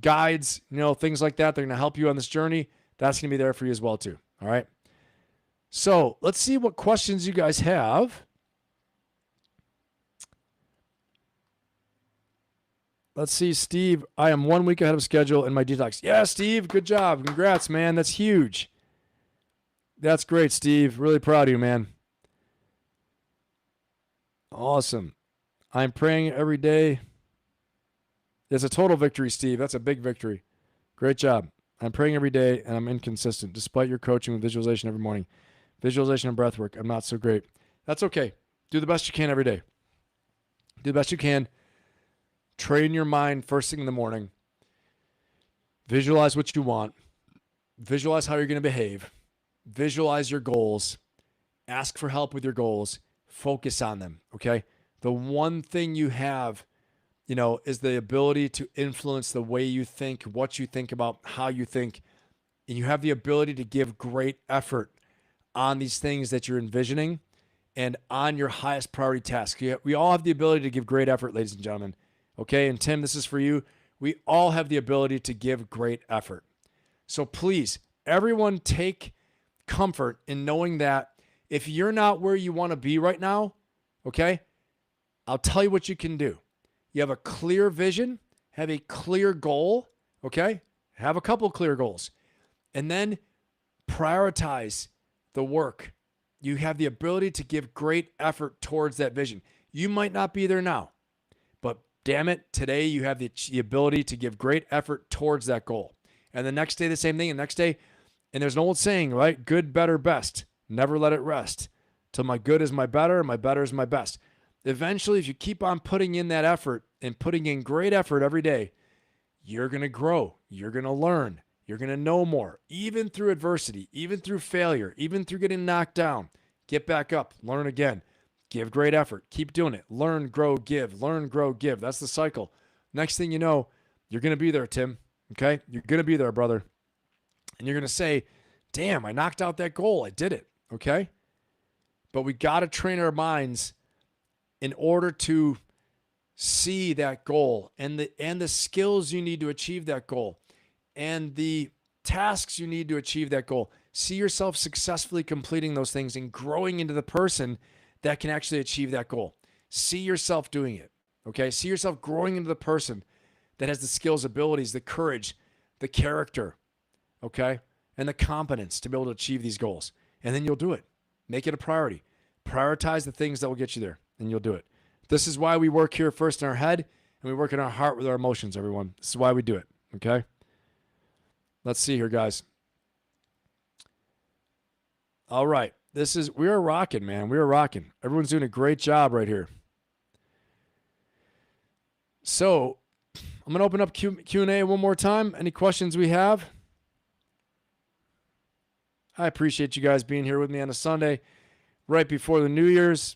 Speaker 1: guides, things like that, they're going to help you on this journey. That's going to be there for you as well too. All right. So let's see what questions you guys have. Let's see, Steve. I am 1 week ahead of schedule in my detox. Yeah, Steve, good job. Congrats, man. That's huge. That's great, Steve. Really proud of you, man. Awesome. I'm praying every day. It's a total victory, Steve. That's a big victory. Great job. I'm praying every day, and I'm inconsistent, despite your coaching with visualization every morning. Visualization and breath work, I'm not so great. That's okay. Do the best you can every day. Do the best you can. Train your mind first thing in the morning. Visualize what you want. Visualize how you're going to behave. Visualize your goals. Ask for help with your goals. Focus on them, okay? The one thing you have, is the ability to influence the way you think, what you think about, how you think. And you have the ability to give great effort on these things that you're envisioning and on your highest priority task. We all have the ability to give great effort, ladies and gentlemen. Okay, and Tim, this is for you. We all have the ability to give great effort. So please, everyone take comfort in knowing that if you're not where you want to be right now, okay, I'll tell you what you can do. You have a clear vision, have a clear goal, okay? Have a couple clear goals. And then prioritize the work. You have the ability to give great effort towards that vision. You might not be there now, but damn it, today you have the ability to give great effort towards that goal. And the next day, the same thing. And the next day, and there's an old saying, right? Good, better, best. Never let it rest. Till my good is my better, and my better is my best. Eventually, if you keep on putting in that effort and putting in great effort every day, you're going to grow. You're going to learn. You're going to know more, even through adversity, even through failure, even through getting knocked down. Get back up, learn again, give great effort, keep doing it. Learn, grow, give, learn, grow, give. That's the cycle. Next thing you know, you're going to be there, Tim. Okay? You're going to be there, brother. And you're going to say, damn, I knocked out that goal. I did it. Okay? But we got to train our minds in order to see that goal and the skills you need to achieve that goal and the tasks you need to achieve that goal. See yourself successfully completing those things and growing into the person that can actually achieve that goal. See yourself doing it, okay? See yourself growing into the person that has the skills, abilities, the courage, the character, okay? And the competence to be able to achieve these goals. And then you'll do it. Make it a priority. Prioritize the things that will get you there, and you'll do it. This is why we work here first in our head, and we work in our heart with our emotions, everyone. This is why we do it, okay? Let's see here, guys. All right. We are rocking, man. We are rocking. Everyone's doing a great job right here. So I'm going to open up Q&A one more time. Any questions we have? I appreciate you guys being here with me on a Sunday right before the New Year's.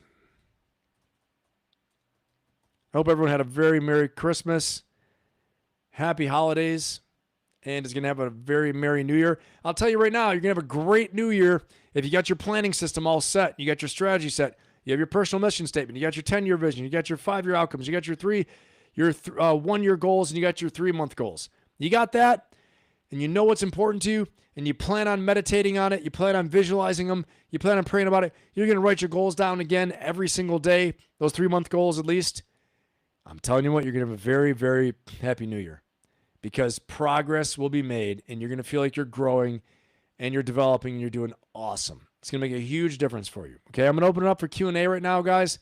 Speaker 1: I hope everyone had a very Merry Christmas, Happy Holidays, and is going to have a very Merry New Year. I'll tell you right now, you're going to have a great New Year if you got your planning system all set, you got your strategy set, you have your personal mission statement, you got your 10-year vision, you got your 5-year outcomes, you got your 1-year goals, and you got your 3-month goals. You got that, and you know what's important to you, and you plan on meditating on it, you plan on visualizing them, you plan on praying about it, you're going to write your goals down again every single day, those 3-month goals at least. I'm telling you what, you're going to have a very, very happy New Year because progress will be made and you're going to feel like you're growing and you're developing and you're doing awesome. It's going to make a huge difference for you. Okay, I'm going to open it up for Q&A right now, guys.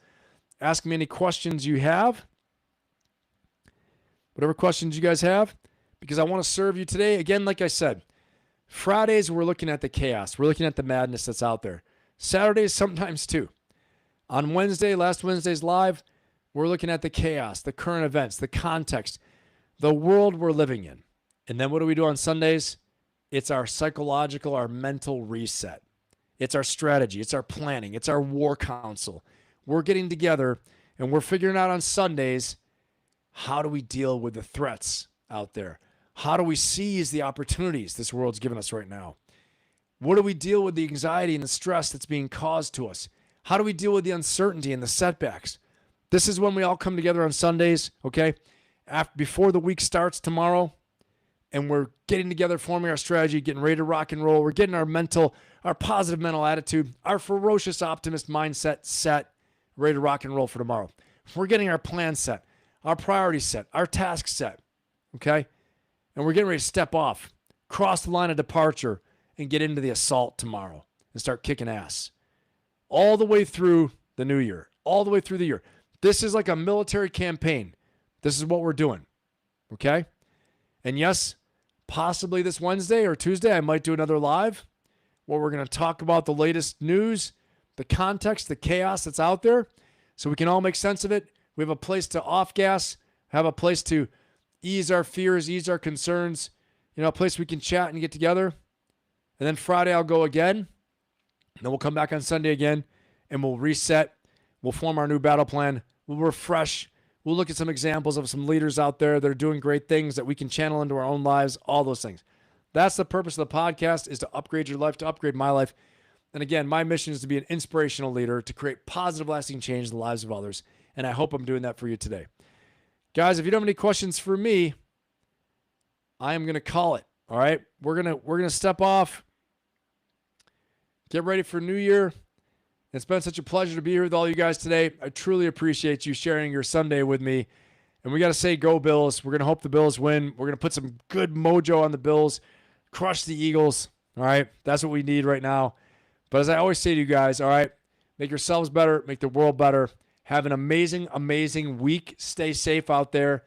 Speaker 1: Ask me any questions you have. Whatever questions you guys have, because I want to serve you today. Again, like I said, Fridays, we're looking at the chaos. We're looking at the madness that's out there. Saturdays, sometimes too. On Wednesday, last Wednesday's live, we're looking at the chaos, the current events, the context, the world we're living in. And then what do we do on Sundays? It's our psychological, our mental reset. It's our strategy. It's our planning. It's our war council. We're getting together and we're figuring out on Sundays, how do we deal with the threats out there? How do we seize the opportunities this world's given us right now? What do we deal with the anxiety and the stress that's being caused to us? How do we deal with the uncertainty and the setbacks? This is when we all come together on Sundays, okay? Before the week starts tomorrow, and we're getting together, forming our strategy, getting ready to rock and roll. We're getting our positive mental attitude, our ferocious optimist mindset set, ready to rock and roll for tomorrow. We're getting our plan set, our priorities set, our tasks set, okay? And we're getting ready to step off, cross the line of departure, and get into the assault tomorrow and start kicking ass. All the way through the new year, all the way through the year. This is like a military campaign. This is what we're doing, okay? And yes, possibly this Wednesday or Tuesday, I might do another live where we're going to talk about the latest news, the context, the chaos that's out there, so we can all make sense of it. We have a place to off gas, have a place to ease our fears, ease our concerns, a place we can chat and get together. And then Friday I'll go again. And then we'll come back on Sunday again and we'll reset. We'll form our new battle plan. We'll refresh. We'll look at some examples of some leaders out there that are doing great things that we can channel into our own lives, all those things. That's the purpose of the podcast, is to upgrade your life, to upgrade my life. And again, my mission is to be an inspirational leader, to create positive, lasting change in the lives of others. And I hope I'm doing that for you today. Guys, if you don't have any questions for me, I am going to call it. All right? We're going to step off. Get ready for New Year. It's been such a pleasure to be here with all you guys today. I truly appreciate you sharing your Sunday with me. And we got to say go Bills. We're going to hope the Bills win. We're going to put some good mojo on the Bills, crush the Eagles. All right? That's what we need right now. But as I always say to you guys, all right, make yourselves better, make the world better. Have an amazing, amazing week. Stay safe out there.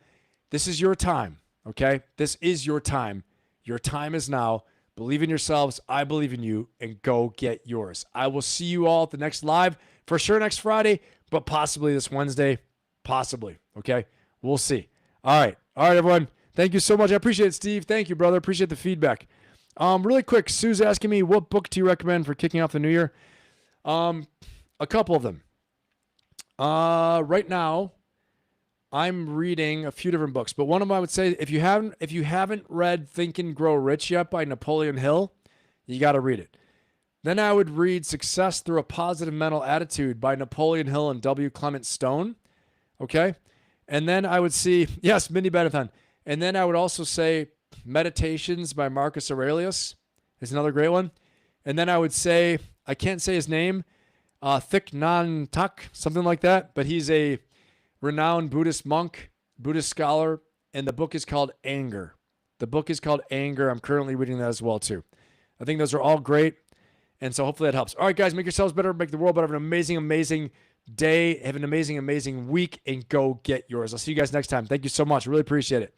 Speaker 1: This is your time, okay? This is your time. Your time is now. Believe in yourselves. I believe in you, and go get yours. I will see you all at the next live, for sure next Friday, but possibly this Wednesday. Possibly, okay? We'll see. All right, everyone. Thank you so much. I appreciate it, Steve. Thank you, brother. Appreciate the feedback. Really quick, Sue's asking me, what book do you recommend for kicking off the new year? A couple of them. Right now, I'm reading a few different books, but one of them I would say, if you haven't read Think and Grow Rich yet by Napoleon Hill, you got to read it. Then I would read Success Through a Positive Mental Attitude by Napoleon Hill and W. Clement Stone. Okay. And then I would see, yes, Mindy Benathon. And then I would also say Meditations by Marcus Aurelius is another great one. And then I would say, I can't say his name, Thich Nhat Hanh, something like that, but he's a renowned Buddhist monk, Buddhist scholar, and the book is called Anger. The book is called Anger. I'm currently reading that as well, too. I think those are all great, and so hopefully that helps. All right, guys, make yourselves better, make the world better. Have an amazing, amazing day. Have an amazing, amazing week, and go get yours. I'll see you guys next time. Thank you so much. Really appreciate it.